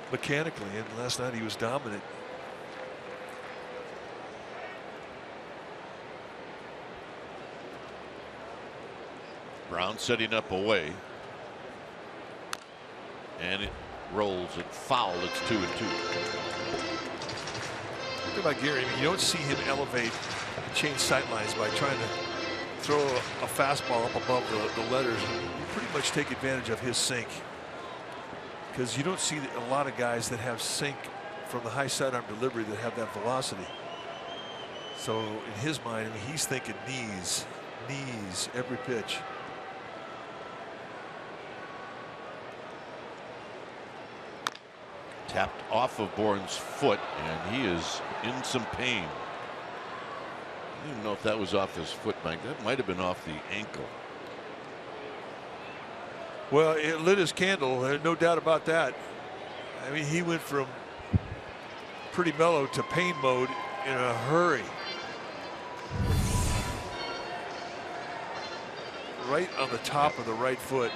mechanically, and last night he was dominant. Brown setting up away. And it rolls it foul. It's 2-2. Think about Gary. I mean, you don't see him elevate and change sightlines by trying to throw a fastball up above the letters. You pretty much take advantage of his sink, because you don't see a lot of guys that have sink from the high sidearm delivery that have that velocity. So in his mind, I mean, he's thinking knees every pitch. Tapped off of Bourne's foot, and he is in some pain. I don't even know if that was off his foot, Mike. That might have been off the ankle. Well, it lit his candle. There's no doubt about that. I mean, he went from pretty mellow to pain mode in a hurry. Right on the top of the right foot.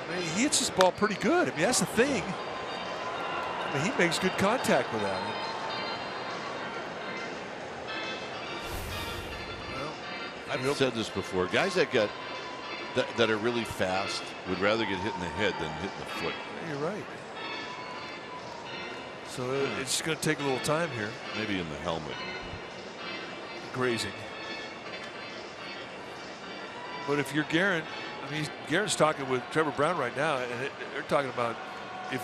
I mean, he hits his ball pretty good. I mean, that's the thing. I mean, he makes good contact with that. Well, I've said this before. Guys that are really fast would rather get hit in the head than hit in the foot. You're right. So it's going to take a little time here. Maybe in the helmet. Grazing. But if you're Guerin, I mean, Guerin's talking with Trevor Brown right now, and they're talking about if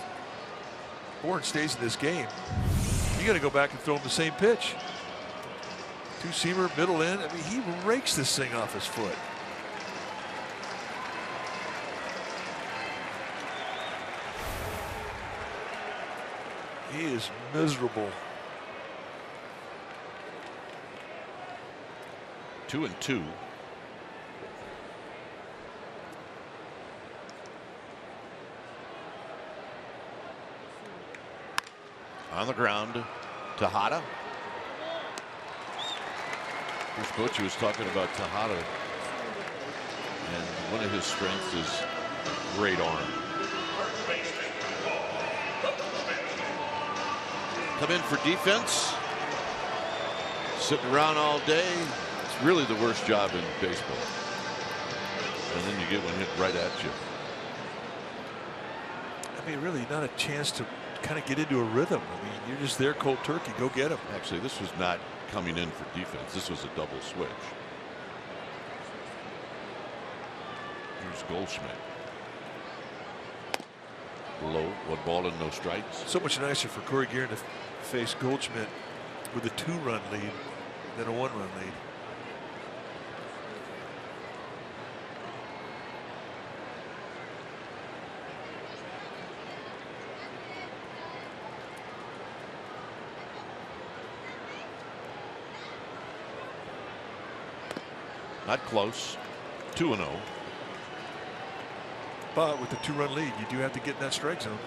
Bourne stays in this game, you got to go back and throw him the same pitch. Two-seamer, middle in. I mean, he rakes this thing off his foot. He is miserable. 2-2. On the ground, Tejada. Bruce Bochy was talking about Tejada, and one of his strengths is great arm. Come in for defense. Sitting around all day. It's really the worst job in baseball. And then you get one hit right at you. I mean, really not a chance to kind of get into a rhythm. I mean, you're just there cold turkey. Go get him. Actually, this was not coming in for defense. This was a double switch. Here's Goldschmidt. Low, 1 ball and no strikes. So much nicer for Corey Guerin to face Goldschmidt with a 2-run lead than a 1-run lead. Not close. 2-0. But with the 2-run lead, you do have to get in that strike zone.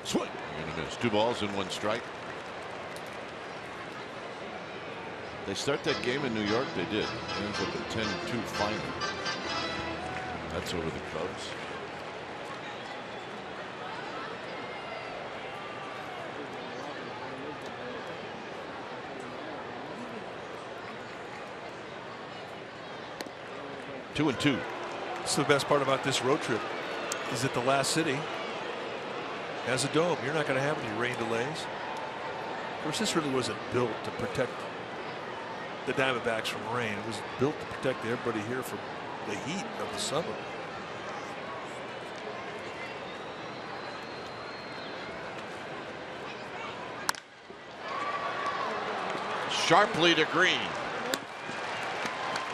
Swing. And a miss. 2 balls and 1 strike. They start that game in New York. They did. It ends up a 10-2 final. That's over the Cubs. Two and 2. That's the best part about this road trip. Is that the last city has a dome. You're not going to have any rain delays. Of course, this really wasn't built to protect the Diamondbacks from rain. It was built to protect everybody here from the heat of the summer. Sharply to Green.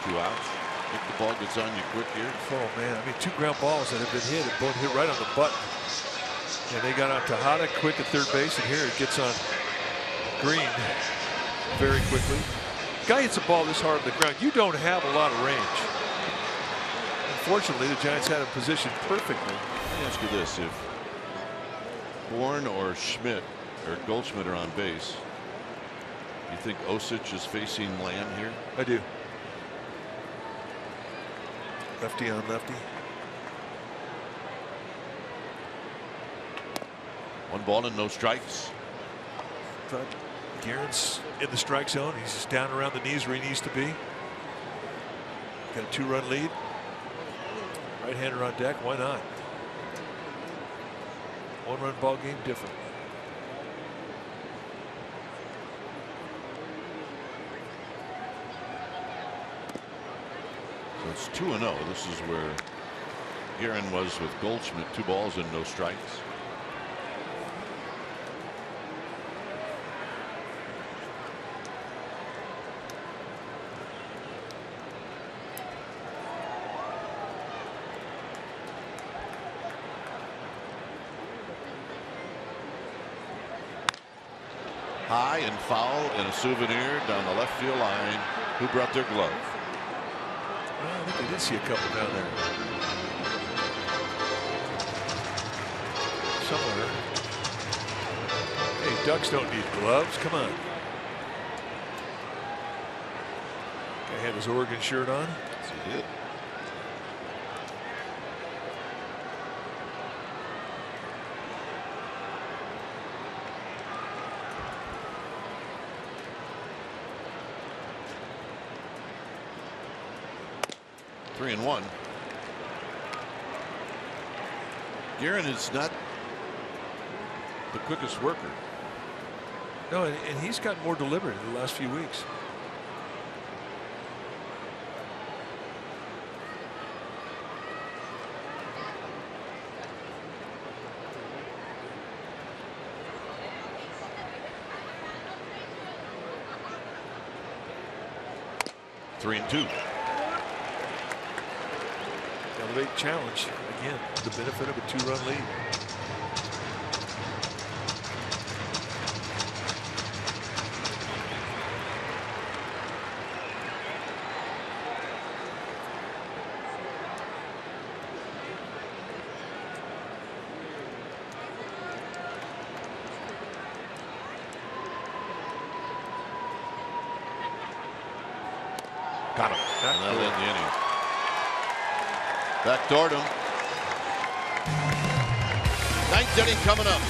2 outs. I think the ball gets on you quick here. Oh man, I mean 2 ground balls that have been hit and both hit right on the button. And they got on Tejada quick at third base, and here it gets on Green very quickly. Guy hits a ball this hard on the ground. You don't have a lot of range. Unfortunately, the Giants had him positioned perfectly. Let me ask you this: if Bourne or Schmidt or Goldschmidt are on base, you think Osich is facing Lamb here? I do. Lefty on lefty. 1 ball and no strikes. But Guerin's in the strike zone. He's just down around the knees where he needs to be. Got a 2-run lead. Right-hander on deck. Why not? 1-run ball game different. So it's 2-0. This is where Guerin was with Goldschmidt. 2 balls and no strikes. High and foul and a souvenir down the left field line. Who brought their glove? Well, I think they did see a couple down there. Somewhere. Hey, Ducks don't need gloves. Come on. Guy had his Oregon shirt on. Yes, he did. Three and 1. Guerin is not the quickest worker. No, and he's gotten more deliberate in the last few weeks. Three and 2. Elevate challenge again. The benefit of a 2-run lead. Got him. And that'll end the inning. Backdoored him. 9th inning coming up.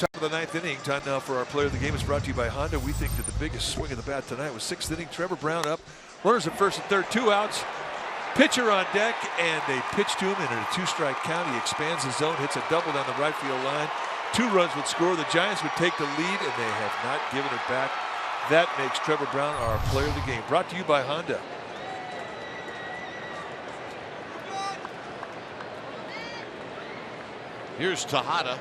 Top of the 9th inning. Time now for our player of the game. Is brought to you by Honda. We think that the biggest swing of the bat tonight was 6th inning. Trevor Brown up. Runners at first and third. 2 outs. Pitcher on deck, and they pitch to him in a 2-strike count. He expands his zone, hits a double down the right field line. 2 runs would score. The Giants would take the lead, and they have not given it back. That makes Trevor Brown our player of the game. Brought to you by Honda. Here's Tejada.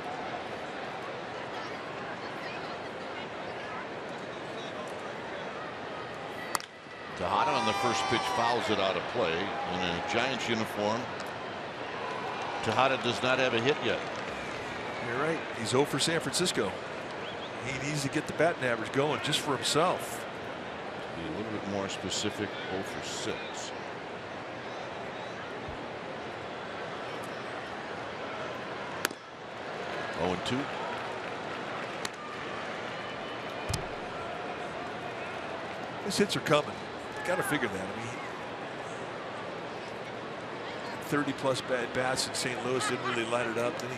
Tejada on the first pitch fouls it out of play. In a Giants uniform, Tejada does not have a hit yet. You're right. He's 0 for San Francisco. He needs to get the batting average going just for himself. Be a little bit more specific, 0 for 6. Oh, and 2. His hits are coming. Got to figure that. I mean, 30+ bad bats in St. Louis, didn't really light it up. Then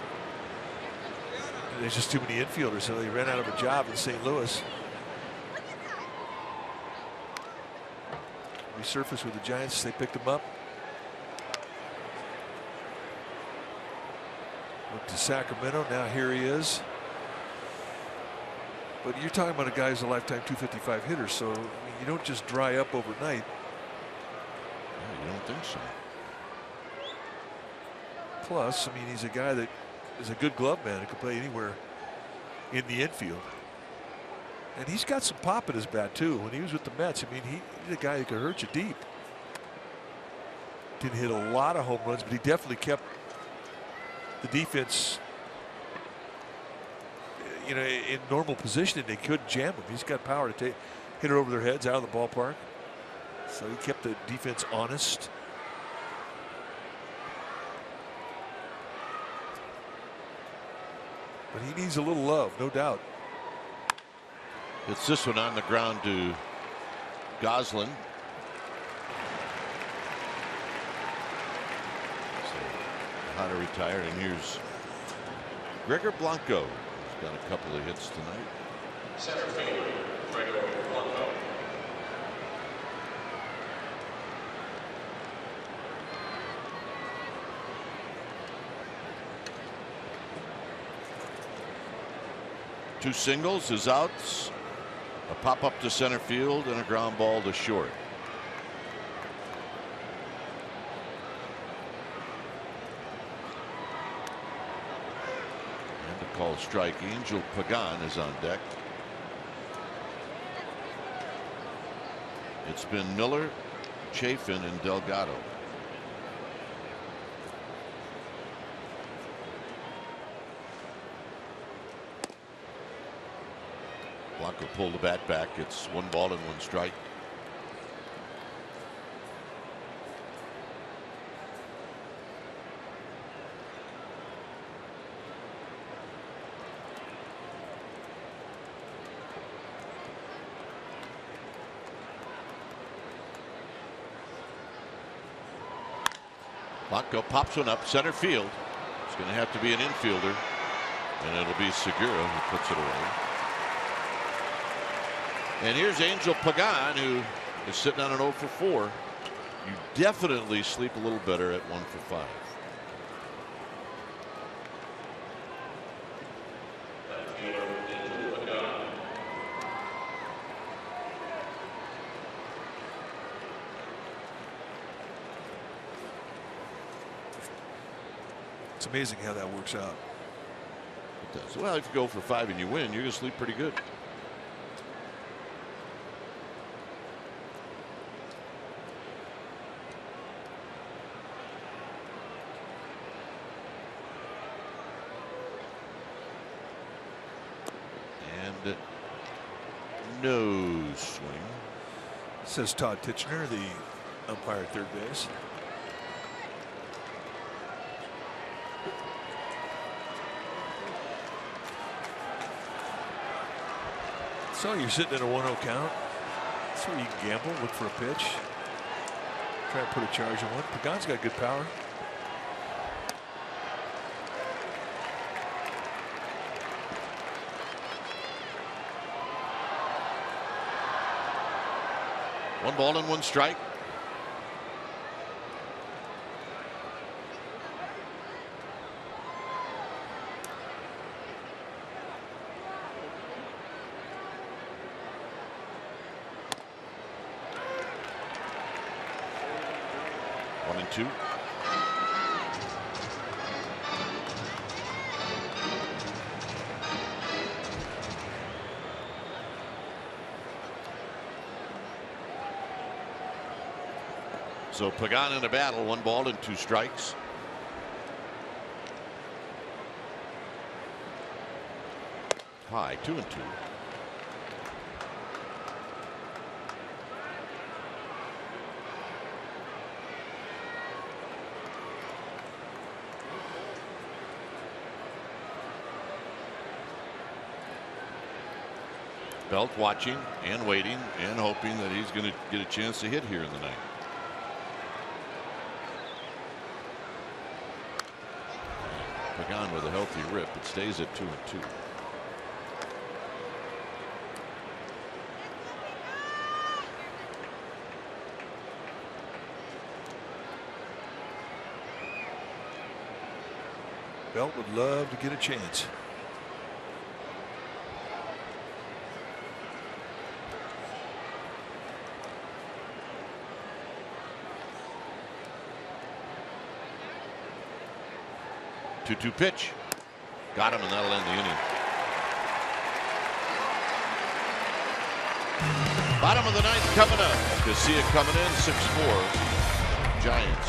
there's just too many infielders, so they ran out of a job in St. Louis. Resurfaced with the Giants. They picked him up. Went to Sacramento. Now here he is. But you're talking about a guy who's a lifetime 255 hitter, so I mean, you don't just dry up overnight. You don't think so? Plus, I mean, he's a guy that is a good glove man who can play anywhere in the infield. And he's got some pop in his bat, too. When he was with the Mets, I mean, he's a guy who could hurt you deep. Didn't hit a lot of home runs, but he definitely kept the defense, you know, in normal position. They couldn't jam him. He's got power to hit it over their heads out of the ballpark. So he kept the defense honest. But he needs a little love, no doubt. It's this one on the ground to Goslin. So Hunter retired, and here's Gregor Blanco, who's got a couple of hits tonight. Center fielder, Gregor Blanco. Two singles, his outs, a pop up to center field, and a ground ball to short. And to call strike, Angel Pagan is on deck. It's been Miller, Chafin, and Delgado. Blanco pulled the bat back. It's 1 ball and 1 strike. Blanco pops one up center field. It's going to have to be an infielder, and it'll be Segura who puts it away. And here's Angel Pagan, who is sitting on an 0 for 4. You definitely sleep a little better at 1 for 5. It's amazing how that works out. It does. Well, if you go for 5 and you win, you're going to sleep pretty good. No swing. Says Todd Titchener, the umpire at third base. So you're sitting in a 1-0 count. That's where you can gamble, look for a pitch, try and put a charge on one. Pagan's got good power. One ball and one strike. One and two. So Pagan in a battle, 1 ball and 2 strikes. High, 2 and 2. Belt watching and waiting and hoping that he's going to get a chance to hit here in the ninth. Pagan with a healthy rip. It stays at 2 and 2. Belt would love to get a chance. Two pitch. Got him, and that'll end the inning. Bottom of the ninth coming up. Casilla coming in, 6-4. Giants.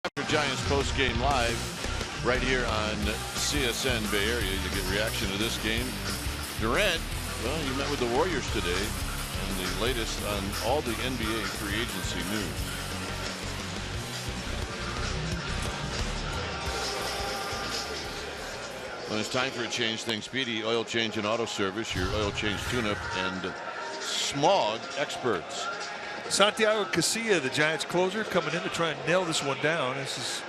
After Giants post-game live right here on CSN Bay Area. You get reaction to this game. Durant, well, he met with the Warriors today, and the latest on all the NBA free agency news. When it's time for a change, things speedy. Oil change and auto service, your oil change tune-up and smog experts. Santiago Casilla, the Giants closer, coming in to try and nail this one down. This is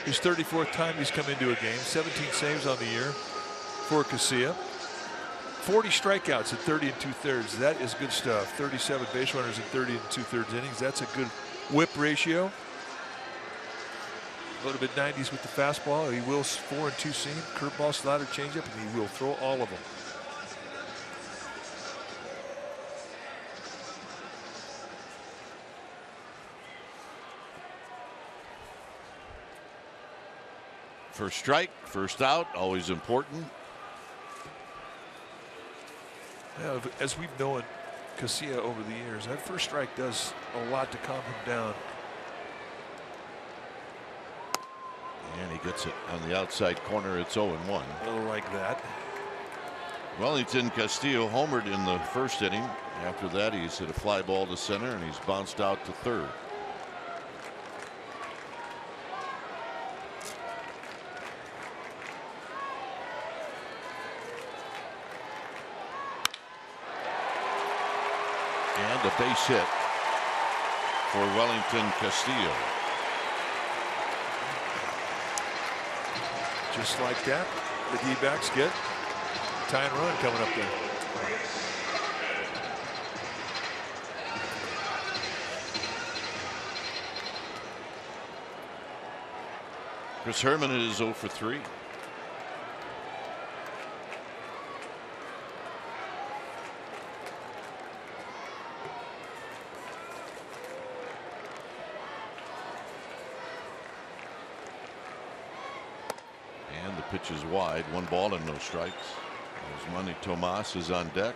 his 34th time he's come into a game. 17 saves on the year for Casilla. 40 strikeouts at 30 2/3. That is good stuff. 37 base runners in 30 2/3 innings. That's a good whip ratio. A little bit 90s with the fastball. He will 4 and 2 seam, curveball, slider, changeup, and he will throw all of them. First strike, first out, always important. Yeah, as we've known Casilla over the years, that first strike does a lot to calm him down. And he gets it on the outside corner. It's 0-1. A little like that. Wellington Castillo homered in the first inning. After that, he's hit a fly ball to center, and he's bounced out to third. And a base hit for Wellington Castillo. Just like that, the D-backs get a tying run coming up there. Chris Herman is 0 for 3. And the pitch is wide. 1 ball and no strikes. As Manny Tomas is on deck.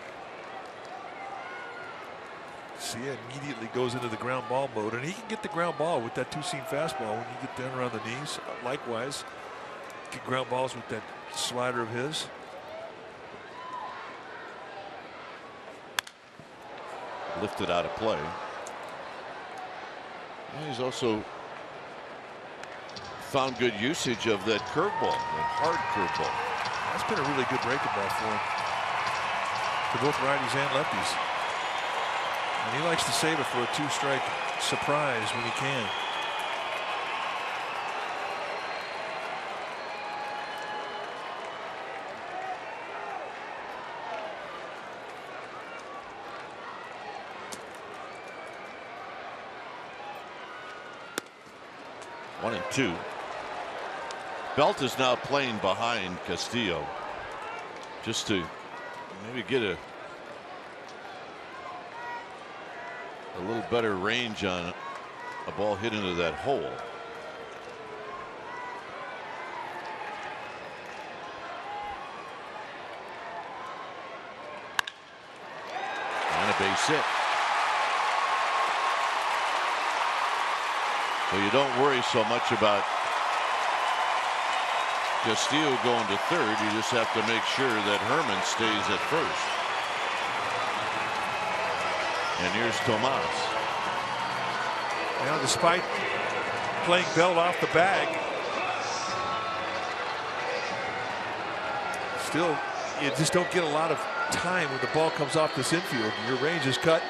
See, immediately goes into the ground ball mode, and he can get the ground ball with that two-seam fastball when you get down around the knees. Likewise, get ground balls with that slider of his. Lifted out of play. And he's also found good usage of that curveball, that hard curveball. That's been a really good breaking ball for him, for both righties and lefties. And he likes to save it for a 2-strike surprise when he can. One and two. Belt is now playing behind Castillo just to maybe get a little better range on a ball hit into that hole. And a base hit. So you don't worry so much about Castillo going to third. You just have to make sure that Herman stays at first. And here's Tomas. Now, despite playing Belt off the bag, still you just don't get a lot of time when the ball comes off this infield. Your range is cut.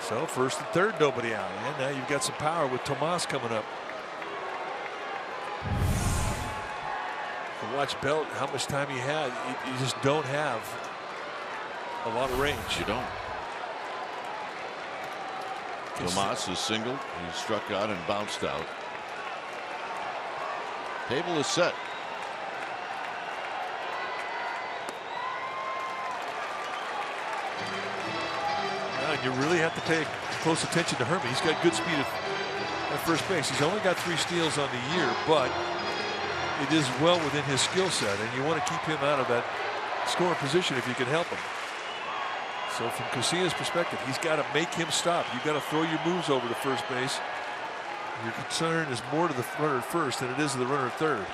So first and third, nobody out. And now you've got some power with Tomas coming up. To watch Belt, how much time he had, you just don't have a lot of range. You don't. Tomas is singled. He struck out and bounced out. Table is set. You really have to pay close attention to Herman. He's got good speed at first base. He's only got 3 steals on the year, but it is well within his skill set, and you want to keep him out of that scoring position if you can help him. So from Casillas' perspective, he's got to make him stop. You've got to throw your moves over to first base. Your concern is more to the runner at first than it is to the runner at third.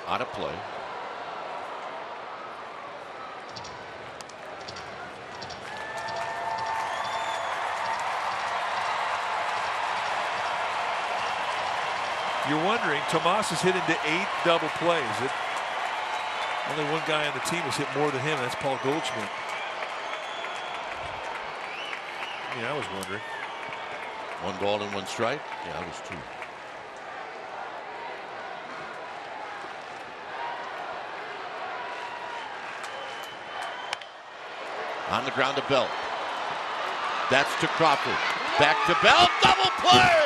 Out of play. You're wondering, Tomas has hit into 8 double plays. Only one guy on the team has hit more than him, and that's Paul Goldschmidt. I was wondering. 1 ball and 1 strike. Yeah, that was 2. On the ground to Belt. That's to Crawford. Back to Belt. Double play!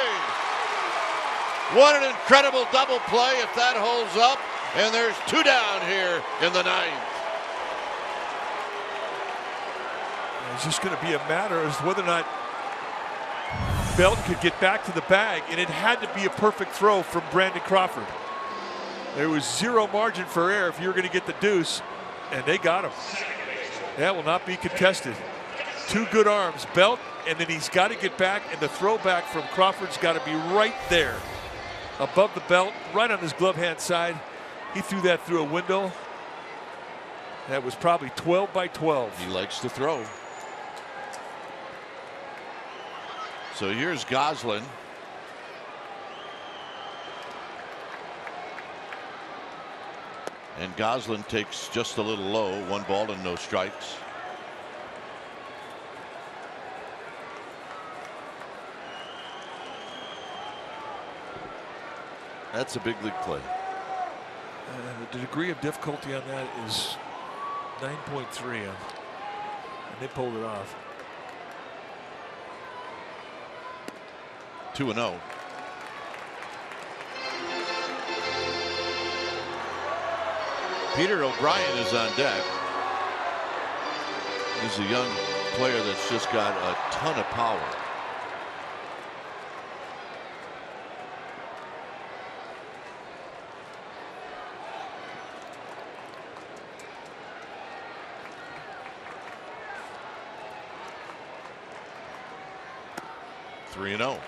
What an incredible double play if that holds up. And there's 2 down here in the 9th. It's just going to be a matter as to whether or not Belt could get back to the bag, and it had to be a perfect throw from Brandon Crawford. There was 0 margin for error if you were going to get the deuce, and they got him. That will not be contested. 2 good arms, Belt, and then he's got to get back, and the throwback from Crawford's got to be right there above the belt, right on his glove hand side. He threw that through a window. That was probably 12 by 12. He likes to throw. So here's Goslin. And Goslin takes just a little low. 1 ball and no strikes. That's a big league play. The degree of difficulty on that is 9.3, and they pulled it off. 2-0. Peter O'Brien is on deck. He's a young player that's just got a ton of power. Three and 0.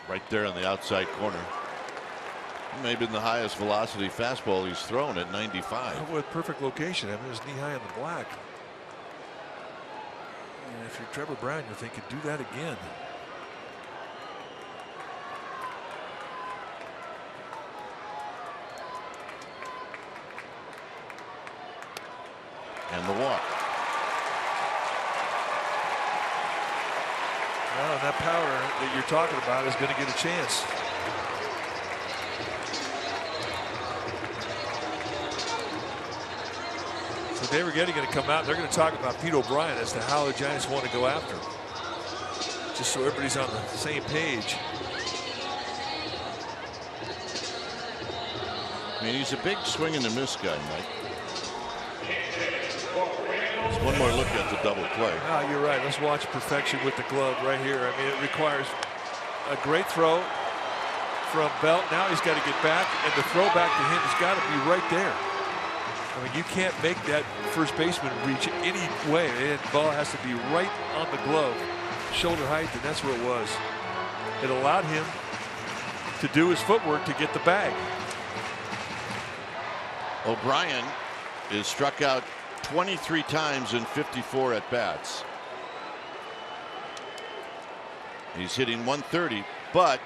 Right there on the outside corner. Maybe the highest velocity fastball he's thrown at 95. With perfect location. I mean, it was knee high on the black. And if you're Trevor Brown, you're thinking, do that again. And the walk. Well, that power that you're talking about is going to get a chance. So Dave Righetti going to come out. They're going to talk about Pete O'Brien as to how the Giants want to go after him. Just so everybody's on the same page. I mean, he's a big swing and a miss guy, Mike. Just one more look at the double play. Oh, you're right. Let's watch perfection with the glove right here. I mean, it requires a great throw from Belt. Now he's got to get back, and the throw back to him has got to be right there. I mean, you can't make that first baseman reach any way. The ball has to be right on the glove, shoulder height, and that's where it was. It allowed him to do his footwork to get the bag. O'Brien is struck out 23 times in 54 at bats. He's hitting 130, but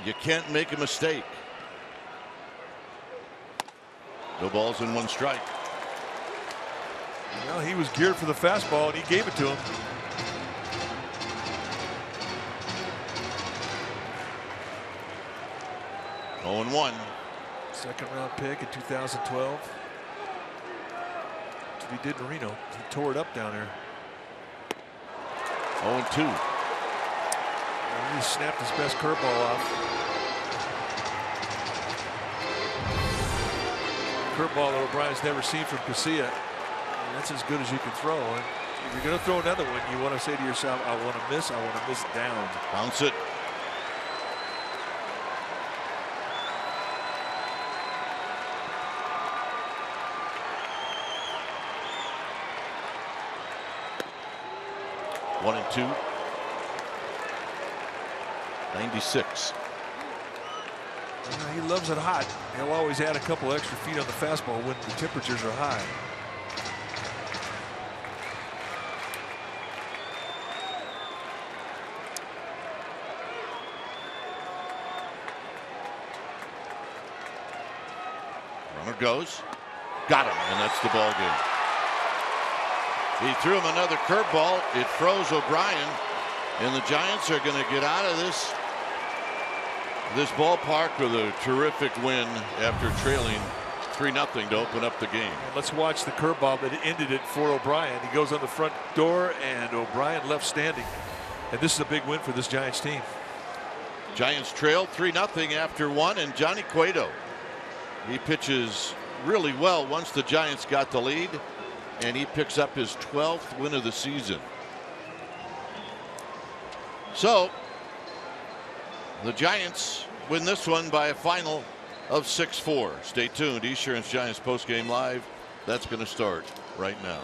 you can't make a mistake. No balls and 1 strike. Well, he was geared for the fastball, and he gave it to him. Oh and 1. Second round pick in 2012. That's what he did in Reno. He tore it up down there. 0 and 2. And he snapped his best curveball off. Curveball that O'Brien's never seen from Casilla. And that's as good as you can throw. And if you're going to throw another one, you want to say to yourself, I want to miss down. Bounce it. One and 2. 96. He loves it hot. He'll always add a couple extra feet on the fastball when the temperatures are high. Runner goes. Got him, and that's the ball game. He threw him another curveball. It froze O'Brien, and the Giants are going to get out of this ballpark with a terrific win after trailing 3-0 to open up the game. And let's watch the curveball that ended it for O'Brien. He goes on the front door, and O'Brien left standing. And this is a big win for this Giants team. Giants trailed 3-0 after 1, and Johnny Cueto, he pitches really well once the Giants got the lead, and he picks up his 12th win of the season. So the Giants win this one by a final of 6-4. Stay tuned. Esurance Giants postgame live. That's going to start right now.